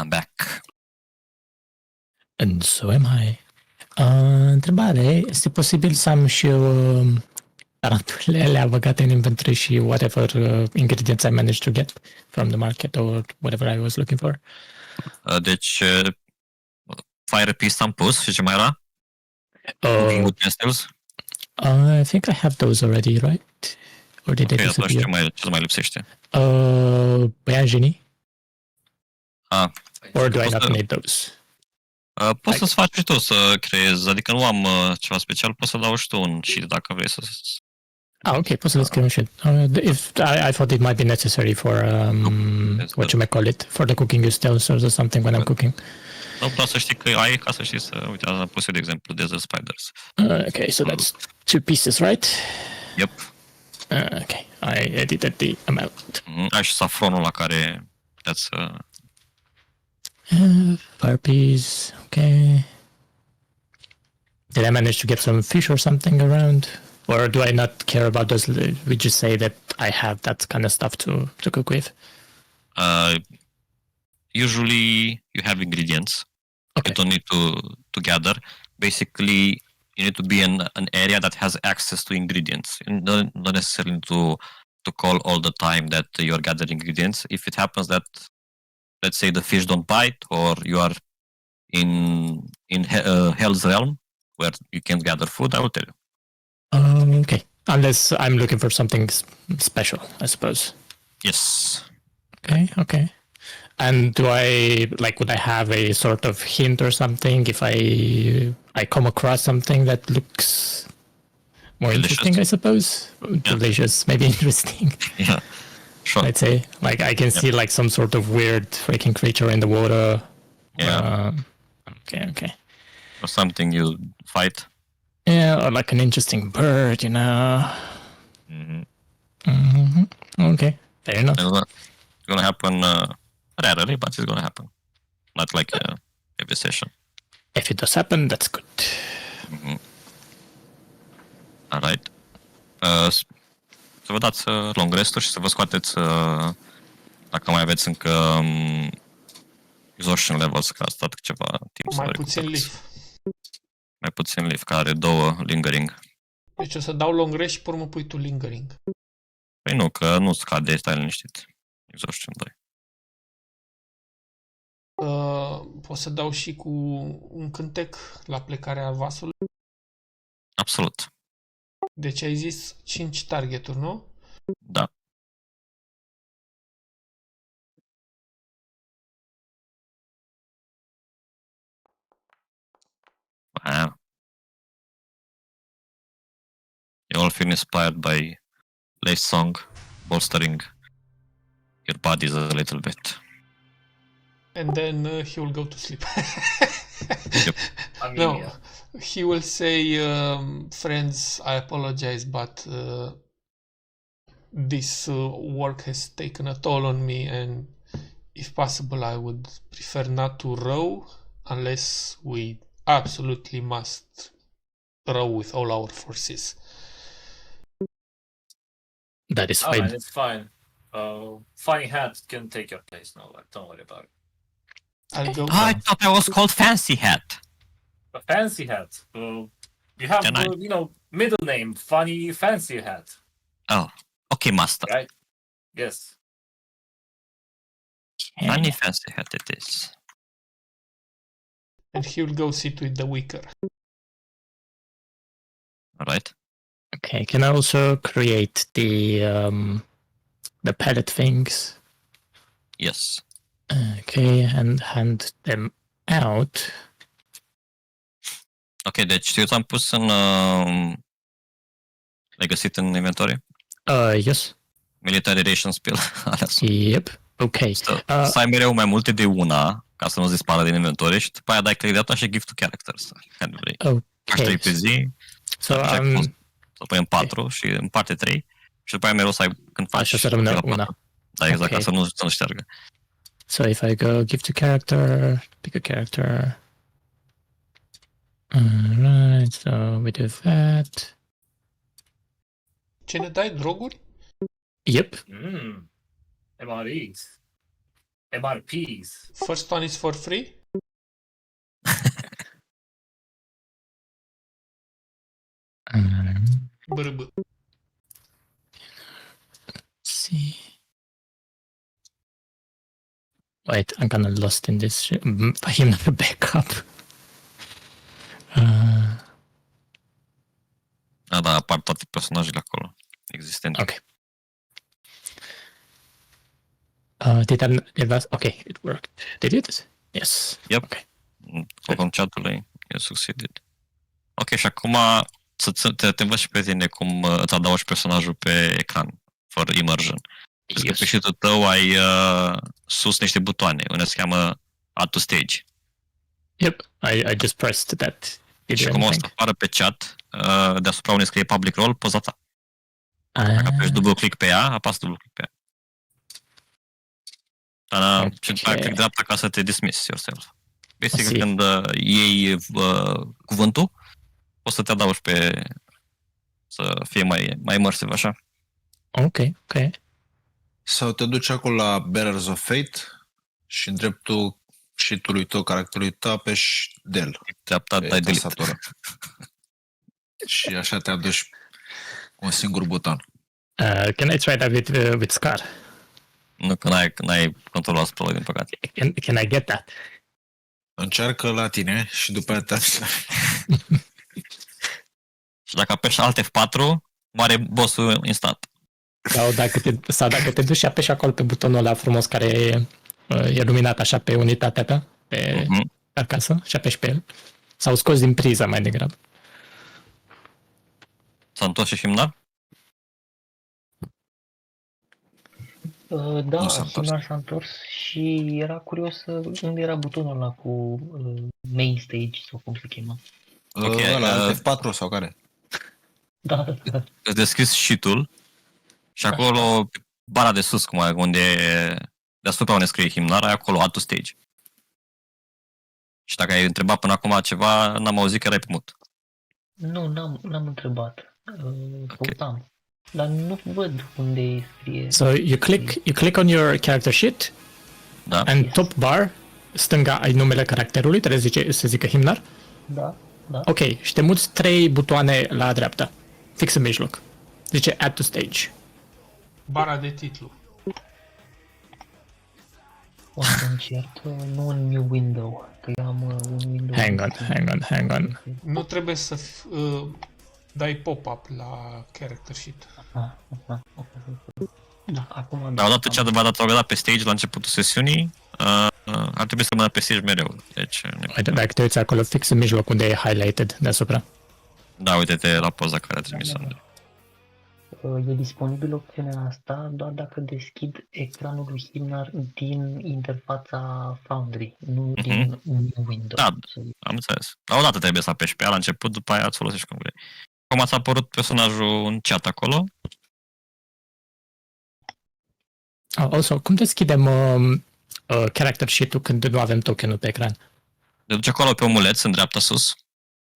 I'm back. And so am I. Întrebare, este posibil să am și taranturile alea băgate în inventory și whatever ingredients I managed to get from the market or whatever I was looking for? Deci, fire pist am pus și ce mai era? Cooking utensils? I think I have those already, right? Or did they disappear? Ce mai lipsește? Păianjenii? Or do I Poți not să- need those? Poți să-ți faci și tu să creezi, adică nu am ceva special, poți să dau și tu un sheet dacă vrei să... Okay, poți să le scriu și if I thought it might be necessary for what you may call it, for the cooking utensils or something when I'm cooking. Nu, doar să știi că ai, ca să știi să... Uite, am pus eu, de exemplu, desert spiders. Okay, so that's 2 pieces, right? Yep. Okay, I edited the amount. Ai și safronul la care puteți Fire peas, okay. Did I manage to get some fish or something around? Or do I not care about those? We just say that I have that kind of stuff to cook with. Usually you have ingredients. Okay. You don't need to gather. Basically, you need to be in an area that has access to ingredients. You don't necessarily need to call all the time that you're gathering ingredients. If it happens that, let's say, the fish don't bite, or you are in Hell's Realm where you can gather food, I will tell you. Okay. Unless I'm looking for something special, I suppose. Yes. Okay. And would I have a sort of hint or something if I come across something that looks more Delicious. interesting, I suppose? Delicious, maybe interesting. Yeah. Sure. I'd say. Like I can see like some sort of weird freaking creature in the water. Yeah. Okay. Or something you fight. Yeah, or like an interesting bird, you know. Okay, fair enough. It's gonna happen rarely, but it's gonna happen. Not like every session. If it does happen, that's good. Alright. Să vă dați long rest-uri și să vă scoateți dacă mai aveți încă exhaustion levels, că a stat ceva timp să Mai vă puțin recuperați. leaf. Mai puțin leaf, care are 2 lingering. Deci o să dau long rest și pe urmă pui tu lingering. Păi nu, că nu scade, stai liniștit. Exhaustion 2. Pot să dau și cu un cântec la plecarea vasului. Absolut. Deci ai zis 5 targeturi, nu? Da. Wow. You all feel inspired by Lay's song, bolstering your bodies a little bit. And then he will go to sleep. Yep. I mean, No, yeah. he will say, friends, I apologize, but this work has taken a toll on me, and if possible, I would prefer not to row unless we absolutely must row with all our forces. That is Oh, fine. man, it's fine. Funny Hat can take your place now. Like, don't worry about it. I'll go. I thought I was called Fancy Hat. A fancy hat. You have, Can I? middle name, funny, fancy hat, Oh, okay, master. right? Yes. Funny fancy hat it is. And he'll go sit with the wicker. Alright. Okay, can I also create the pellet things? Yes. Okay, and hand them out. Ok, deci eu ți-am pus în... le-ai găsit în inventory? Yes. Military Ration Spill. Ales-o. Yep. Okay. Să ai mereu mai multe de una, ca să nu-ți dispară din inventory și după aia dai click de data și give to characters. Când vrei. Faci 3 pe zi, So să pui în 4 și în parte 3 și după aia mereu să ai când faci... Așa să rămână una. Da, exact, Okay. ca să nu șteargă. So if I go give to character, pick a character. Alright, so we do that. Ce ne dai, droguri? Yep. MREs. MRPs. First one is for free? BRB. See. Wait, I'm kinda lost in this. Him not a backup. Da, apar toate personajele acolo existente. Okay. Okay, it worked. Did it? Yes. Yep. Okay. Conform chatului, you succeeded. Ok, și acum te învăț și pe tine cum îți adaugi personajul pe ecran, fără immersion. Yes. Că pe sheet-ul tău ai sus niște butoane, unde se cheamă Add to Stage. Yep, I just pressed that. Și cum o să apară pe chat, deasupra unde scrie Public Role, poza ta. Dacă apeși dublu click pe ea, apasă dublu click pe ea. Și după aia click dreapta ca să te dismiss yourself. Basic, când iei cuvântul, poți să te adaugi pe... să fie mai immersive, așa. Ok. Sau te duci acolo la Bearers of Fate și în dreptul sheet-ului tău, caracterului tău, apeși del. Dreapta, dai delete. Și așa te aduci un singur buton. Can I try that with Scar? Nu, că n-ai controlul asupra lui, din păcate. Can I get that? Încearcă la tine și după aia te Și dacă apeși Alt F4, moare boss-ul instant. Sau dacă te duci și apeși acolo pe butonul ăla frumos care e luminat așa pe unitatea ta, pe carcasă, și apeși pe el. Sau scoți din priză mai degrabă. S-a întors și Himnar? Da, Himnar s-a întors și era curios unde era butonul ăla cu main stage sau cum se chema. La F4 sau care? Da. Îți deschis sheet-ul și acolo, bara de sus, unde deasupra unde scrie Himnar, ai acolo Add to Stage. Și dacă ai întrebat până acum ceva, n-am auzit că erai pe mut. Nu, n-am întrebat. Căutam. Dar nu văd unde scrie. So you click on your character sheet, da. And top bar, stânga ai numele caracterului, trebuie să zică Himnar. Da. Ok, și te muți 3 butoane la dreapta, fix în mijloc. Zice Add to Stage. Bara de titlu. O să încerc, nu un new window, că eu am un window. Hang on. Nu trebuie să dai pop-up la character sheet. Da, acum... Dar odată ce v-a dat pe stage la începutul sesiunii, ar trebui să rămână pe stage mereu. Deci, dacă te uiți acolo fix în mijloc unde e highlighted deasupra. Da, uite-te la poza care a trimis Andrei. E disponibil opțiunea asta doar dacă deschid ecranul lui Himnar din interfața Foundry, nu din new window. Da, am înțeles. La odată trebuie să apeși pe ea la început, după aia îți folosești cum vrei. Cum ați apărut personajul în chat acolo? Also, cum deschidem character sheet-ul când nu avem tokenul pe ecran? Te duci acolo pe omuleț, în dreapta sus,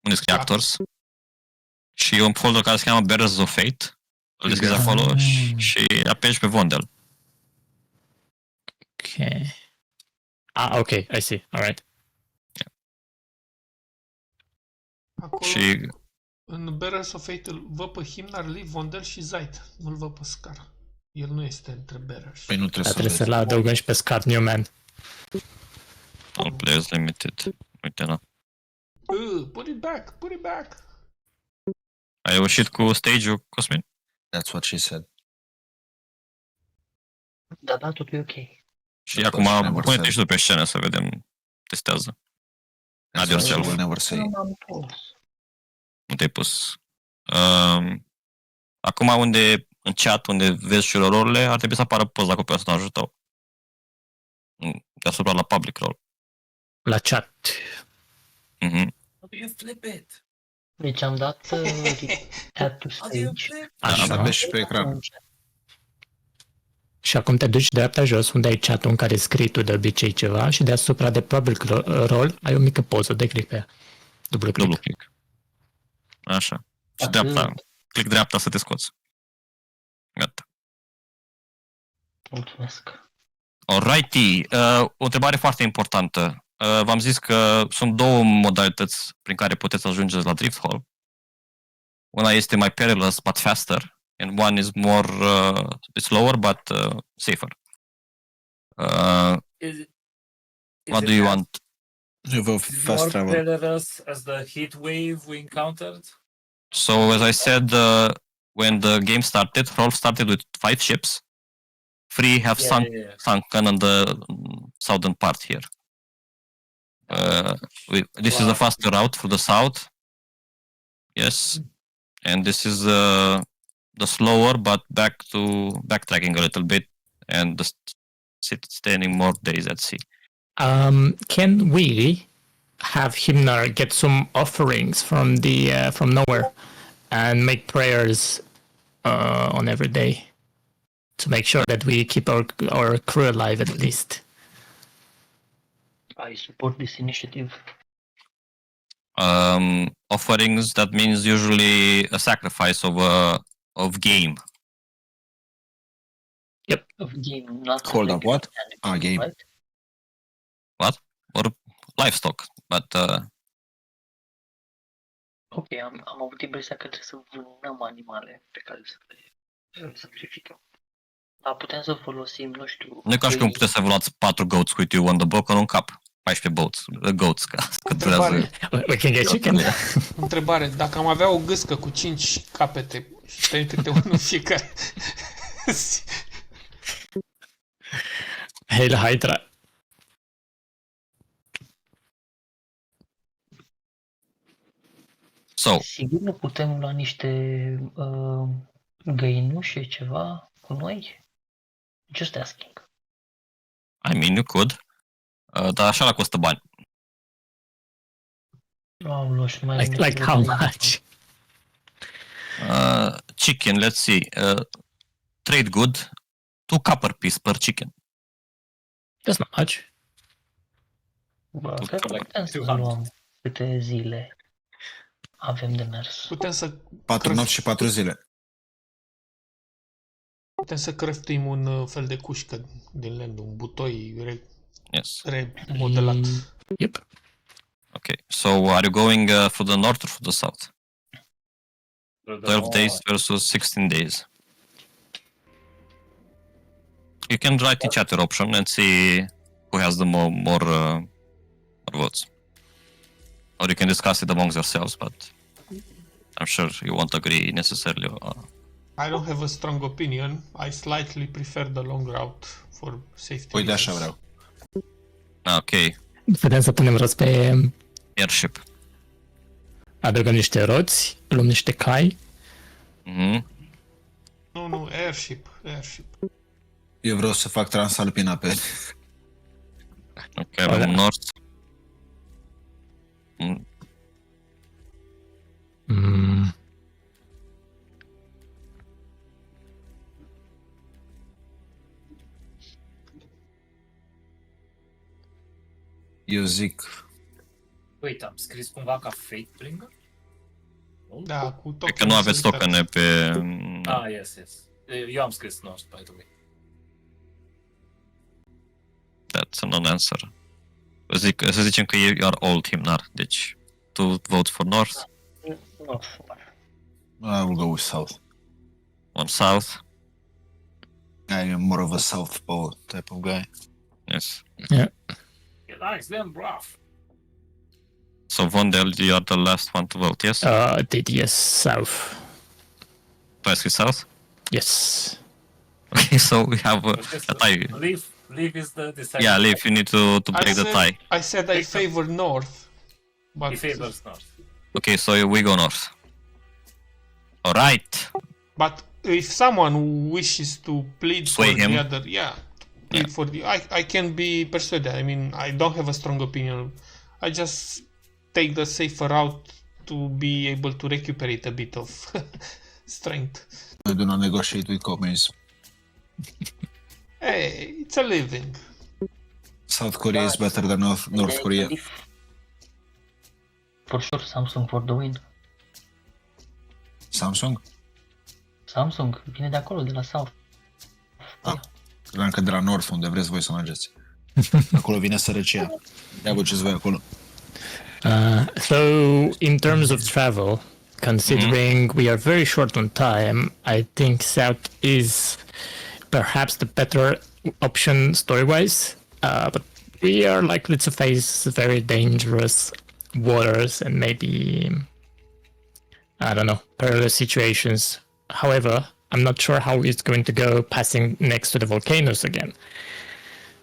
unde scrie Actors, și e un folder care se cheamă Bearers of Fate. Îl deschizi acolo și apeși pe Vondel. Ok, I see, alright. Acolo... Și În Bearers of Fate îl văd pe Himnar, Liv, Vondel și Zait. Nu-l văd pe Scar. El nu este între Bearers. Păi nu trebuie Dar să trebuie să-l vezi. adăugăm și pe Scar Newman. All players limited. Uite, na. Put it back! Put it back! Ai reușit cu stage-ul, Cosmin? That's what she said. Da, totul e ok. Și That's acum what she never pune-te said. și tu pe scenă să vedem. Testează. That's Add what she yourself. will never say. Nu m-am pus. Nu te-ai pus. Acum unde, în chat, unde vezi și rolurile, ar trebui să apară poza cu personajul tău. Deasupra la public role. La chat. Mhm. How do you flip it? Deci am dat add to How do you stage. flip? Așa, Așa. vezi și pe ecran. Și acum te duci dreapta jos, unde ai chat-ul în care scrii tu de obicei ceva și deasupra de public role ai o mică poză, de click pe ea. Dublu click. Dublu click. Așa. Și Atât. dreapta. Click dreapta să te scoți. Gata. Mulțumesc. Alrighty. O întrebare foarte importantă. V-am zis că sunt două modalități prin care puteți ajunge la Drift Hall. Una este mai perilous but faster, and one is more slower but safer. Is it What do you want? You have Is it fast more travel. perilous as the heat wave we encountered? So as I said, when the game started, Rolf started with 5 ships. 3 have Yeah. sunken on the southern part here. This is a faster route for the south. Yes, and this is the slower, but backtracking a little bit and staying more days at sea. Can we have Himnar get some offerings from the from nowhere and make prayers on every day to make sure that we keep our crew alive at least? I support this initiative. Offerings, that means usually a sacrifice of game. Of game, not Hold like up, what? mechanical, Game. right? Or livestock, but Ok, am avut impresia că trebuie să vânăm animale pe care să le sacrificăm. Dar putem să folosim, nu știu... nu e ca și cum puteți să vă luați 4 goats with you on the boat în un cap. 14 goats, că durează. Întrebare. We can get chicken. Întrebare. Dacă am avea o gâscă cu 5 capete și trei câte unul fiecare... Hail Hydra. So, Sigur nu putem lua niște găinușe, ceva cu noi? Just asking. I mean, you could. Dar așa la costă bani. Aoleu, și mai Like how much? Chicken, let's see. Trade good. 2 copper piece per chicken. That's not much. Bă, cred că Like putem să 200. luăm câte zile avem de mers. Putem să 4 nopți și 4 zile. crăftuim un fel de cușcă din lemn, un butoi Yes. remodelat. Yep. Okay. So, are you going for the north or for the south? 12 days versus 16 days. You can write in chat your option and see who has the more votes. Or you can discuss it amongst yourselves, but I'm sure you won't agree necessarily. I don't have a strong opinion. I slightly prefer the long route for safety. Uite, așa reasons. vreau. Okay. Putem să punem rost pe... Airship. Adăugăm niște roți, luăm niște cai. Mm-hmm. Nu, airship. Eu vreau să fac Transalpina pe... Okay, from north. Eu zic... Uite, am scris cumva ca Fatebringer? Da, cu Cred că nu aveți tokene pe... Ah, yes. Eu am scris North, by the way. That's a non-answer. Să zicem că you are old Himnar, deci tu votes for north. Nu, I will go with south. On south. I am more of a southpaw type of guy. Yes. He likes them rough. So Vondel, you are the last one to vote, yes? Did yes, south. Twice south? Yes. Okay, so we have a tie. Leaf is the deciding. Yeah, Leaf, you need to break the tie. I said I favor north, but He favors north. Okay, so we go north. Alright. But if someone wishes to plead Sway for him. the other, plead for the. I can be persuaded. I mean, I don't have a strong opinion. I just take the safer route to be able to recuperate a bit of strength. I do not negotiate with commies. Hey, it's a living. South Korea is better than North Korea. For sure, Samsung for the win. Samsung? Samsung vine de acolo, de la South. Credeam că de la North, unde vreți voi să mergeți. Acolo vine sărăcia. Ia vă ce-ți voi acolo. So, in terms of travel, considering we are very short on time, I think south is perhaps the better option story-wise. But we are likely to face very dangerous waters and maybe, I don't know, perilous situations. However, I'm not sure how it's going to go passing next to the volcanoes again.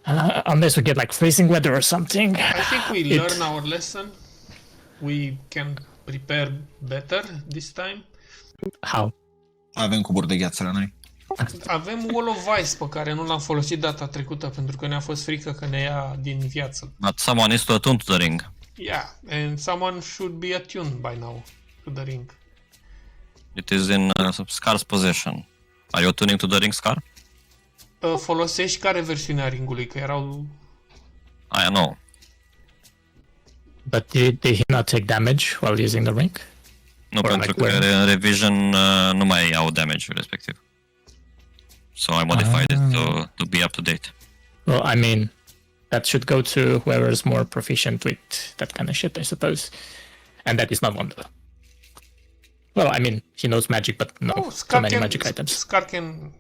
Unless we get like freezing weather or something. I think we learn our lesson. We can prepare better this time. How? Avem cuburi de gheață la noi. Avem Wall of Ice pe care nu l-am folosit data trecută pentru că ne-a fost frică că ne ia din viață. But someone is to attune to the ring. Yeah, and someone should be attuned by now to the ring. It is in Scar's possession. Are you attuning to the ring, Scar? Folosești care versiune a ringului? Că erau... I know. But did he not take damage while using the ring? Nu, Or pentru like că where? în revision nu mai au damage respectiv. So I modified it to be up to date. Well, I mean, that should go to whoever's more proficient with that kind of shit, I suppose. And that is not Wonder. Well, I mean, he knows magic, but no, so many magic items. Scar can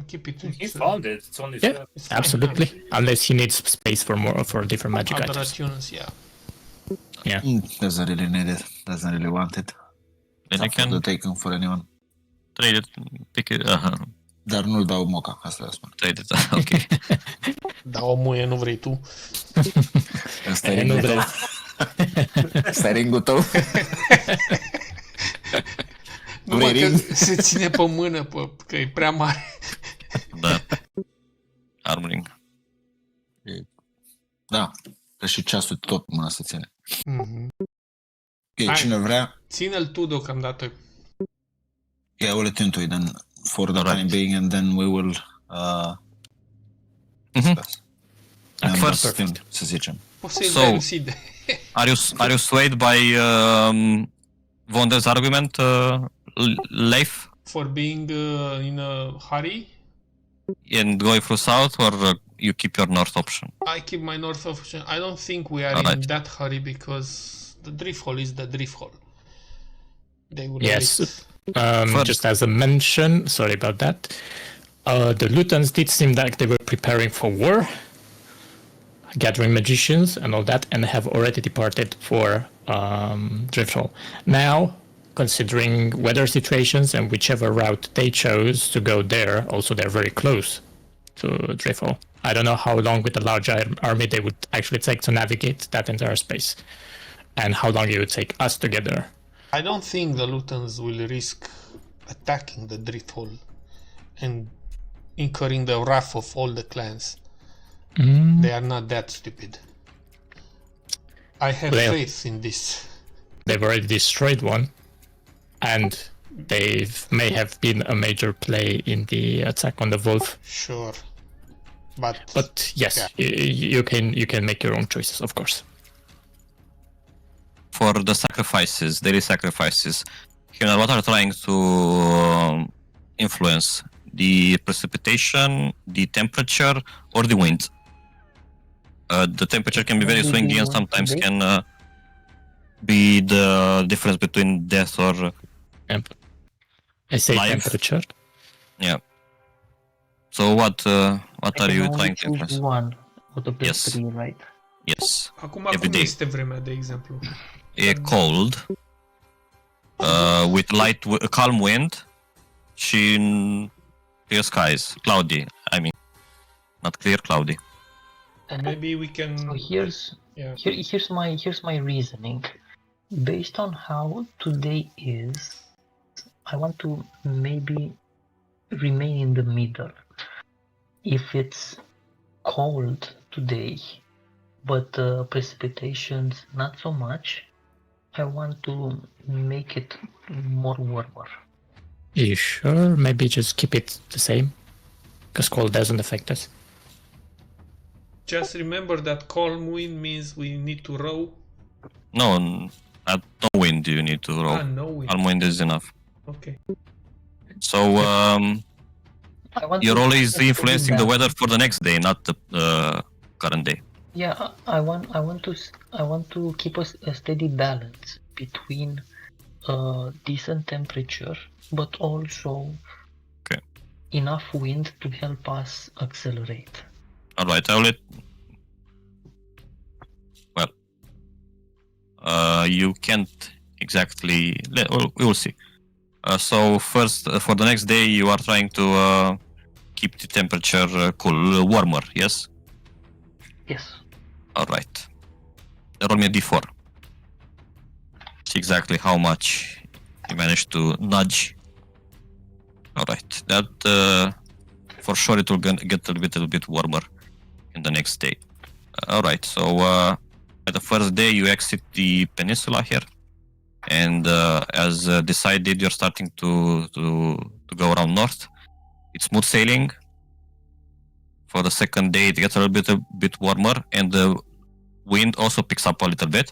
keep it. He found it. It's only Yeah, fair. It's fine. absolutely. Unless he needs space for different magic Other items. attunes, yeah. Doesn't really need it. Doesn't really want it. Then you Not for the can taken for anyone. trade it, pick it, Dar nu-l dau moca, asta spun. trade it, ok. Da, o muie nu vrei tu. Asta e E, nu ringul vreau. tău. Asta e ringul tău. Numai Vrei că ring? se ține pe mână, că e prea mare. Da. Armoring. Da, că și ceasul tot mâna se ține. Mhm. Ok, Hai. cine vrea, Ține-l tu deocamdată. yeah, we'll attune to it then for the Alright. time being, and then we will Mhm. discuss. At And first, thing, să zicem. Poți să-i So- dai lucide. Are you swayed by Vonder's argument, Leif, For being in a hurry, and going through south, or you keep your north option? I keep my north option. I don't think we are in Alright. that hurry because the drift hole is the drift hole. They will Yes. always- First- Just as a mention, sorry about that. The Lutons did seem like they were preparing for war, gathering magicians and all that, and have already departed for Drifthole. Now, considering weather situations and whichever route they chose to go there, also they're very close to Drifthole. I don't know how long with a large army they would actually take to navigate that entire space, and how long it would take us to get there. I don't think the Lutons will risk attacking the drift hole and incurring the wrath of all the clans. They are not that stupid. I have Well- faith in this. They've already destroyed one, and they may have been a major play in the attack on the wolf. Sure. But But yes, Yeah. you can make your own choices, of course. For the sacrifices, daily sacrifices, here what are trying to influence? The precipitation, the temperature, or the wind? The temperature can be very swingy and sometimes can be the difference between death or I say Live. temperature. So what I are can you only trying to choose impress? one out of the Yes. 3, right? Yes. Acum Every cum day. este vremea, de exemplu? A cold, with light, calm wind, clear skies, cloudy. I mean, not clear, cloudy. Maybe we So can... here's Yeah. here's my reasoning. Based on how today is, I want to maybe remain in the middle. If it's cold today, but precipitations not so much, I want to make it more warmer. You sure? Maybe just keep it the same, because cold doesn't affect us. Just remember that calm wind means we need to row. No, at no wind you need to row. No wind. Calm wind is enough. Okay. So I want you're to always keep a steady influencing the balance. weather for the next day, not the current day. Yeah, I want to keep a steady balance between decent temperature, but also Okay. enough wind to help us accelerate. All right, I'll let. Well, you can't exactly. We will see. So first, for the next day, you are trying to keep the temperature cool, warmer. Yes. Yes. All right. Roll me a d4. See exactly how much you managed to nudge. All right. That for sure it will get a little bit warmer in the next day. All right. So at the first day you exit the peninsula here, and as decided, you're starting to go around north. It's smooth sailing. For the second day, it gets a bit warmer, and the wind also picks up a little bit.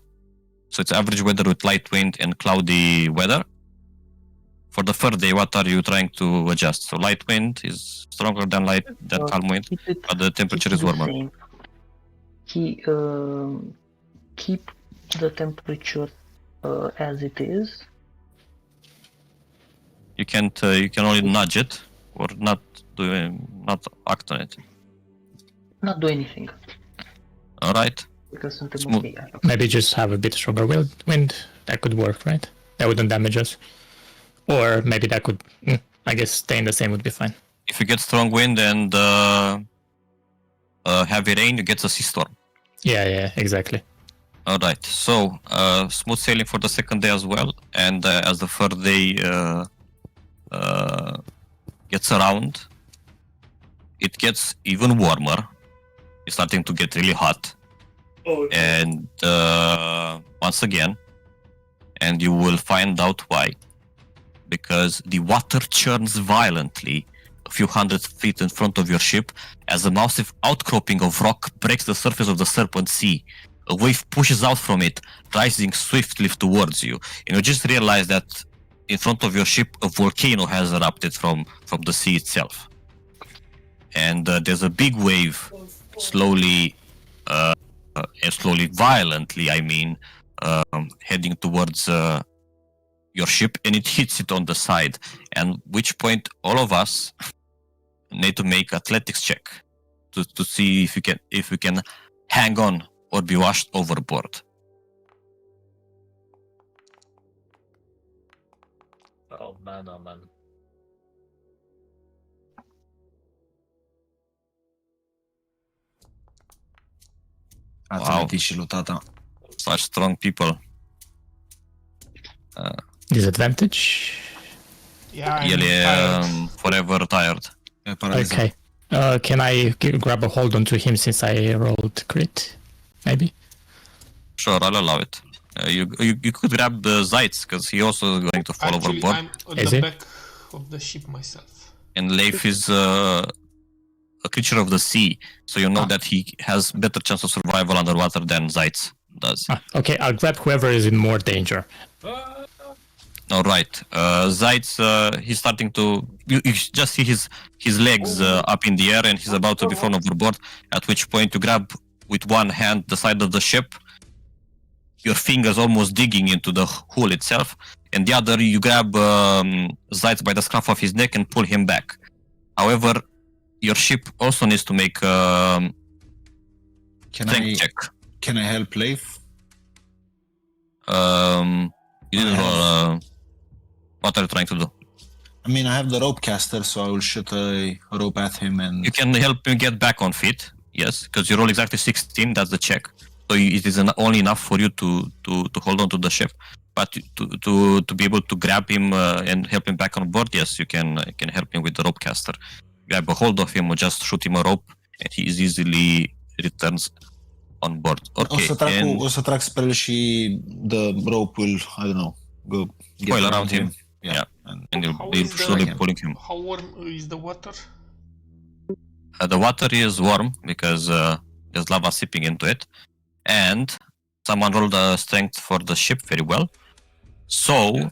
So it's average weather with light wind and cloudy weather. For the third day, what are you trying to adjust? So light wind is stronger than calm wind, but the temperature is warmer. Same. Keep the temperature as it is. You can only nudge it or not act on it. Not do anything. All right. Because suntem Smooth. ok. Maybe just have a bit stronger wind. That could work, right? That wouldn't damage us. Or maybe that could, I guess staying the same would be fine. If you get strong wind and heavy rain, you get a sea storm. Yeah, exactly. All right. So smooth sailing for the second day as well, and as the third day gets around, it gets even warmer. It's starting to get really hot. Oh, And once again, and you will find out why. Because the water churns violently a few hundred feet in front of your ship as a massive outcropping of rock breaks the surface of the Serpent Sea. A wave pushes out from it, rising swiftly towards you. And you just realize that in front of your ship, a volcano has erupted from the sea itself. And there's a big wave slowly, violently, heading towards your ship, and it hits it on the side. And which point all of us need to make athletics check to see if we can hang on or be washed overboard. oh man, oh man. Atleticilor, tata. Such strong people. Disadvantage? Yeah, I'm Ele tired. forever tired. E paralizat. Okay. Can I grab a hold onto him since I rolled crit? Maybe? Sure, I'll allow it. You could grab the Zaitz, because he also is going to fall Actually, overboard. I'm at Is the he? back of the ship myself. And Leif is a creature of the sea, so you know that he has better chance of survival underwater than Zaitz does. Okay, I'll grab whoever is in more danger. All right, Zaitz, he's starting to. You just see his legs up in the air, and he's about to be thrown overboard. At which point, you grab with one hand the side of the ship. your fingers almost digging into the hole itself, and the other you grab Zeitz by the scruff of his neck and pull him back. However, your ship also needs to make strength check. Can I help Leif? You didn't roll. What are you trying to do? I mean, I have the rope caster, so I will shoot a rope at him and... You can help him get back on feet, yes, because you roll exactly 16, that's the check. So it is only enough for you to hold on to the ship. But to be able to grab him and help him back on board, yes, you can help him with the rope caster. Grab a hold of him or just shoot him a rope, and he easily returns on board. Okay, o să trag spre și the rope will, I don't know, go get coil around him. Yeah. And you'll slowly pulling him. How warm is the water? The water is warm because there's lava seeping into it, and someone rolled the strength for the ship very well. So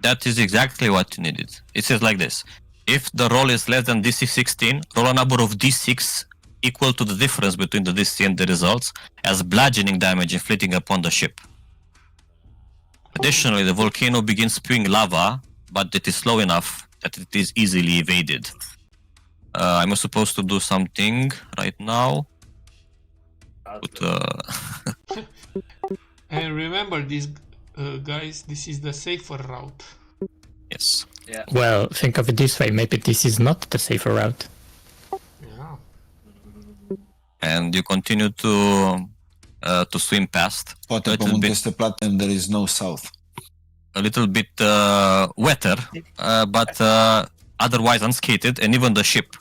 that is exactly what you needed. It says like this: if the roll is less than DC 16, roll a number of D6 equal to the difference between the DC and the results as bludgeoning damage inflicting upon the ship. Additionally, the volcano begins spewing lava, but it is slow enough that it is easily evaded. I'm supposed to do something right now. And remember, these guys, this is the safer route. Yes. Yeah. Well, think of it this way. Maybe this is not the safer route. Yeah. And you continue to swim past. Poate pământul este plat and there is no south. A little bit wetter, but otherwise unscathed, and even the ship,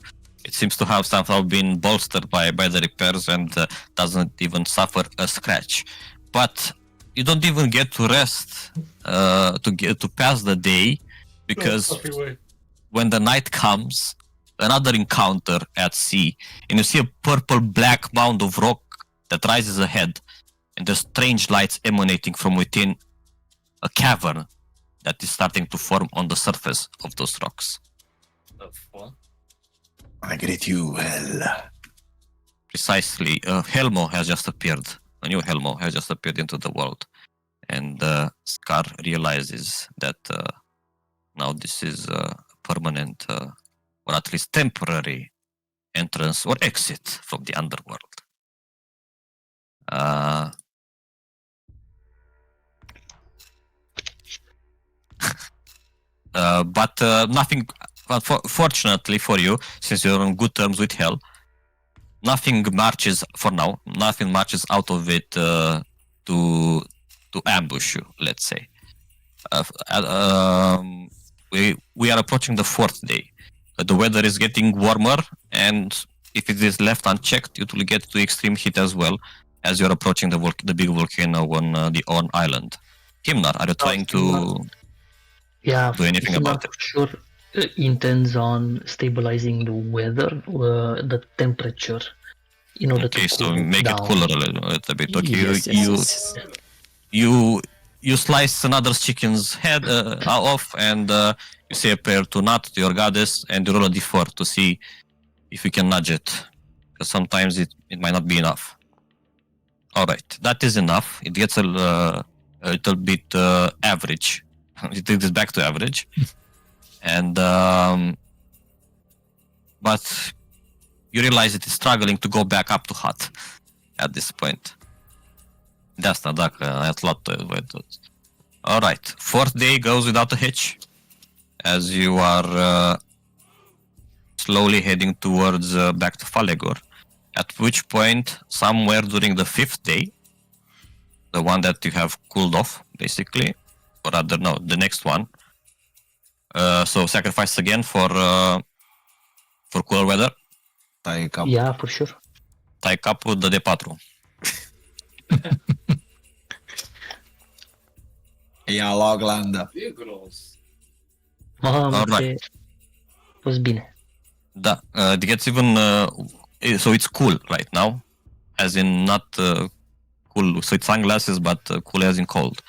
it seems to have somehow been bolstered by the repairs and doesn't even suffer a scratch. But you don't even get to rest to pass the day, because when the night comes, another encounter at sea, and you see a purple black mound of rock that rises ahead, and there's strange lights emanating from within a cavern that is starting to form on the surface of those rocks. I greet you, Hel. Precisely. Helmo has just appeared. A new Helmo has just appeared into the world. And Scar realizes that now this is a permanent, or at least temporary, entrance or exit from the underworld. But nothing, fortunately for you, since you're on good terms with Hell, nothing marches, for now, nothing marches out of it to ambush you, let's say. We are approaching the 4th day. The weather is getting warmer, and if it is left unchecked, it will get to extreme heat as well as you're approaching the big volcano on the own island. Himnar, are you trying to do anything about it? For sure intends on stabilizing the weather, the temperature, in order to so cool make down. it cooler a little bit. Okay, Yes. you slice another chicken's head off, and you say a prayer to Nat, to your goddess, and you roll a d4 to see if you can nudge it, because sometimes it might not be enough. All right, that is enough. It gets a little bit average. It is back to average, and but you realize it is struggling to go back up to hot at this point. De asta, dacă ați luat voi toți. All right, 4th day goes without a hitch, as you are slowly heading towards back to Falegor. At which point, somewhere during the 5th day, the one that you have cooled off, basically, or rather, no, the next one. So sacrifice again for cooler weather. Tai cap. Yeah, for sure. Tai capul de D4. Ia Loglandă. Mamă, Alright. a fost bine. Da, it gets even so it's cool right now, as in not cool. So it's sunglasses, but cool as in cold.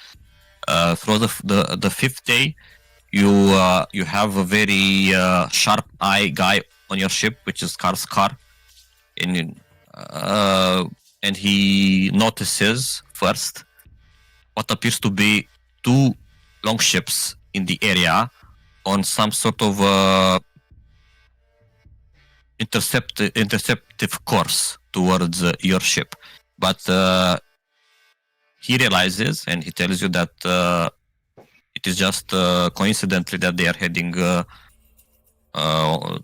Through the 5th day, you have a very sharp eye guy on your ship, which is Scar, and he notices first what appears to be two longships in the area on some sort of interceptive course towards your ship. But he realizes and he tells you that it is just coincidentally that they are heading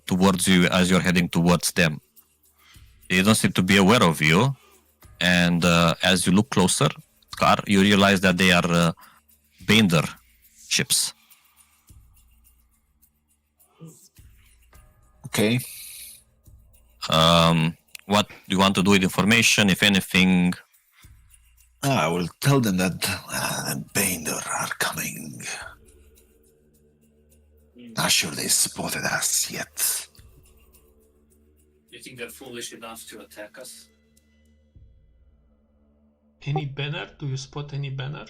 towards you as you're heading towards them. They don't seem to be aware of you, and as you look closer, Scar, you realize that they are Bender ships. Okay. What do you want to do with information, if anything? I will tell them that Bander are coming. Not sure they spotted us yet. You think they're foolish enough to attack us? Any banner? Do you spot any banner?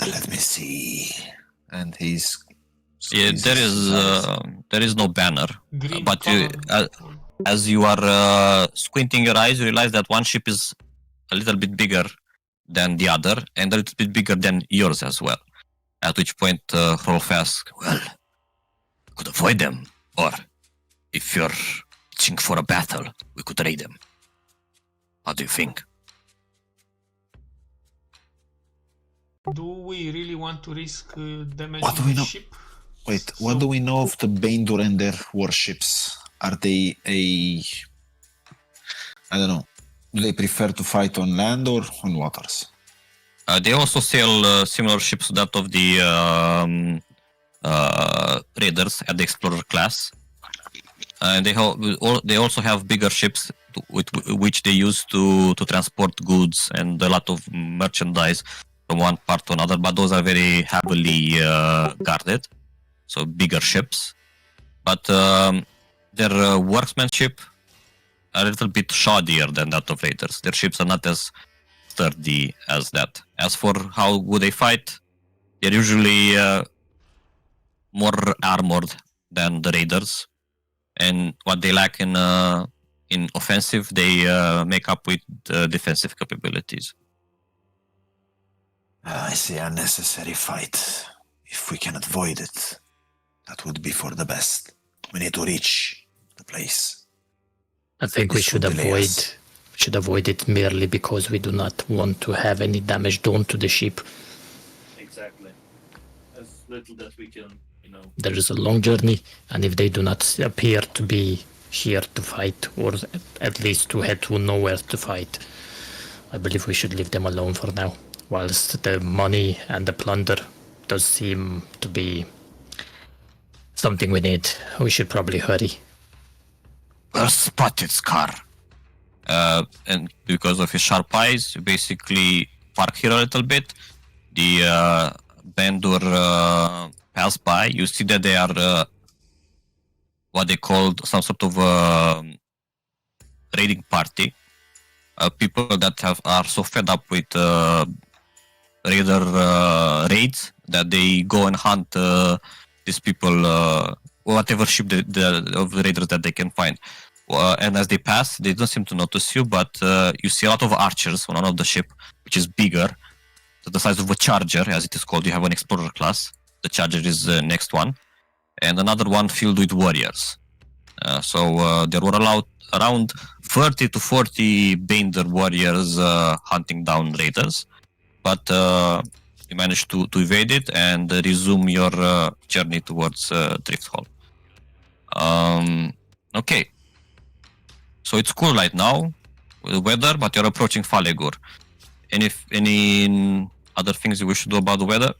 Let me see. And he's... Yeah, there is no banner, Green but color. as you are squinting your eyes, you realize that one ship is a little bit bigger than the other, and a little bit bigger than yours as well. At which point, Hrolf asks, well, we could avoid them, or if you're itching for a battle, we could raid them. What do you think? Do we really want to risk damaging What do we the know? ship? Wait, what do we know of the Baindur and their warships? Are they I don't know. Do they prefer to fight on land or on waters? They also sail similar ships to that of the raiders at the Explorer class. And they also have bigger ships with which they use to transport goods and a lot of merchandise from one part to another, but those are very heavily guarded, so bigger ships. But their workmanship a little bit shoddier than that of raiders. Their ships are not as sturdy as that. As for how would they fight, they're usually more armored than the raiders, and what they lack in offensive, they make up with defensive capabilities. I see a necessary fight. If we can avoid it, that would be for the best. We need to reach the place. I think we This should would delay avoid us. it merely because we do not want to have any damage done to the ship. Exactly. As little that we can, There is a long journey, and if they do not appear to be here to fight, or at least to head to nowhere to fight, I believe we should leave them alone for now. Whilst the money and the plunder does seem to be something we need, we should probably hurry. Well spotted, Scar. And because of his sharp eyes, you basically park here a little bit. The Bandur pass by. You see that they are what they called some sort of raiding party. People that are so fed up with raider raids that they go and hunt these people, whatever ship of the raiders that they can find. And as they pass, they don't seem to notice you, but you see a lot of archers on one of the ship, which is bigger, the size of a charger, as it is called. You have an explorer class. The charger is the next one, and another one filled with warriors. So there were around 30 to 40 Bander warriors hunting down raiders, but you managed to evade it and resume your journey towards Drift Hall. Okay. So it's cool right now with the weather, but you're approaching Falegur. Any other things you wish to do about the weather?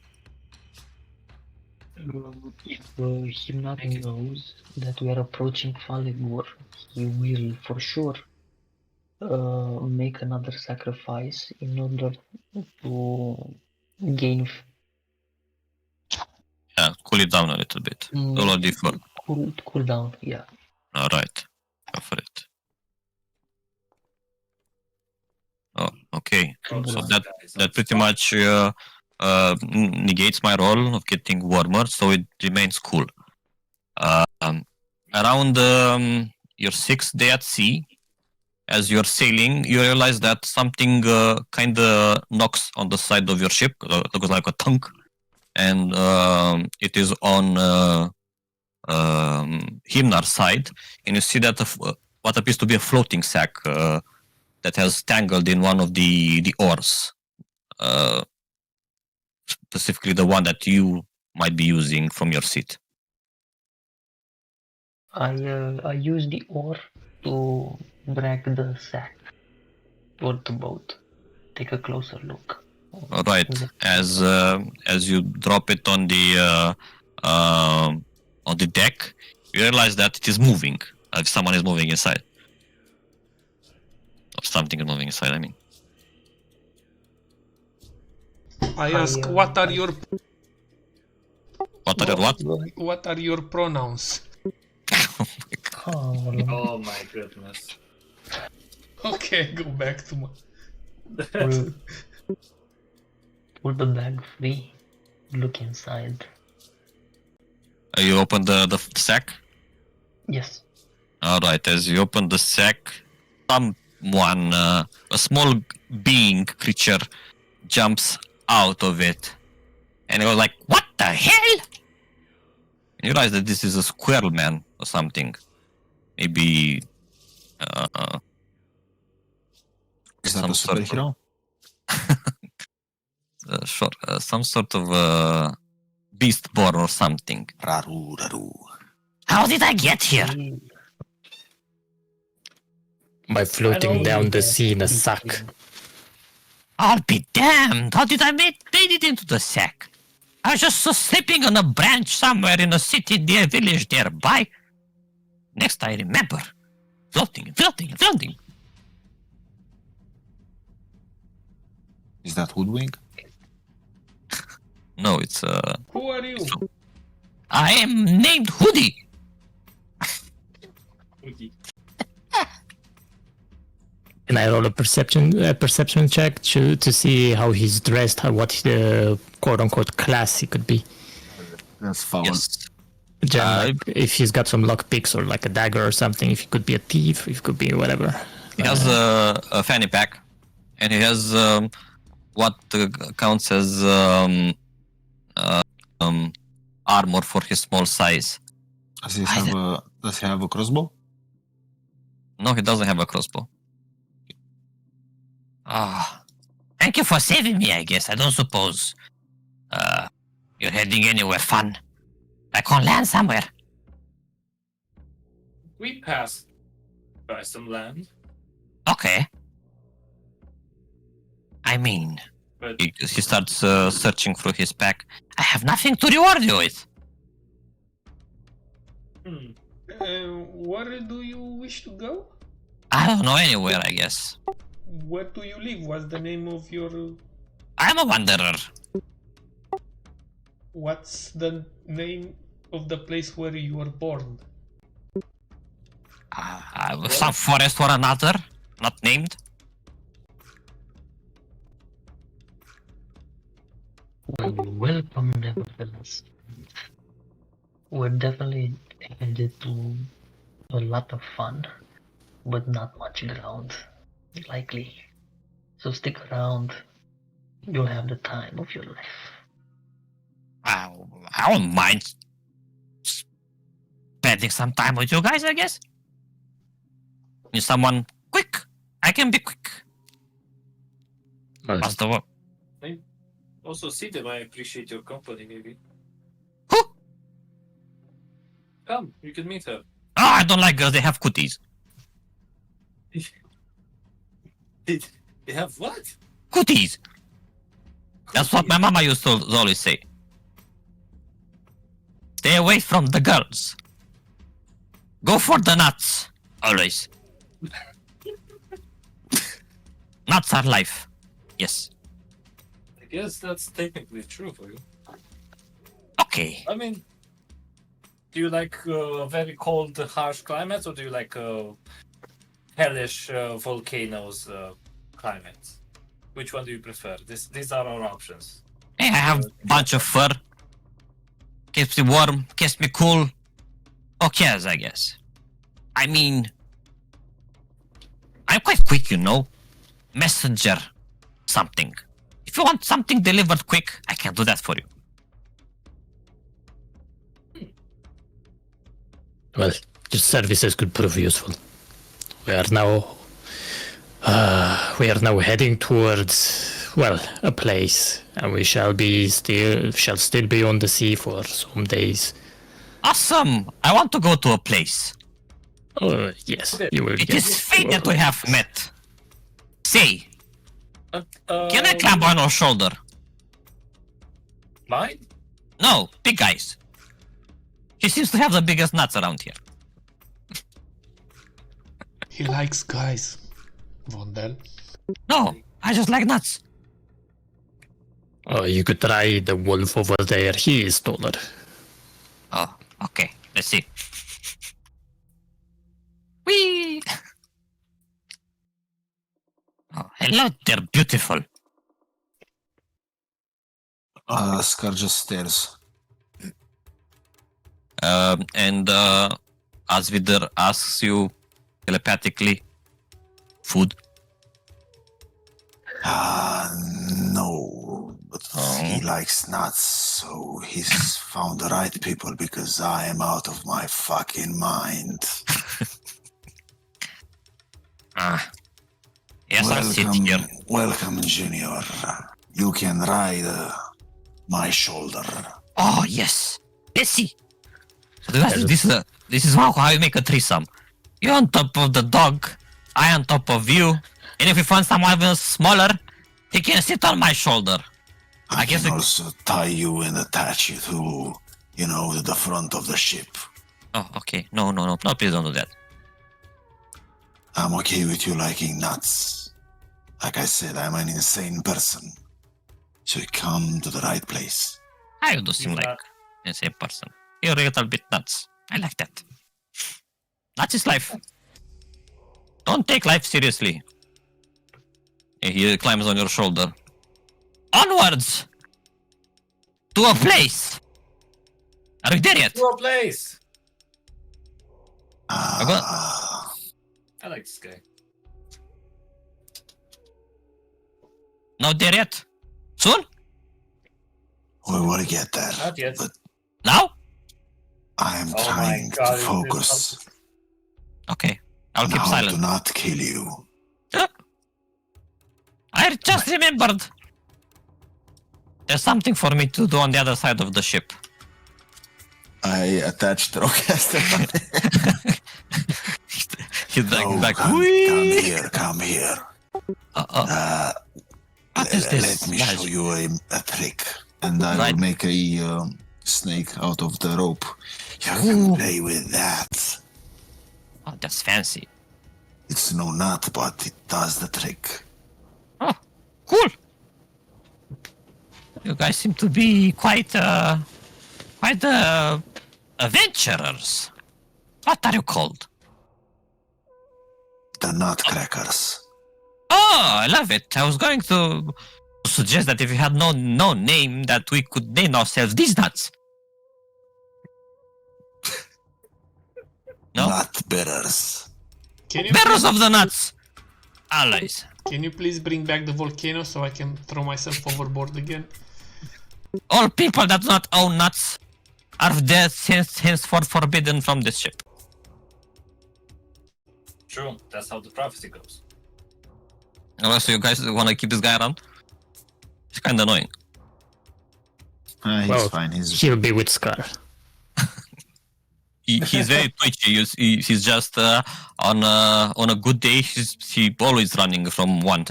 If Himnat knows that we are approaching Falegur, he will for sure make another sacrifice in order to gain Yeah, cool it down a little bit. Roll a d4. cool down. Yeah. All right, go for it. Oh, okay. So that pretty much negates my role of getting warmer, so it remains cool. Around your 6th day at sea, as you're sailing, you realize that something kind of knocks on the side of your ship, looks like a tongue, and it is on Himnar's side, and you see that what appears to be a floating sack that has tangled in one of the oars, specifically the one that you might be using from your seat. I use the oar to drag the sack toward the boat. Take a closer look. All right, as you drop it on the deck, you realize that it is moving. Someone is moving inside. Or something is moving inside, I mean. I ask, what are your What? what are your pronouns? Oh my goodness. Okay, go back to my. Pull the bag free. Look inside. You open the sack? Yes. Alright, as you open the sack, someone, a small being, creature, jumps out of it. And it goes like, what the hell? And you realize that this is a squirrel man or something. Maybe, Is that some a sort of- superhero? sure, some sort of beast born or something. Raru, raru. How did I get here? By floating down the sea in a sack. I'll be damned! How did I made it into the sack? I was just sleeping on a branch somewhere in a city near village nearby. Next I remember. Floating. Is that Hoodwink? No, it's Who are you? I am named Hoodie. Can I roll a perception check to see how he's dressed, what the quote unquote class he could be? That's foul. Yes. Like, if he's got some lock picks or like a dagger or something, if he could be a thief, if he could be whatever. He has a fanny pack, and he has what counts as armor for his small size. Does he have a crossbow? No, he doesn't have a crossbow. Ah, thank you for saving me, I guess. I don't suppose you're heading anywhere fun. Like on land somewhere. We passed by some land, Okay. I mean, but he starts searching through his pack. I have nothing to reward you with. Where do you wish to go? I don't know, anywhere, I guess. Where do you live? What's the name of your... I'm a wanderer. What's the name of the place where you were born? Some forest or another, not named. Well, welcome, nevertheless. We're definitely headed to a lot of fun, but not much ground, likely. So stick around. You'll have the time of your life. I don't mind spending some time with you guys, I guess. Need someone quick? I can be quick. What's the word? also see them. I appreciate your company, maybe. Who? Come, you can meet her. Oh, I don't like girls. They have cooties. They have what? Cooties. That's what my mama used to always say. Stay away from the girls. Go for the nuts. Always. Nuts are life. Yes. I guess that's technically true for you. Okay. I mean, do you like very cold, harsh climates, or do you like hellish volcanoes climates? Which one do you prefer? These are our options. Hey, I have a bunch of fur. Keeps me warm, keeps me cool. Who cares, I guess. I mean, I'm quite quick, you know. Messenger, something. If you want something delivered quick, I can do that for you. Well, your services could prove useful. We are now heading towards, well, a place, and we shall still be on the sea for some days. Awesome! I want to go to a place. Oh, yes, you will It get is fate that we have met. Say, can Um, I climb on your shoulder? Mine? No, big guys. He seems to have the biggest nuts around here. He likes guys. Vondel. No, I just like nuts. Oh, you could try the wolf over there. He is taller. Oh, okay. Let's see. Whee! Oh, hello, they're beautiful. Scar just stares. And Asvider asks you telepathically, food? No, but he likes nuts, so he's found the right people because I am out of my fucking mind. Yes, I'll sit here. Welcome, Junior. You can ride my shoulder. Oh, yes. Let's see. So this is how you make a threesome. You on top of the dog, I on top of you, and if you find someone even smaller, he can sit on my shoulder. I guess can it- also tie you and attach you to, the front of the ship. Oh, okay. No, please don't do that. I'm okay with you liking nuts. Like I said, I'm an insane person. So you come to the right place. I do seem He's like not- the same person. You're a little bit nuts. I like that. That is life. Don't take life seriously. He climbs on your shoulder. Onwards! To a place! Are you there yet? To a place! Ah, I like this guy. Not there yet? Soon? we will get there. Not yet. But Now? I am Oh my trying God, to it's focus. Okay. I'll keep Now silent. to not kill you. I just remembered. There's something for me to do on the other side of the ship. I attached Rockcaster. He's like, come "Whee!" come here. What is this? Let me magic? show you a trick. And I Right. will make a snake out of the rope. You can play with that. Oh, that's fancy. It's no nut, but it does the trick. Oh, cool. You guys seem to be quite adventurers. What are you called? The nutcrackers. Oh, I love it. I was going to suggest that if you had no name, that we could name ourselves these nuts. No? Nut bearers. Can you Bearers of the nuts. Allies. Can you please bring back the volcano so I can throw myself overboard again? All people that do not own nuts are dead henceforth forbidden from this ship. True, that's how the prophecy goes. Unless you guys want to keep this guy around. It's kind of annoying. He's Well, fine. He's He'll be with Scar. He's very twitchy. He's just on a good day. He always running from one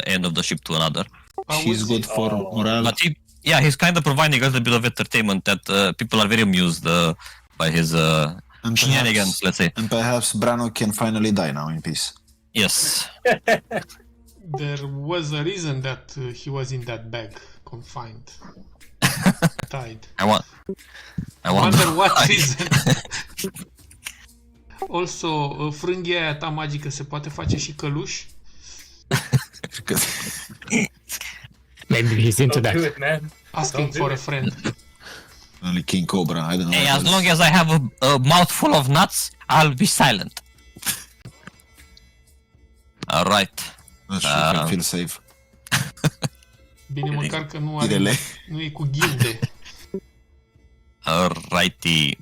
end of the ship to another. he's good for morale. But he's kind of providing us a bit of entertainment that people are very amused by his and shenanigans. Let's say. And perhaps Brano can finally die now in peace. Yes. There was a reason that he was in that bag, confined, tied. I I wonder wonder what why. reason. Also, frânghia aia ta magică se poate face și căluș? Maybe he's into Don't do that. it, man. Asking Don't do for a it. friend. Only King Cobra. I don't know. Hey, what as else. long as I have a mouthful of nuts, I'll be silent. Alright. Not sure if I feel safe. Bine măcar că nu Irele. nu e cu ghilde. Alrighty.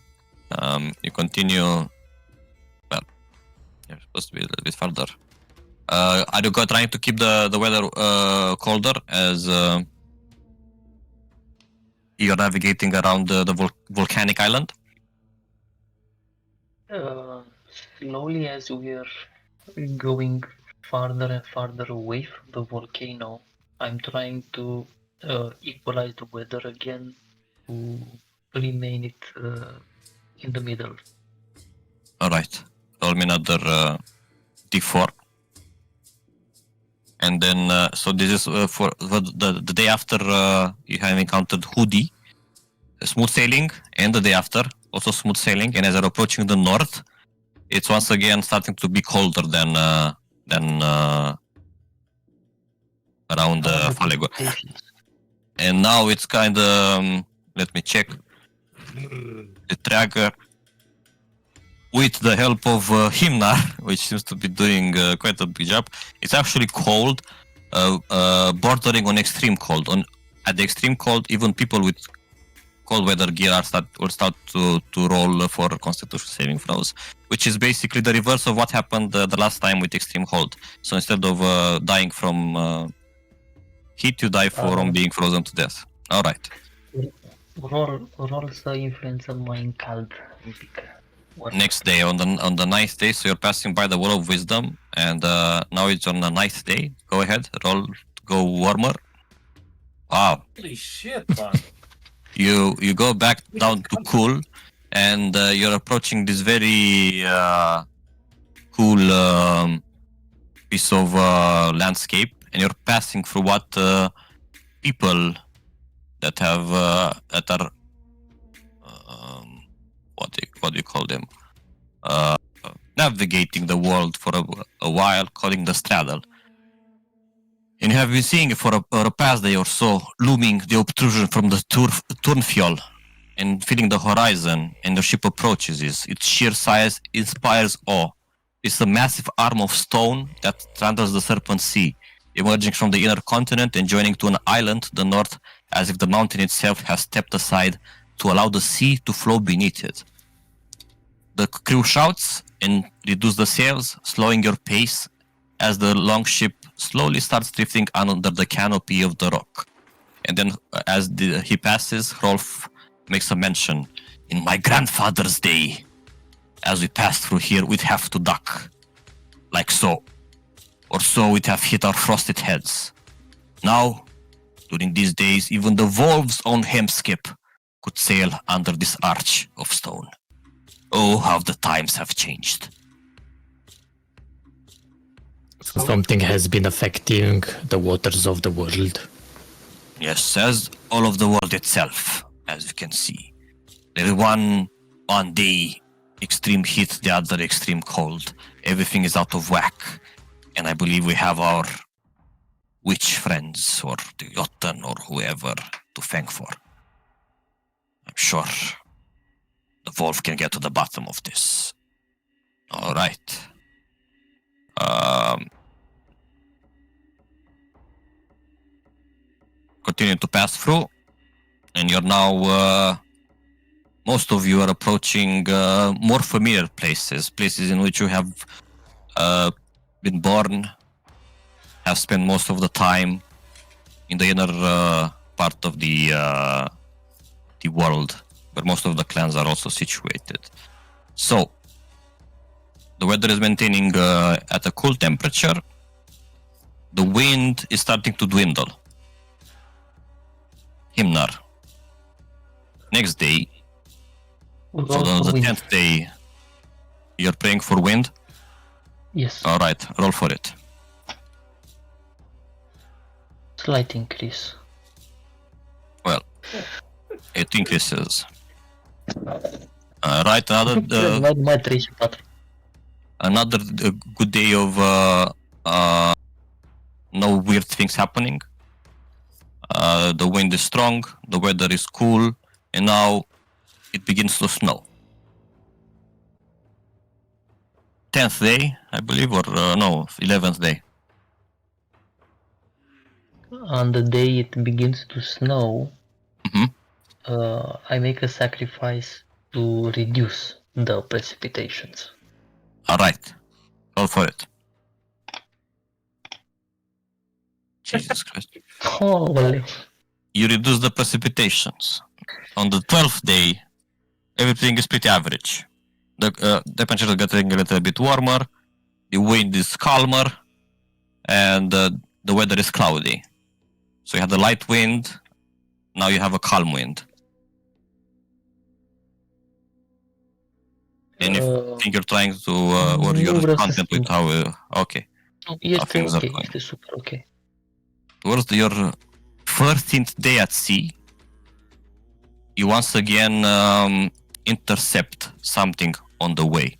You continue. Well, you're supposed to be a little bit further. Are you trying to keep the weather colder as you're navigating around the volcanic island? Slowly, as we're going farther and farther away from the volcano, I'm trying to equalize the weather again to remain it in the middle. Alright. Roll me another d4. And then, so this is for the day after you have encountered Hoodie, smooth sailing, and the day after, also smooth sailing. And as you're approaching the north, it's once again starting to be colder than around Falego. And now it's kind of, let me check, the tracker, with the help of Himnar, which seems to be doing quite a big job. It's actually cold, bordering on extreme cold. At the extreme cold, even people with cold weather gear will start to roll for constitution saving throws, which is basically the reverse of what happened the last time with extreme cold. So instead of dying from heat, you die from being frozen to death. All right. Roll să influență mai în cald un pic. Next day, on the ninth day, so you're passing by the Wall of Wisdom, and now it's on the ninth day. Go ahead, roll to go warmer. Wow. Holy shit, man. You go back down to cool, and you're approaching this very cool piece of landscape, and you're passing through what people that have that are what do you call them? Navigating the world for a while, calling the straddle. And you have been seeing it for a past day or so, looming the obtrusion from the Turnfjall and feeling the horizon, and the ship approaches it. Its sheer size inspires awe. It's a massive arm of stone that straddles the Serpent Sea, emerging from the inner continent and joining to an island to the north, as if the mountain itself has stepped aside to allow the sea to flow beneath it. The crew shouts and reduce the sails, slowing your pace as the long ship slowly starts drifting under the canopy of the rock. And then as he passes, Hrolf makes a mention. In my grandfather's day, as we pass through here, we'd have to duck. Like so. Or so we'd have hit our frosted heads. Now, during these days, even the wolves on Hemskip could sail under this arch of stone. Oh, how the times have changed. Something has been affecting the waters of the world. Yes, as all of the world itself, as you can see. There is one day extreme heat, the other extreme cold. Everything is out of whack. And I believe we have our witch friends, or the Jotun, or whoever, to thank for. I'm sure the wolf can get to the bottom of this. All right. Continue to pass through, and you're now, most of you are approaching more familiar places in which you have been born, have spent most of the time in the inner part of the world, where most of the clans are also situated. So, the weather is maintaining at a cool temperature. The wind is starting to dwindle. Himnar. Next day, so on the 10th day, you're praying for wind? Yes. Alright, roll for it. Slight increase. Well, it increases. Right, Mai 34. Another good day of no weird things happening. The wind is strong, the weather is cool, and now it begins to snow. 10th day, I believe, or no, 11th day. On the day it begins to snow, Mhm. I make a sacrifice to reduce the precipitations. All right, go for it. Jesus Christ. Holy. You reduce the precipitations. On the 12th day, everything is pretty average. The temperature is getting a little bit warmer, the wind is calmer, and the weather is cloudy. So you have the light wind, now you have a calm wind. Anything you're trying to, or nu you're vreau să content with schimb. how, okay, how Este things are ok, going. este super ok. Towards your 13th day at sea, you once again intercept something on the way.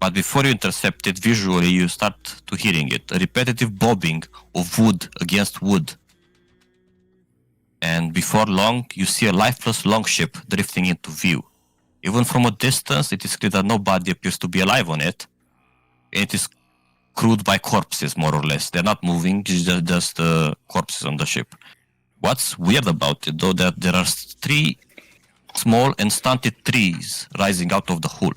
But before you intercept it, visually you start to hearing it. A repetitive bobbing of wood against wood. And before long, you see a lifeless longship drifting into view. Even from a distance, it is clear that nobody appears to be alive on it. And it is crewed by corpses, more or less. They're not moving, it's just corpses on the ship. What's weird about it, though, that there are 3 small and stunted trees rising out of the hull.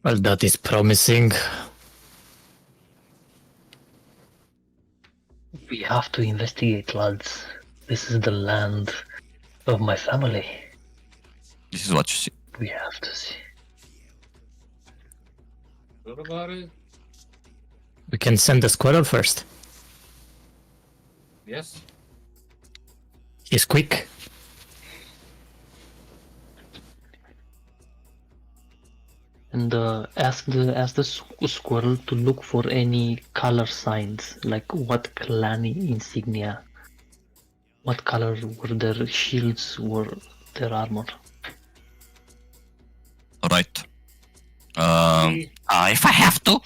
Well, that is promising. We have to investigate, lads. This is the land of my family. This is what you see. We have to see. What about it? We can send the squirrel first. Yes. He's quick. And ask the squirrel to look for any color signs, like what clan insignia, what color were their shields or their armor. Right. If I have to,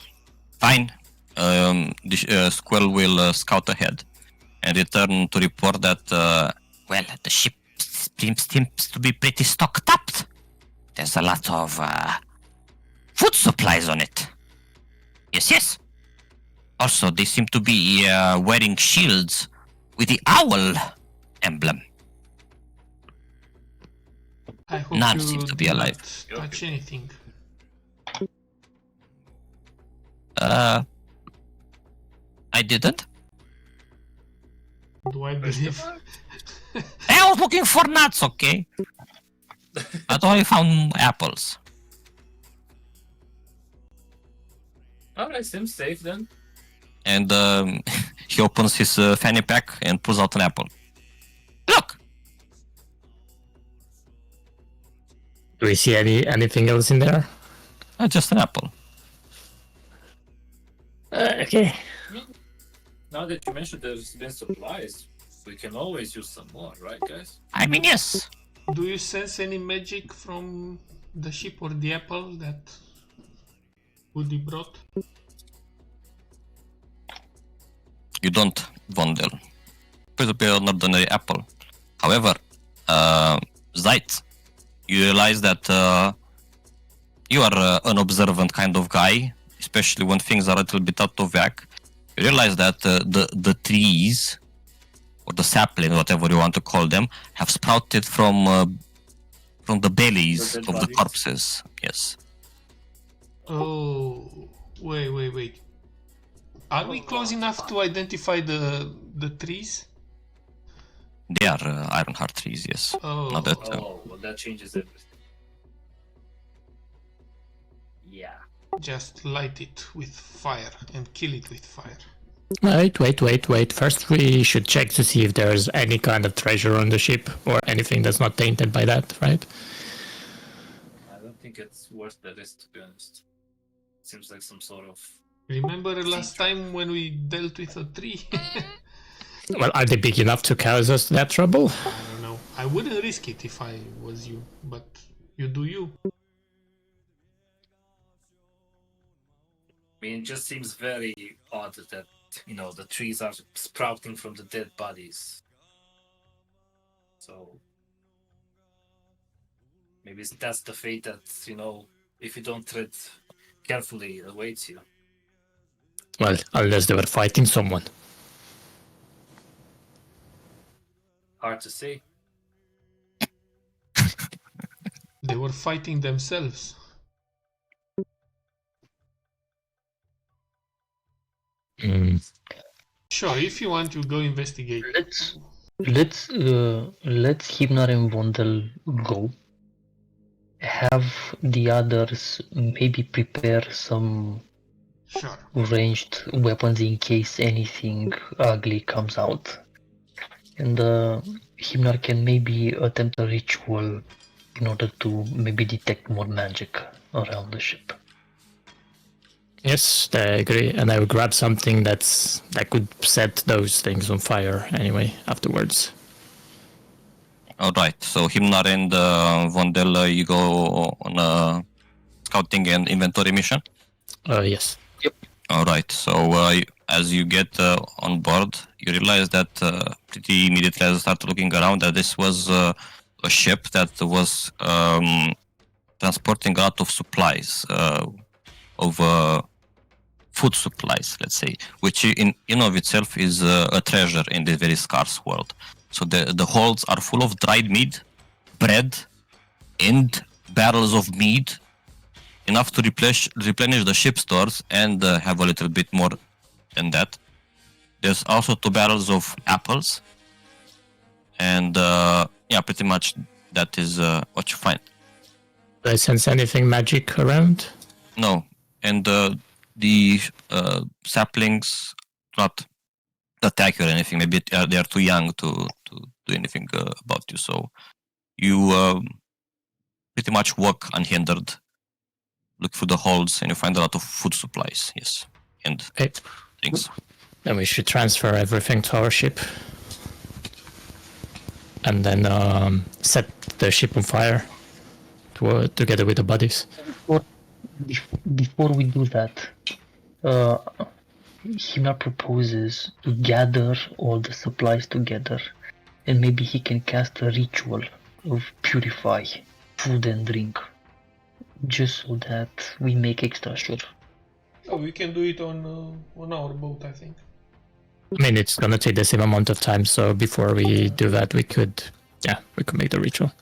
fine. The squirrel will scout ahead and return to report that, well, the ship seems to be pretty stocked up. There's a lot of food supplies on it. Yes. Also, they seem to be wearing shields with the owl emblem. I hope None you seem to be do alive. not touch anything. I didn't. Do I believe? I was looking for nuts, okay? I thought I found apples. Alright, seems safe then. And he opens his fanny pack and pulls out an apple. Look! Do we see anything else in there? Just an apple. Okay. Now that you mentioned there's been supplies, we can always use some more, right, guys? I mean, yes. Do you sense any magic from the ship or the apple that Woody brought? You don't, Vondel. Please be an ordinary apple. However, Zeit, you realize that you are an observant kind of guy, especially when things are a little bit out of whack. You realize that the trees, or the saplings, whatever you want to call them, have sprouted from the bellies The of dead the bodies? corpses. Yes. Oh, wait. Are we close enough to identify the trees? They are Ironheart trees, yes. Oh, Not that, Oh, well, that changes everything. Yeah. just light it with fire and kill it with fire. Wait. First we should check to see if there's any kind of treasure on the ship or anything that's not tainted by that, right? I don't think it's worth the risk, to be honest. Seems like some sort of... Remember last time when we dealt with a tree? Well, are they big enough to cause us that trouble? I don't know. I wouldn't risk it if I was you, but you do you. I mean, it just seems very odd that, you know, the trees are sprouting from the dead bodies. So, Maybe that's the fate that, if you don't tread carefully, awaits you. Well, unless they were fighting someone. Hard to say. They were fighting themselves. Sure, if you want, you go investigate. Let's Himnar and Vondel go. Have the others maybe prepare some Sure. ranged weapons in case anything ugly comes out. And Himnar can maybe attempt a ritual in order to maybe detect more magic around the ship. Yes, I agree. And I would grab something that could set those things on fire anyway afterwards. Alright, so Himnar and Vondel, you go on a scouting and inventory mission? Yes. Alright, so as you get on board, you realize that pretty immediately as you start looking around that this was a ship that was transporting a lot of supplies, of food supplies, let's say, which in of itself is a treasure in this very scarce world. So the holds are full of dried meat, bread, and barrels of meat, enough to replenish the ship stores and have a little bit more than that. There's also 2 barrels of apples, and pretty much that is what you find. Do I sense anything magic around? No, and the saplings not attack you or anything. Maybe they are too young to do anything about you. So you pretty much walk unhindered, look through the holds, and you find a lot of food supplies. Yes, and things. Then we should transfer everything to our ship. And then set the ship on fire together with the bodies. Before we do that, Himnar proposes to gather all the supplies together, and maybe he can cast a ritual of purify food and drink, just so that we make extra sure. Oh, we can do it on our boat, I think. I mean, it's gonna take the same amount of time, so before we do that, we could make the ritual.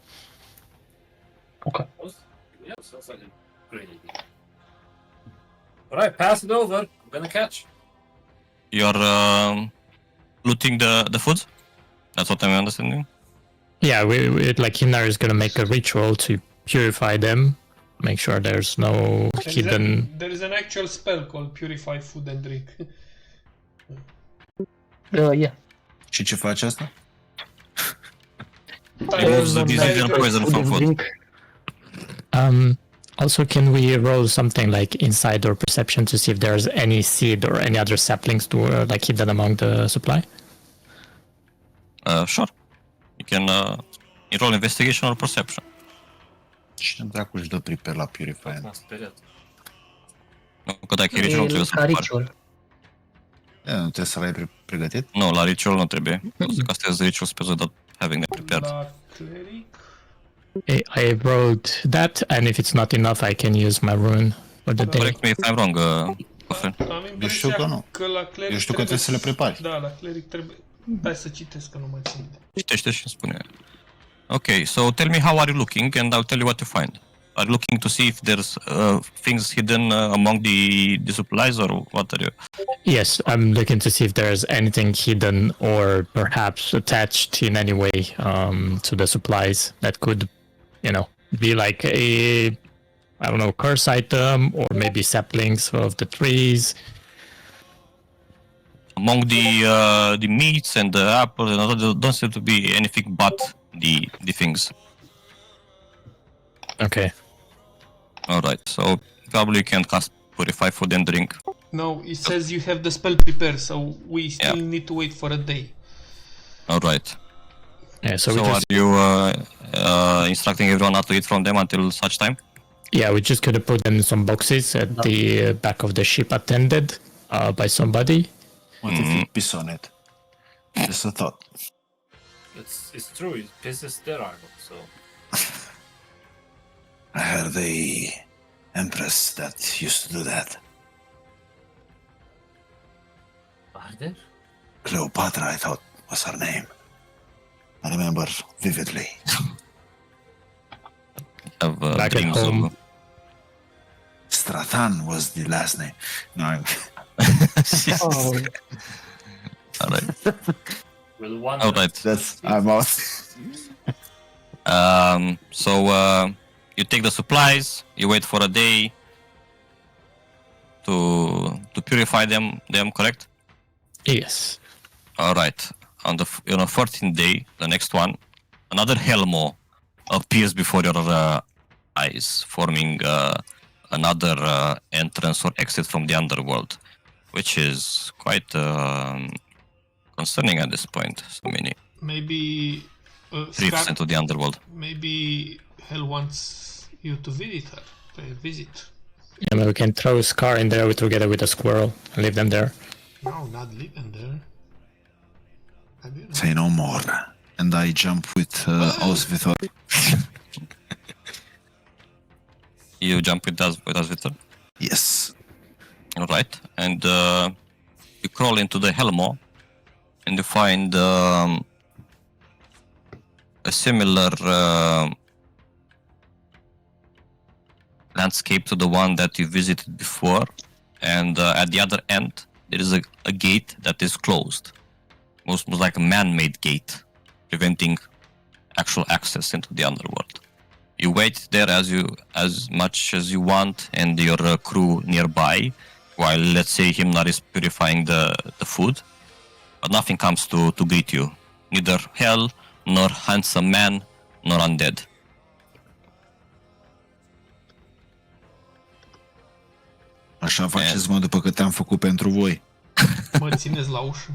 Okay. Yeah, sounds like a great idea. Alright, pass it over. I'm gonna catch. You're looting the food? That's what I'm understanding? Yeah, we like Himnar is gonna make a ritual to purify them, make sure there's no hidden. There is an actual spell called Purify Food and Drink. Yeah. Și ce face asta? Removes the disease and poison from food. Also, can we roll something like insight or perception to see if there's any seed or any other saplings to like hidden among the supply? Sure. You can roll investigation or perception. Cine dracu își dă prepare la Purify? Mă speriat. Nu, că dacă e ritual, nu trebuie să faci. Ritual. Nu trebuie să l-ai pregătit? Nu, la ritual nu trebuie. O să castezi ritual spells without having them prepared. La cleric. I rolled that, and if it's not enough, I can use my rune for the day. Correct me if I'm wrong, Cofre. Am Eu știu că nu. că la cleric Eu știu că trebuie să le prepari. Da, la cleric trebuie. Hai să citesc, că nu mai țin. Citește și spune. Okay, so tell me how are you looking and I'll tell you what you find. Are you looking to see if there's things hidden among the supplies or what are you? Yes, I'm looking to see if there's anything hidden or perhaps attached in any way to the supplies that could, be like a, curse item or maybe saplings of the trees. Among the meats and the apples and all, there don't seem to be anything but the things. Okay. Alright, so probably you can cast Purify Food and Drink. No, it says you have the spell prepared, so we still need to wait for a day. Alright. Yeah, so are you instructing everyone not to eat from them until such time? Yeah, we just could have put them in some boxes at the back of the ship attended by somebody. What if you piss on it? Just a thought. It's true, it pisses their armor, so... I heard the empress that used to do that. Are there? Cleopatra, I thought, was her name. I remember vividly. Have Back at dreams home. of... Stratan was the last name. No, Oh, Alright. Will one Alright. that's I'm out. So you take the supplies, you wait for a day to purify them, correct? Yes. Alright. On the 14th day, the next one, another Helmo appears before your eyes, forming another entrance or exit from the underworld, which is quite concerning at this point. So many Maybe 3% of the underworld. maybe Hell wants you to visit her. Pay a visit. Yeah, maybe we can throw Scar in there together with a squirrel and leave them there. No, not living there. I don't know. Say no more. And I jump with Osvithor. You jump with us, Victor. Yes. Alright. And you crawl into the Helmo and you find a similar landscape to the one that you visited before. And at the other end, there is a gate that is closed. Most like a man-made gate, preventing actual access into the underworld. You wait there as much as you want, and your crew nearby, while let's say Himnar is purifying the food, but nothing comes to greet you. Neither hell, nor handsome man, nor undead. Așa faceți, mă, după cât am făcut pentru voi. Mă țineți la ușă.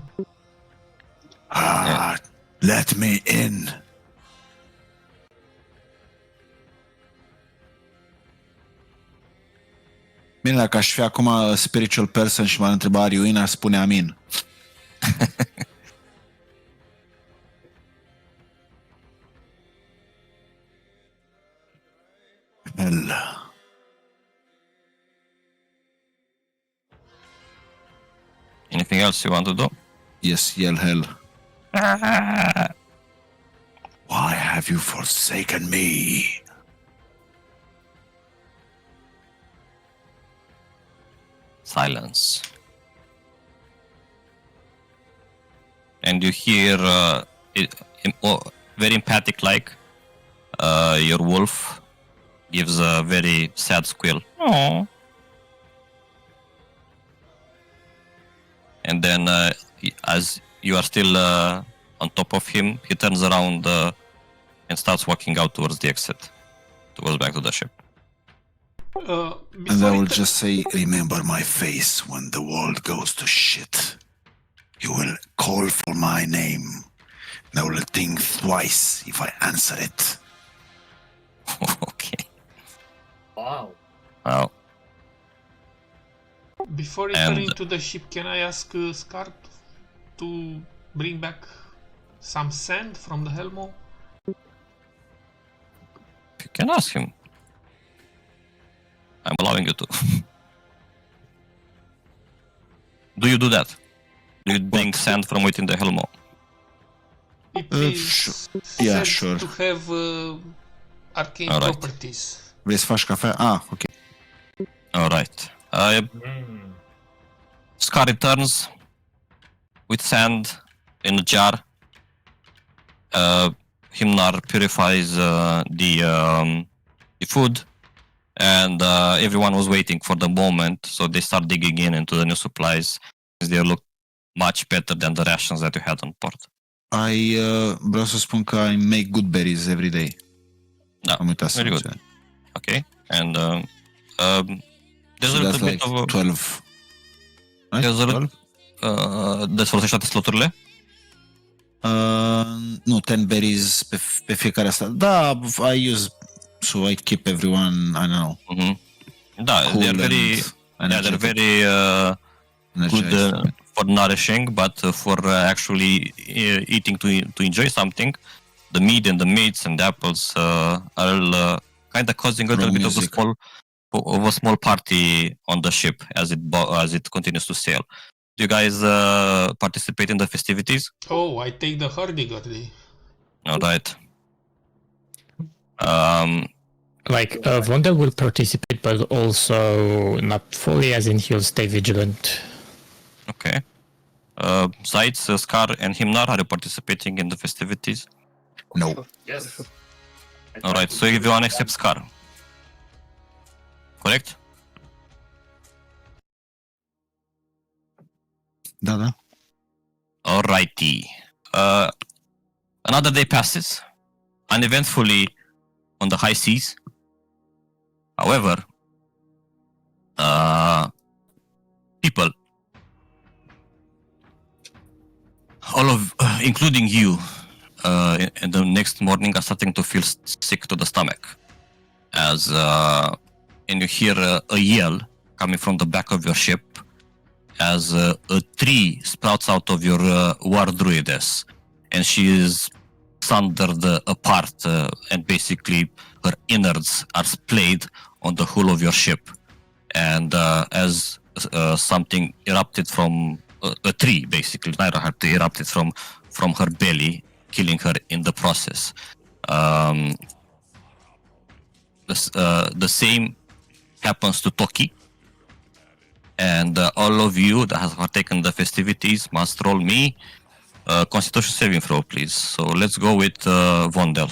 Ah, let me in. Bine, dacă aș fi acum a spiritual person și m-ar întreba Ariuin, ar spune amin. Hell. Anything else you want to do? Yes, yell hell. Why have you forsaken me? Silence. And you hear very empathic like your wolf gives a very sad squeal. Aww. And then as you are still on top of him, he turns around and starts walking out towards the exit, towards back to the ship. And I will just say, remember my face when the world goes to shit. You will call for my name. And I will think twice if I answer it. Okay. Wow. Wow. Before returning to the ship, can I ask Scar to bring back some sand from the Helmo? You can ask him. I'm allowing you to. Do you do that? Do you bring sand from within the Helmo? It is Yeah, said sure. to have arcane Alright. properties. Vrei să faci cafea? Ah, ok. Alright. Scar returns with sand in a jar. Himnar purifies the food, and everyone was waiting for the moment, so they start digging into the new supplies. They look much better than the rations that you had on board. Vreau să spun că I make good berries every day. No, Am uitat să very good. menționez. Okay, and there's So a that's little like bit of 12. Right? there's a 12? Deci folosești toate sloturile? Nu, 10 berries pe fiecare asta. Da, I use, so I keep everyone, I don't know, Mm-hmm. Da, cool they're very, and yeah, they're very good energized. for nourishing, but for actually eating to enjoy something, the meat and the meats and the apples are kind of causing a little bit of a small party on the ship as it continues to sail. Do you guys participate in the festivities? Oh, I take the hurdy-gurdy. All right. Vondel will participate, but also not fully, as in he'll stay vigilant. Okay. Zaitz, Scar, and Himnar, are you participating in the festivities? No. Yes. All right. So everyone except Scar. Correct? Da. Alrighty. Another day passes, uneventfully on the high seas. However, people, including you, in the next morning are starting to feel sick to the stomach, and you hear a yell coming from the back of your ship as a tree sprouts out of your war druidess, and she is sundered apart, and basically her innards are splayed on the hull of your ship. And as something erupted from a tree, basically, Naira had to erupted from her belly, killing her in the process. The same happens to Toki. And all of you that have partaken the festivities must roll me Constitution saving throw, please. So let's go with Vondel.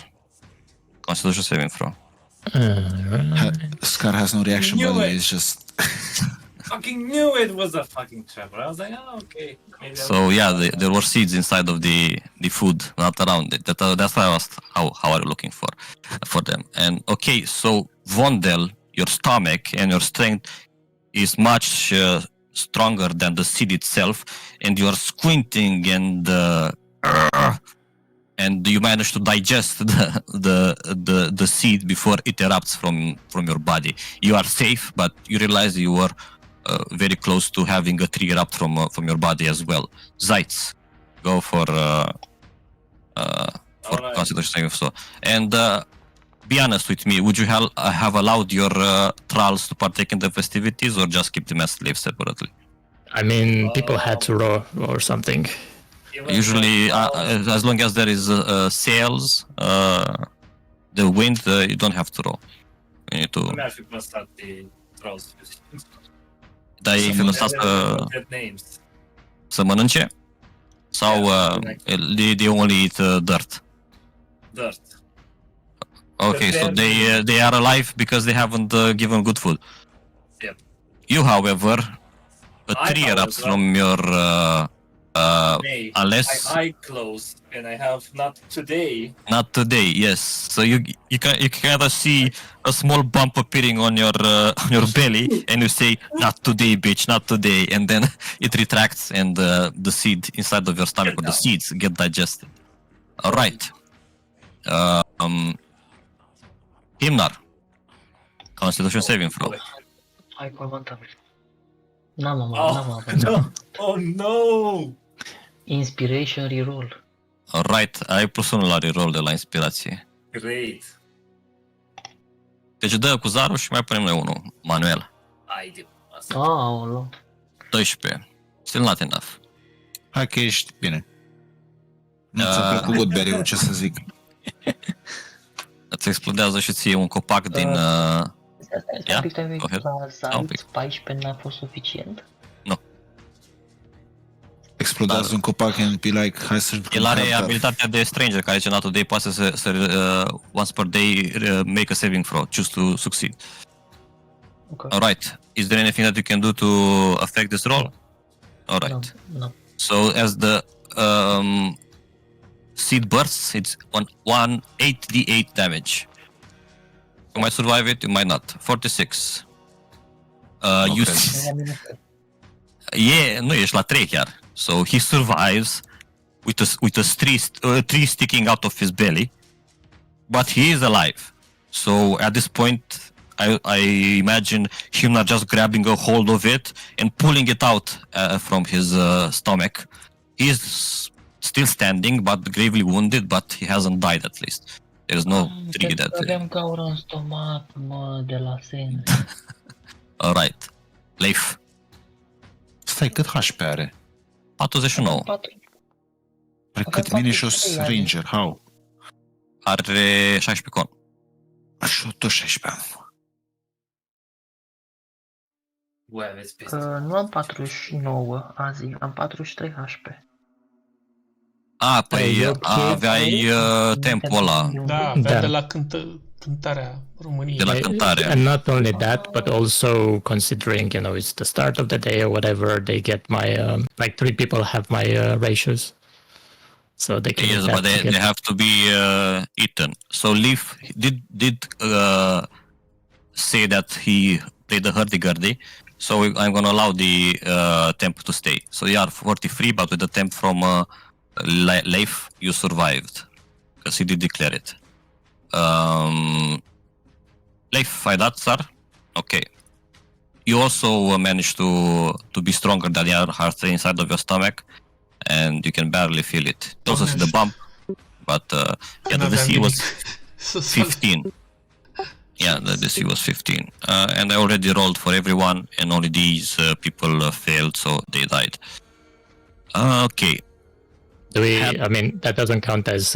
Constitution saving throw. Scar has no reaction, by the way. It's just. Fucking knew it was a fucking trap. I was like, oh, okay. So yeah, there were seeds inside of the food, not around it. That's why I asked how are you looking for them. And okay, so Vondel, your stomach and your strength is much stronger than the seed itself, and you are squinting and you manage to digest the seed before it erupts from your body. You are safe, but you realize you were very close to having a tree erupt from your body as well. Zaitz, go for Constitution saving throw. And be honest with me, would you have allowed your thralls to partake in the festivities, or just keep them as slaves separately? I mean, people had to row or something. Usually, as long as there is sails, the wind, you don't have to row. You need to... Mi-ar fi păstrat de trolls. Dar ei fi lăsat să mănânce? Sau they only eat dirt? Dirt. Okay, so they are alive because they haven't given good food. Yep. You, however, a tree erupts from your unless my eye closed and I have not today. Not today, yes. So you kind of see a small bump appearing on your belly, and you say, "Not today, bitch, not today," and then it retracts, and the seed inside of your stomach, or the seeds, get digested. All right. Himnar, Constitution saving throw. Hai conventabil. N-am avut. Oh no! Inspiration reroll. Alright, ai +1 la reroll de la inspirație. Great. Deci dă cu zarul și mai punem noi unul, Manuel. Ai de asta. Aolo. 12. Still not enough. Hai că ești bine. Nu ți-a plăcut Woodberry-ul, ce să zic. Îți explodează și ție un copac din... Un pic la Zaitz, 14 n-a fost suficient? Nu. Explodează un copac and be like, hai să... El are abilitatea de Stranger, care zice, not today, poate să once per day make a saving throw, choose to succeed. Okay. Alright, is there anything that you can do to affect this roll? Alright. No. So as the seed bursts, it's on 8d8 damage. You might survive it, you might not. 46. You yeah, nu ești la 3 chiar. So he survives with a tree sticking out of his belly, but he is alive. So at this point, I imagine him not just grabbing a hold of it and pulling it out from his stomach. He is still standing, but gravely wounded, but he hasn't died at least. There's no tree that... Aveam gaură în stomac, mă, de la sens. Alright. Leif, Stai, cât HP are? 49. Are cât mine și o Ranger, how? Are 16 con. Și eu tot 16 am. Voi aveți peste. Nu am 49 azi, am 43 HP. Păi aveai tempul ăla. Da, avea de la cântarea României. De la cântare. And not only that, but also considering, you know, it's the start of the day or whatever, they get my, like 3 people have my ratios. So they can Yes, use but that to they get- have to be eaten. So Leaf did say that he played the hurdy-gurdy, so I'm gonna allow the temp to stay. So you are 43, but with the temp from Leif, you survived. Because he did declare it. Leif, fight that, sir? Okay. You also managed to be stronger than your heart inside of your stomach, and you can barely feel it. You also see the bump, but yeah, the DC was 15. Yeah, the DC was 15. And I already rolled for everyone, and only these people failed, so they died. Okay. Do we? I mean, that doesn't count as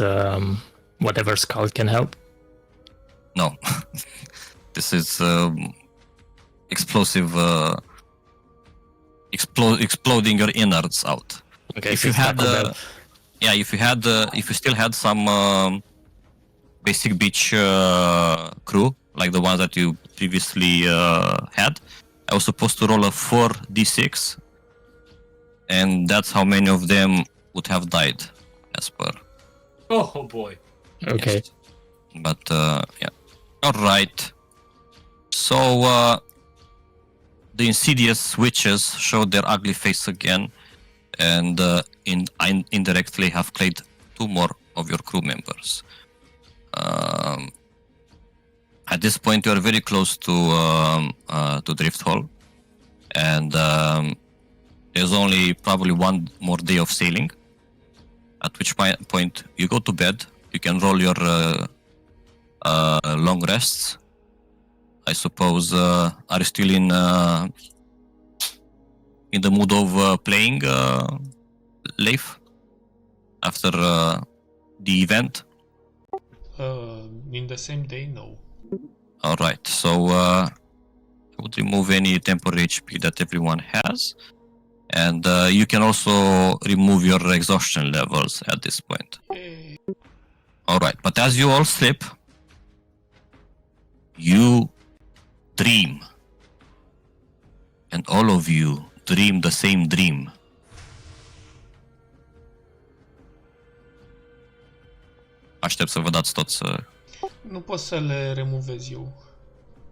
whatever skull can help. No. This is explosive, exploding your innards out. Okay, If so you it's had, Taco Bell. yeah, if you still had some basic beach crew, like the ones that you previously had, I was supposed to roll a 4d6, and that's how many of them would have died, as per. Oh boy. Okay. Yes. But yeah. All right. So the insidious witches showed their ugly face again, and indirectly have killed 2 more of your crew members. At this point, you are very close to Drift Hall, and there's only probably 1 more day of sailing. At which point you go to bed. You can roll your long rests. I suppose. Are you still in the mood of playing, Leif? After the event? In the same day, no. All right. So I would remove any temporary HP that everyone has, and you can also remove your exhaustion levels at this point. Yay. All right. But as you all sleep, you dream, and all of you dream the same dream. Aștept să vă dați toți. Nu pot să le removez eu.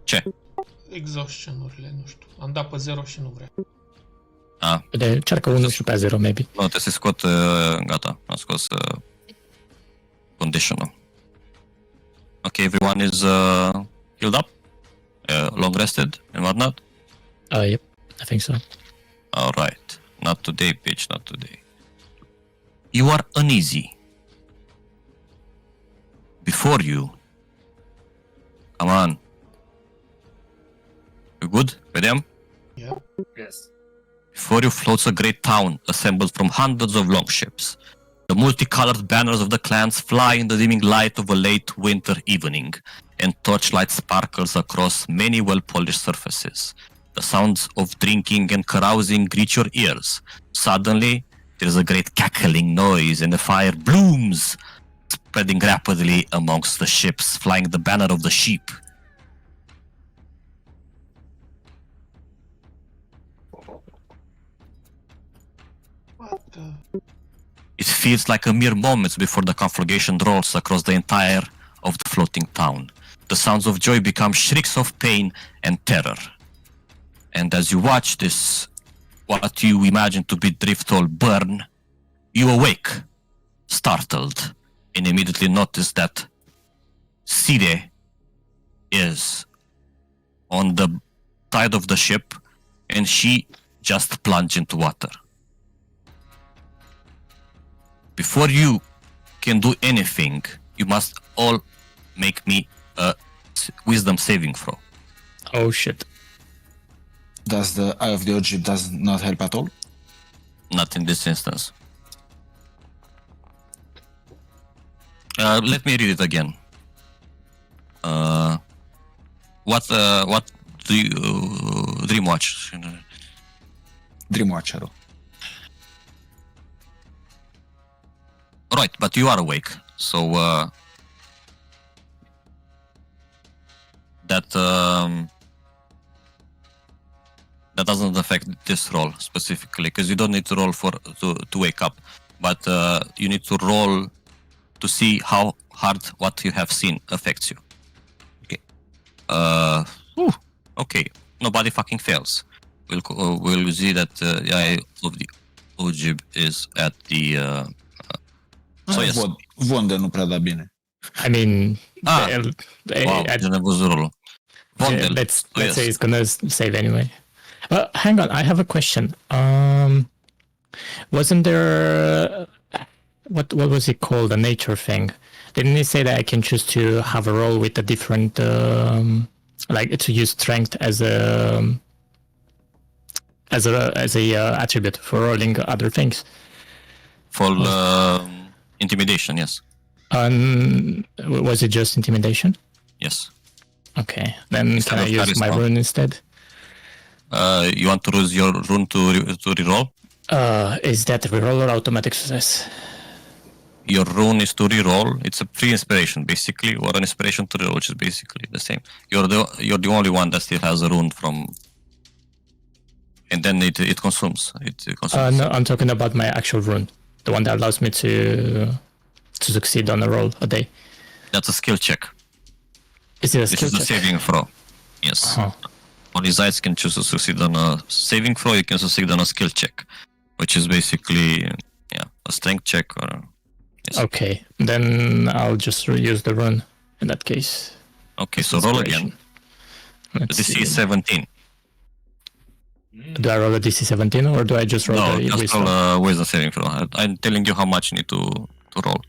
Ce? Exhaustion-urile, nu știu. Am dat pe 0 și nu vrea. De încearcă 1 și pe 0, maybe. Nu, trebuie să scot, gata, am scos conditional. Okay, everyone is healed up, long rested and whatnot. Yep, I think so. All right, not today, bitch, not today. You are uneasy. Before you, come on. You good? Vedem? Yeah. Yes. Before you floats a great town assembled from hundreds of longships. The multicolored banners of the clans fly in the dimming light of a late winter evening, and torchlight sparkles across many well-polished surfaces. The sounds of drinking and carousing greet your ears. Suddenly, there is a great cackling noise, and the fire blooms, spreading rapidly amongst the ships, flying the banner of the sheep. What the... It feels like a mere moments before the conflagration rolls across the entire of the floating town. The sounds of joy become shrieks of pain and terror. And as you watch this, what you imagine to be Driftall burn, you awake, startled, and immediately notice that Sire is on the side of the ship, and she just plunged into water. Before you can do anything, you must all make me a wisdom saving throw. Oh shit. Does the Eye of the Ogive does not help at all? Not in this instance. Let me read it again. What do you dream watch? Dream Watcher. Right, but you are awake, so that doesn't affect this roll specifically, because you don't need to roll to wake up, but you need to roll to see how hard what you have seen affects you. Okay. Okay. Nobody fucking fails. We'll see that the Eye of the Ogive is at the. So yes. Vonde nu prea da bine. I mean, Wow, didn't have a roll. Vondel. let's yes. say it's gonna save anyway. Hang on, I have a question. Wasn't there what was it called? A nature thing? Didn't it say that I can choose to have a roll with a different, like to use strength as a attribute for rolling other things? For intimidation, yes. Was it just intimidation? Yes. Okay, then Instead can I of use my charisma. rune instead? You want to use your rune to reroll? Is that a reroll or automatic success? Your rune is to reroll. It's a pre-inspiration, basically, or an inspiration to reroll, which is basically the same. You're the only one that still has a rune from, and then it consumes. It consumes. No, I'm talking about my actual rune, the one that allows me to succeed on a roll a day. That's a skill check. Is it a This skill is a check? saving throw. Yes. Uh-huh. Only Zayts can choose to succeed on a saving throw. You can succeed on a skill check, which is basically a strength check or. Yes. Okay, then I'll just reuse the rune in that case. Okay, so roll Inspiration. again. Let's This see. is 17. Do I roll a DC 17 or do I just roll No, the just wisdom? roll a wisdom saving throw. I'm telling you how much you need to roll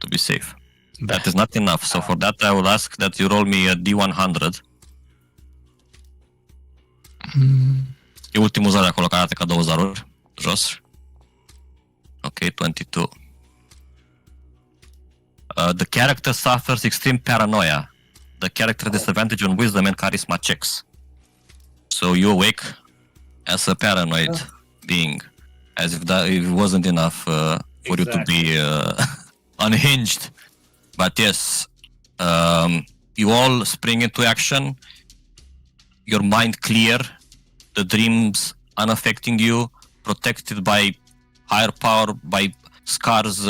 to be safe. That is not enough. So for that, I will ask that you roll me a D100. E ultimul zar acolo care arată ca două zaruri. Jos. Ok, 22. The character suffers extreme paranoia. The character disadvantage on wisdom and charisma checks. So you awake as a paranoid being, as if it wasn't enough for you to be unhinged. But yes, you all spring into action. Your mind clear, the dreams unaffecting you, protected by higher power, by Scar's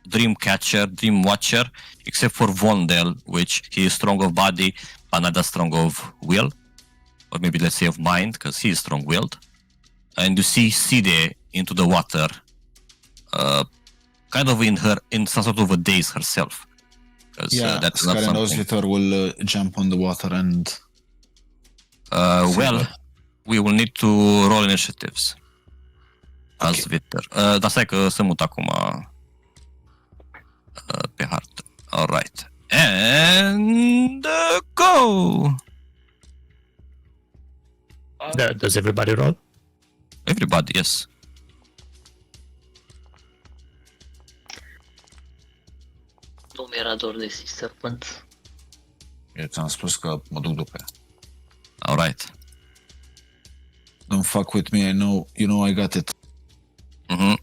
dream catcher, dream watcher, except for Vondel, which he is strong of body, but not that strong of will, or maybe let's say of mind, because he is strong-willed. And you see Side into the water, kind of in some sort of a daze herself. Yeah, that's not Scar and something. Osvitor will jump on the water and... Well, we will need to roll initiatives. Okay. Osvitor. Dar stai că se mut acum pe hartă. Alright. And go! Does everybody roll? Everybody, yes. Nu mi-era dor de Sea Serpent. Eu ți-am spus că mă duc după ea. Alright. Don't fuck with me, you know I got it. Mm-hmm.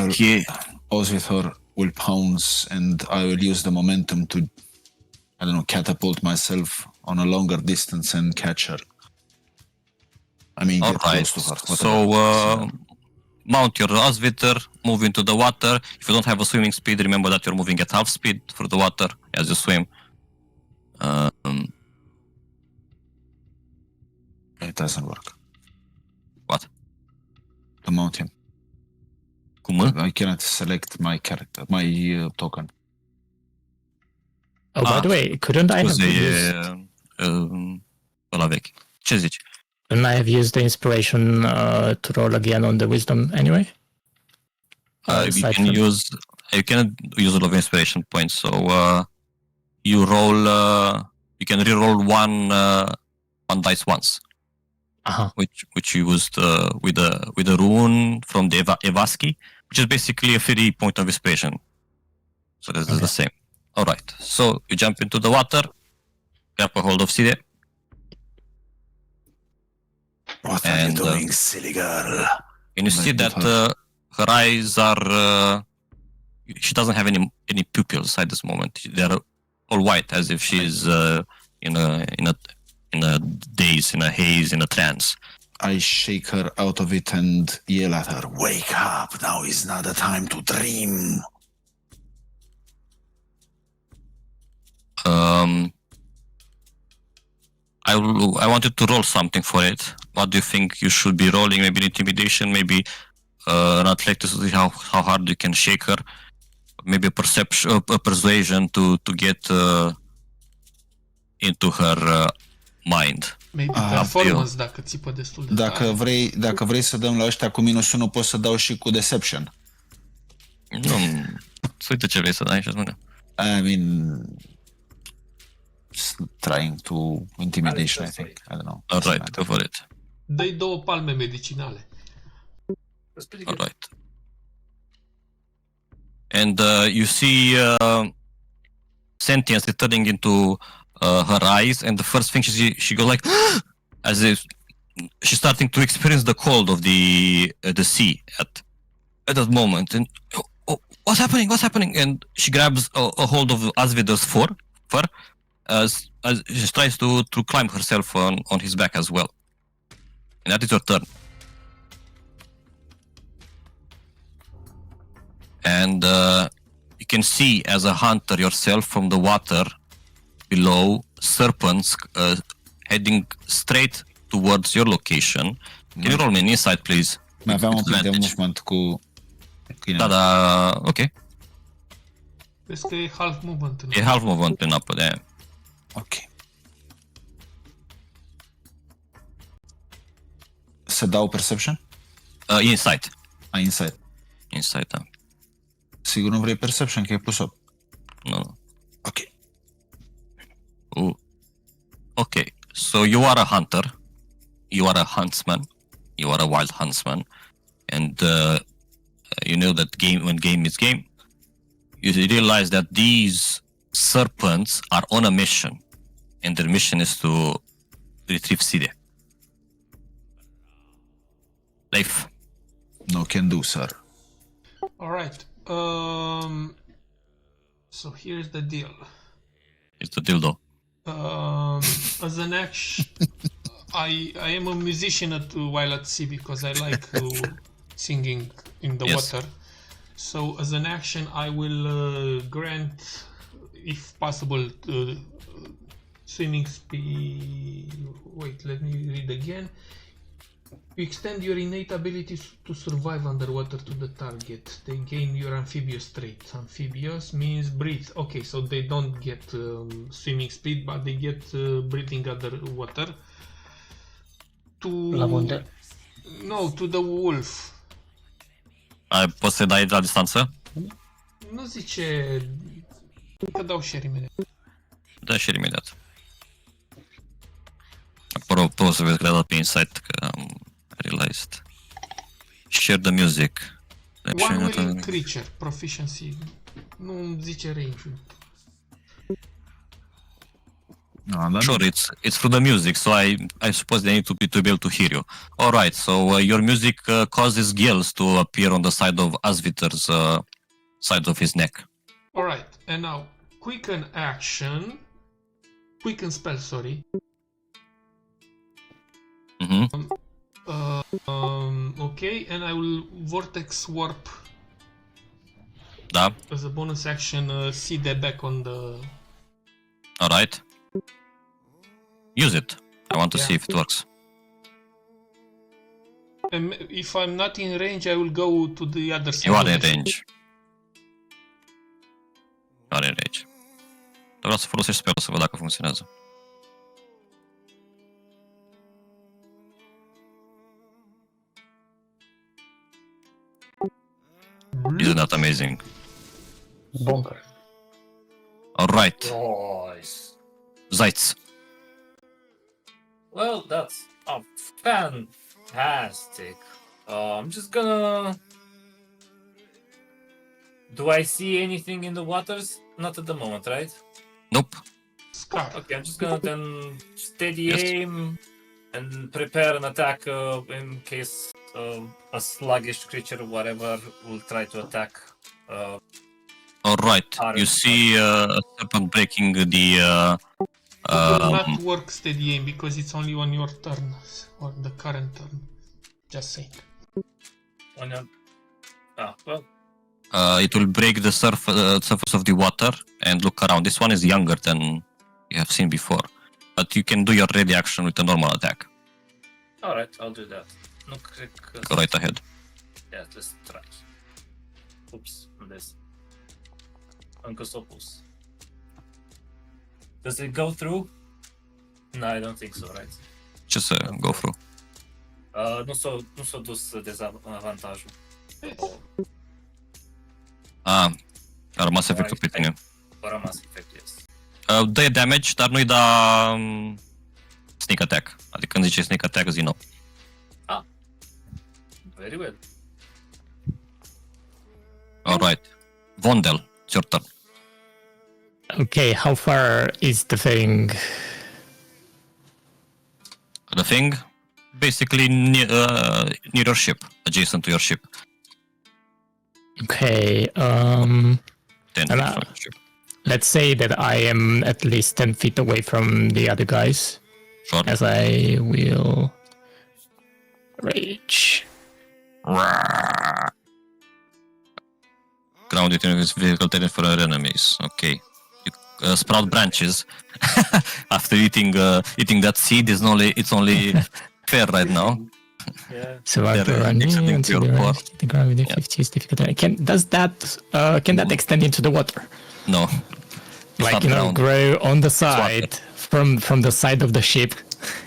Okay. Osvitor will pounce and I will use the momentum to, I don't know, catapult myself on a longer distance and catch her. I mean, get Alright. close to her. whatever. So, mount your Osvitor, move into the water. If you don't have a swimming speed, remember that you're moving at half speed through the water as you swim. It doesn't work. What? To mount him. Cum? I cannot select my character, my token. Oh, by the way, couldn't I have Scuze, used... ăla vechi. Ce zici? Couldn't I have used the inspiration to roll again on the wisdom anyway? aside you from- can use a lot of inspiration points. So you roll. You can re-roll one dice once, Uh-huh. which you used with a rune from the Evaski, which is basically a free point of inspiration. So this is Okay. the same. All right. So you jump into the water, grab a hold of Side, What are you and doing, silly girl? and you see Let that her- her eyes are. She doesn't have any pupils at this moment. They are all white, as if she's in a daze, in a haze, in a trance. I shake her out of it and yell at her, wake up, now is not the time to dream. I wanted to roll something for it. What do you think you should be rolling? Maybe an intimidation, maybe an athletics to see how hard you can shake her. Maybe a persuasion to get into her mind. Maybe Ah, performance dacă țipă destul de tare. Dacă vrei să dăm la ăștia cu -1, poți să dau și cu deception. Nu, uite ce vrei să dai și spune. I mean, just trying to intimidation, I think. I don't know. Alright, go for it. Dă-i 2 palme medicinale. That's pretty All good. right. And you see sentience returning into her eyes, and the first thing she goes like, as if she's starting to experience the cold of the sea at that moment. And oh, what's happening? What's happening? And she grabs a hold of Asvider's fur as she tries to climb herself on his back as well. And that is your turn. And you can see as a hunter yourself from the water below serpents heading straight towards your location. Can you roll me an insight, please? Mai aveam un pic de Advantage. movement cu câine. Da, ok. Vezi că e half movement. E half movement în apă, de-aia. Ok. Să dau perception? Insight. Insight. Insight, da. Sigur nu vrei perception, că e plus 8. Nu. Ok. Okay, so you are a hunter, you are a huntsman, you are a wild huntsman, and you know that when game is game, you realize that these serpents are on a mission, and their mission is to retrieve Side. Leif. No can do, sir. Alright. So here's the deal. It's the dildo. As an action, I am a musician while at sea because I like singing in the Yes. water. So as an action, I will grant, if possible, swimming speed. Wait, let me read again. You extend your innate ability to survive underwater to the target. They gain your amphibious trait. Amphibious means breathe. Okay, so they don't get swimming speed, but they get breathing underwater. La unde? No, to the wolf. Poți să dai la distanță? Nu zice... Că dau share imediat. Da, și imediat. Poți să vezi că le-a dat pe insight, că am realized. Share the music. One willing creature, proficiency. Nu îmi zice range. No, dar Sure, it's through the music, so I suppose they need to be able to hear you. All right, so your music causes gills to appear on the side of Asviter's side of his neck. Alright, and now quicken action. Quicken spell, sorry. Mm-hmm. Okay, and I will vortex warp Da, as a bonus action. See the back on the. all right. Use it. I want to Yeah. see if it works. And if I'm not in range, I will go to the other side. You are of in the- range. You are in range. Vreau să folosești spell-ul să văd dacă funcționează. Isn't that amazing? Bonkers. Alright, Nice. Zaitz. Well, that's fantastic. I'm just gonna. Do I see anything in the waters? Not at the moment, right? Nope. Scar. Okay, I'm just gonna then steady Yes. aim and prepare an attack in case a sluggish creature or whatever will try to attack. Alright, Alright. you see a serpent breaking the... It will not work steady aim because it's only on your turn or the current turn. Just saying. On your... well, it will break the surface of the water and look around. This one is younger than you have seen before. But you can do your ready action with a normal attack. alright, I'll do that. No click. Go right ahead. Yeah, let's try. Oops, on this. Uncosopus. Does it go through? No, I don't think so, right? Just go through. Nu s-a dus dezavantajul. A rămas efectul pe tine. A rămas efect, yes. Dă damage, dar nu-i da sneak attack. Adică când zice sneak attack, zi no. Very well. Alright. Vondel, it's your turn. Okay, how far is the thing? The thing, basically near your ship, adjacent to your ship. Okay, 10 feet from Hello. your ship. let's say that I am at least 10 feet away from the other guys, Sure. as I will rage. Ground it is physical terrain for our enemies. Okay. You sprout branches. After eating that seed, it's only fair right now. Yeah. So I They're run extending in to until your core. the ground with the Yeah. 50 is difficult. Can that extend into the water? No. Like, not you know, ground. grow on the water. side from the side of the ship.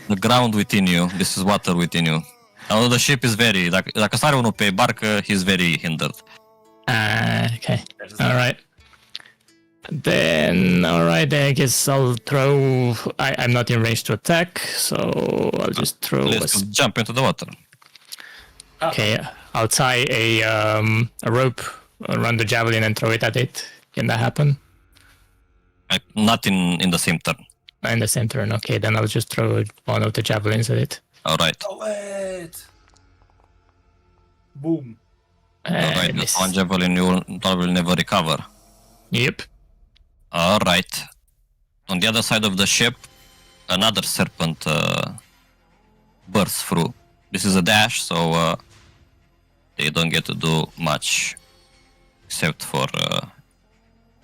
The ground within you. This is water within you. Now the ship is very... Dacă sare unul pe barcă, he's very hindered. Okay. There's All right. Then, all right. I guess I'll throw. I'm not in range to attack, so I'll just throw. Let's just jump into the water. Okay, I'll tie a rope around the javelin and throw it at it. Can that happen? Not in the same turn. In the same turn. Okay, then I'll just throw one of the javelins at it. Alright. Oh, wait! Boom. Alright, Miss. this one javelin you will never recover. Yep. Alright. On the other side of the ship, another serpent bursts through. This is a dash, so they don't get to do much except for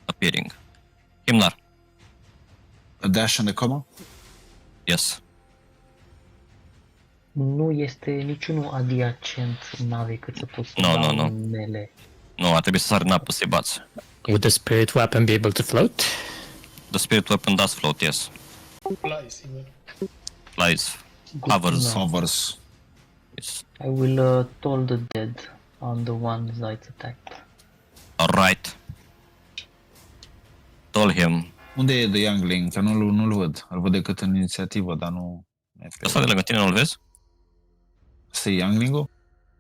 appearing. Himnar, A dash and a comma? yes. Nu este niciunul adiacent navei cât să pot să No, dau no, no. mele. Nu, ar trebui să sari în apă să-i bați. Would the spirit weapon be able to float? The spirit weapon does float, yes. Flies even. Flies, Good hovers. to know. Hovers. It's I will toll the dead on the one that's attacked. alright. Told him. Unde e The Youngling? Că nu-l văd. Îl văd decât în inițiativă, dar nu... Ăsta de lângă tine nu-l vezi? Ăsta e Youngling-ul?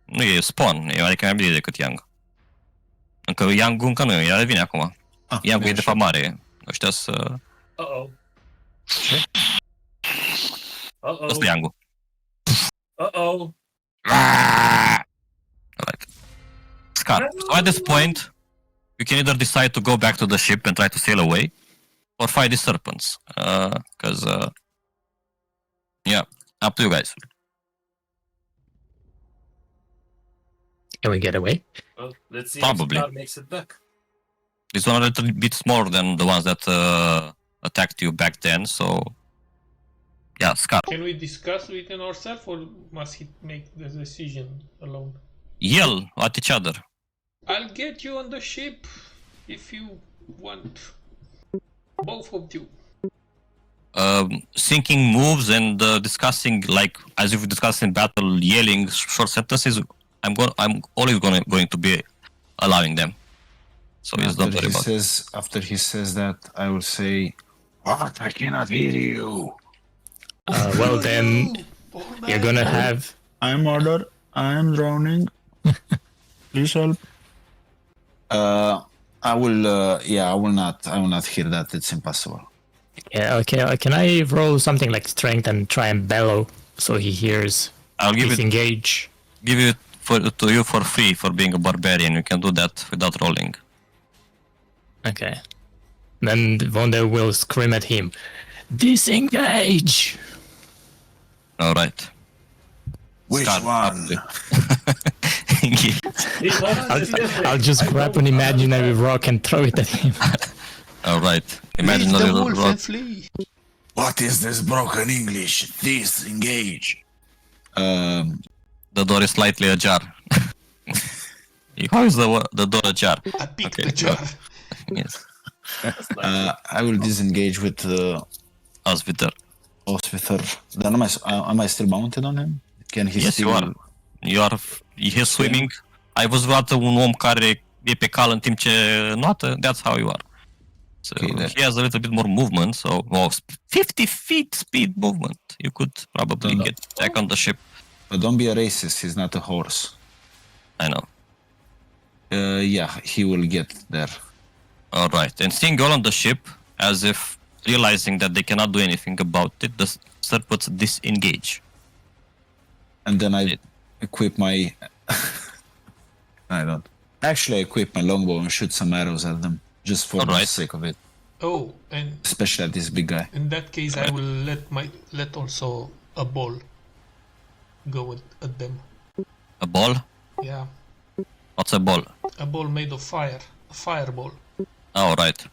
Nu e spawn, e adică mai bine decât Young. Încă Young încă nu e, el vine acum. Young e de fapt mare. Ăștia să... Uh-oh. Ce? Uh-oh. Ăsta e Young-ul. Uh-oh. Alright. Scar, so at this point, you can either decide to go back to the ship and try to sail away, or fight the serpents. Yeah, up to you guys. Can we get away? Well, let's see Probably. if Scar makes it back. This one a little bit smaller than the ones that attacked you back then, so... Yeah, Scar. Can we discuss within ourselves, or must he make the decision alone? Yell at each other. I'll get you on the ship if you want. Both of you. Syncing moves and discussing, like, as if we discuss in battle, yelling short sentences. I'm always going to be allowing them. So yes, don't worry about it. After he says that, I will say, "What? I cannot hear you." Well then, you're gonna have. I'm ordered. I am drowning. Please help. I will. I will not. I will not hear that. It's impossible. Yeah, okay. Can I roll something like strength and try and bellow so he hears? I'll give it Disengage. to you for free for being a barbarian. You can do that without rolling. Okay. Then Vonda will scream at him, "Disengage!" All right. Which Start one? I'll just grab an imaginary rock and throw it at him. All right. Imagine Reach a the little wolf rock. and flee. What is this broken English? Disengage. The door is slightly ajar. How is the door ajar? I picked Okay, the jar. Yes. I will disengage with Osviter. Osvither. Then am I still mounted on him? Can he Yes, still... you are. He's swimming. Ai văzut vreodată un om care e pe cal în timp ce noată? That's how you are. So he has a little bit more movement. So 50 feet speed movement. You could probably get back on the ship. But don't be a racist. He's not a horse. I know. He will get there. All right. And seeing you all on the ship, as if realizing that they cannot do anything about it, the serpents disengage. And then I equip my... I don't. Actually, I equip my longbow and shoot some arrows at them. Just for the sake of it. Oh, and Especially at this big guy. in that case, I will let also a ball go at them. A ball? Yeah, What's a ball? a ball made of fire, a fireball. All right.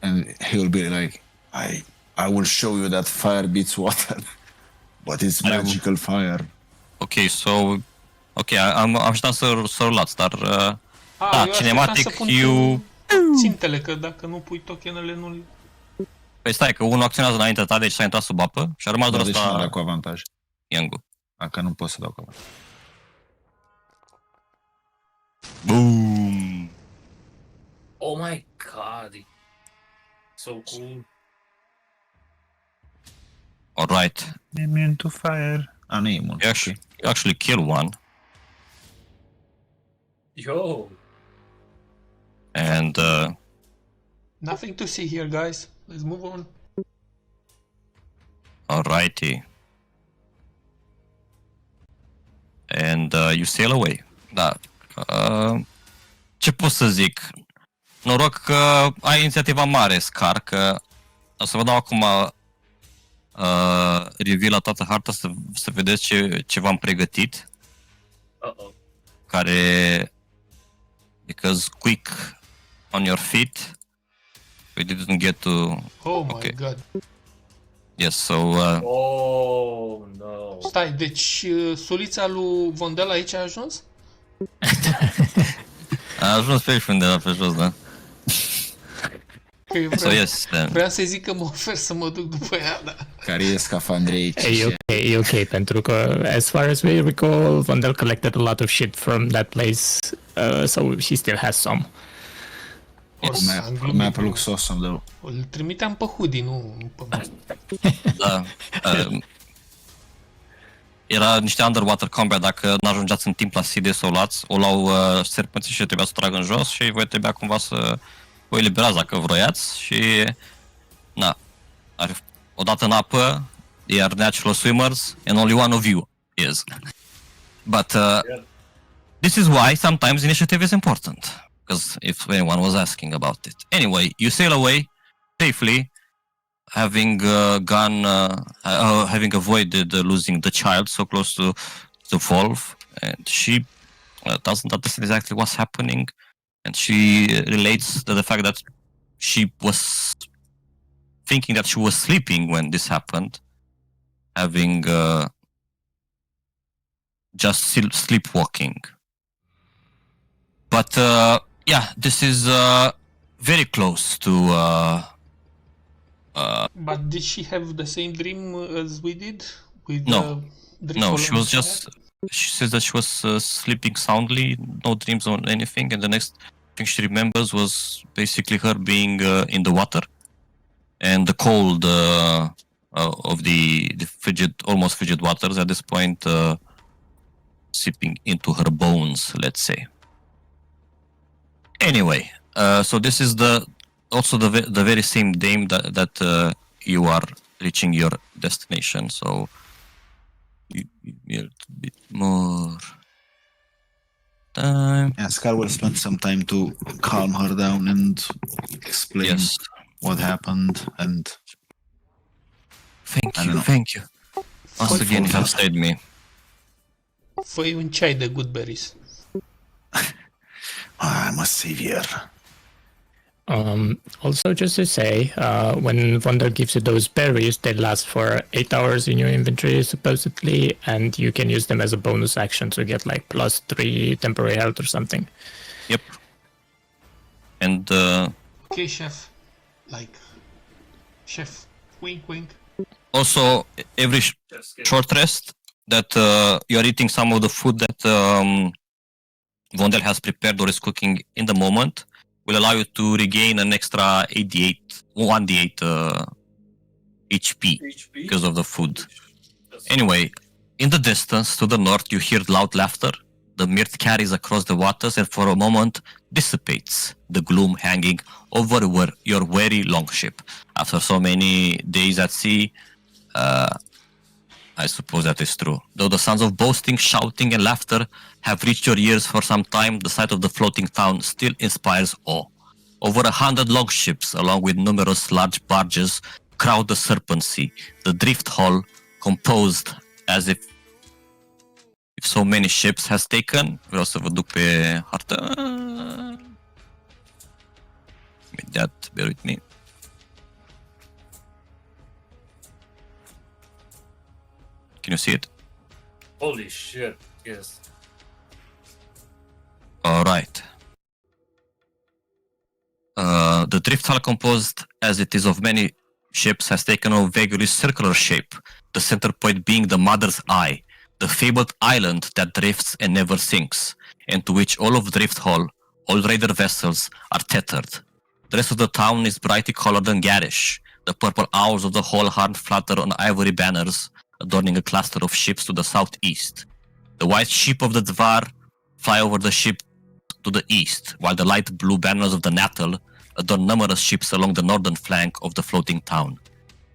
And he'll be like, I will show you that fire beats water. But it's magical fire. Ok, so... Ok, am așteptat să rulați, dar... eu cinematic, așteptam să you... pun țintele, că dacă nu pui tokenele, nu... Păi stai, că unul acționează înaintea ta, deci s-a intrat sub apă și a rămas doar Deci nu ăsta... era cu avantaj. Young. Că nu pot să dau cu avantaj. Boom! Oh my god. So cool. Alright. Immune to fire. Nu e imun. You actually kill one. Yo. And Nothing to see here, guys. Let's move on. alrighty. And you sail away. Da. Ce pot să zic? Noroc că ai inițiativa mare, Scar, că o să vă dau acum review la toată harta să vedeți ce v-am pregătit. Uh-oh. Care... Because quick on your feet. We didn't get to... Oh my Okay. god. Yes, so... Oh no. Stai, deci sulița lui Vondel aici a ajuns? a ajuns pe aici undeva pe jos, da? Că eu So yes, vreau să-i zic că mă ofer să mă duc după ea, da. Care e scafandre aici. E ok, pentru că, as far as we recall, Vondel collected a lot of shit from that place, so she still has some. Mi-a plăcut sosul de... Îl trimiteam pe Hoodie, nu pe mine. da. Era niște underwater combat, dacă n-ajungeați în timp la Sea sau o luau serpenții și trebuia să o tragă în jos și voi trebuia cumva să o eliberați dacă vroiați și... Na, odată în apă, they are natural swimmers and only one of you is. But this is why sometimes initiative is important. Because if anyone was asking about it. Anyway, you sail away safely, having having avoided losing the child so close to the wolf, and she doesn't understand exactly what's happening, and she relates to the fact that she was thinking that she was sleeping when this happened, having just sleepwalking. But yeah, this is very close to... But did she have the same dream as we did? With No. No, she was just. She says that she was sleeping soundly, no dreams or anything, and the next thing she remembers was basically her being in the water, and the cold of the frigid, almost frigid waters at this point, seeping into her bones, let's say. Anyway, so this is also the very same dame that you are reaching your destination. So you need a bit more time. Yeah, Scar will spend some time to calm her down and explain Yes. what happened. And Thank I you, don't know. thank you. Once Foi- again, you have saved me. Foi um chai de good berries. I'm a savior. Also, just to say, when Wonder gives you those berries, they last for 8 hours in your inventory, supposedly, and you can use them as a bonus action to get like +3 temporary health or something. Yep. And Okay, chef. Like, chef. Wink, wink. also, every short rest that you are eating some of the food that Vondel has prepared or is cooking in the moment will allow you to regain an extra 1d8 HP because of the food. Anyway, in the distance to the north, you hear loud laughter. The mist carries across the waters and for a moment dissipates the gloom hanging over your very long ship. After so many days at sea, I suppose that is true. Though the sounds of boasting, shouting, and laughter have reached your ears for some time, the sight of the floating town still inspires awe. Over 100 longships, along with numerous large barges, crowd the Serpent Sea, the drift hull composed as if so many ships has taken. Vreau să vă duc pe hartă. Imediat, bear with me. Can you see it? Holy shit! Yes. All right. The drift hull, composed as it is of many ships, has taken a vaguely circular shape, the center point being the Mother's Eye, the fabled island that drifts and never sinks, and to which all of Drift Hull, all raider vessels, are tethered. The rest of the town is brightly colored and garish. The purple owls of the whole horn flutter on ivory banners, adorning a cluster of ships to the southeast. The white sheep of the Dvar fly over the ship to the east, while the light blue banners of the Natal adorn numerous ships along the northern flank of the floating town.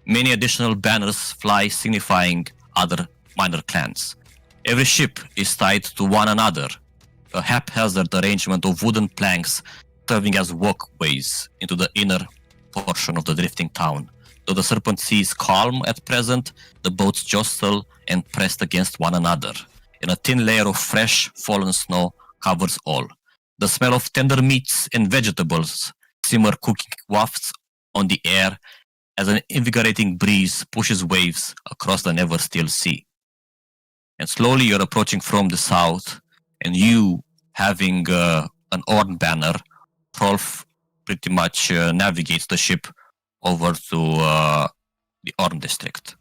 Many additional banners fly, signifying other minor clans. Every ship is tied to one another, a haphazard arrangement of wooden planks serving as walkways into the inner portion of the drifting town. Though the Serpent Sea is calm at present, the boats jostle and press against one another, and a thin layer of fresh fallen snow covers all. The smell of tender meats and vegetables simmer cooking wafts on the air as an invigorating breeze pushes waves across the never-still sea. And slowly you're approaching from the south, and you, having an Orn banner, Rolf pretty much navigates the ship over to the Orn district.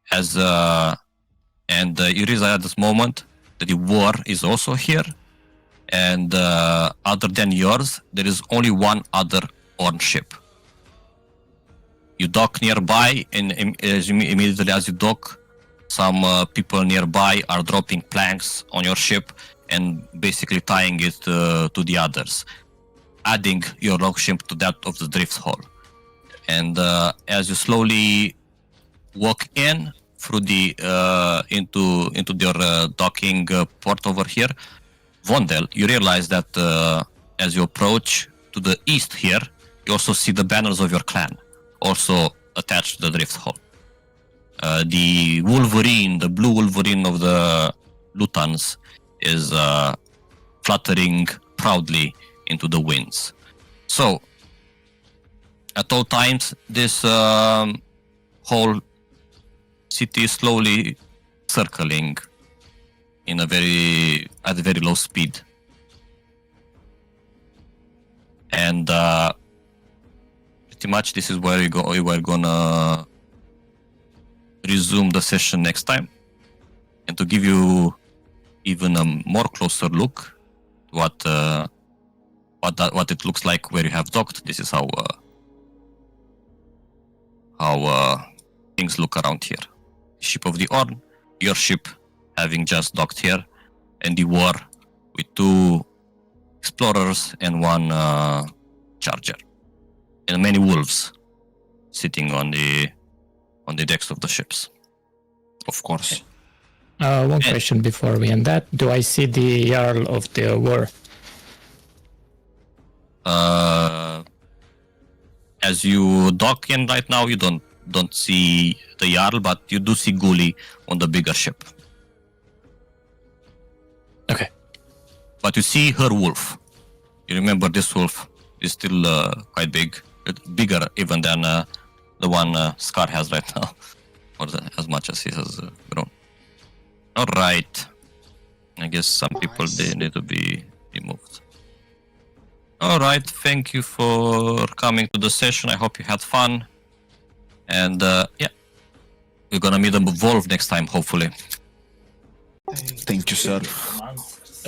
And you realize at this moment that the war is also here, and other than yours, there is only one other Orn ship. You dock nearby, and immediately as you dock, some people nearby are dropping planks on your ship and basically tying it to the others, adding your longship to that of the drift hull. And as you slowly walk in through the into your docking port over here, Vondel, you realize that as you approach to the east here, you also see the banners of your clan, also attached to the drift hull. The Wolverine, the blue Wolverine of the Lutans, is fluttering proudly into the winds. So, at all times, this whole city is slowly circling in at a very low speed. And pretty much this is where we're gonna resume the session next time. And to give you even a more closer look, what it looks like where you have docked. This is how things look around here. Ship of the Orn, your ship having just docked here, and the war with 2 explorers and 1 charger, and many wolves sitting on the decks of the ships. Of course. One question before we end that. Do I see the Jarl of the War? As you dock in right now, you don't see the Jarl, but you do see Guli on the bigger ship. Okay. But you see her wolf. You remember this wolf is still quite big, bigger even than the one Scar has right now, or as much as he has grown. All right. I guess some people they need to be removed. All right. Thank you for coming to the session. I hope you had fun. And yeah, we're gonna meet them Wolf next time, hopefully. Thank you, sir. Months.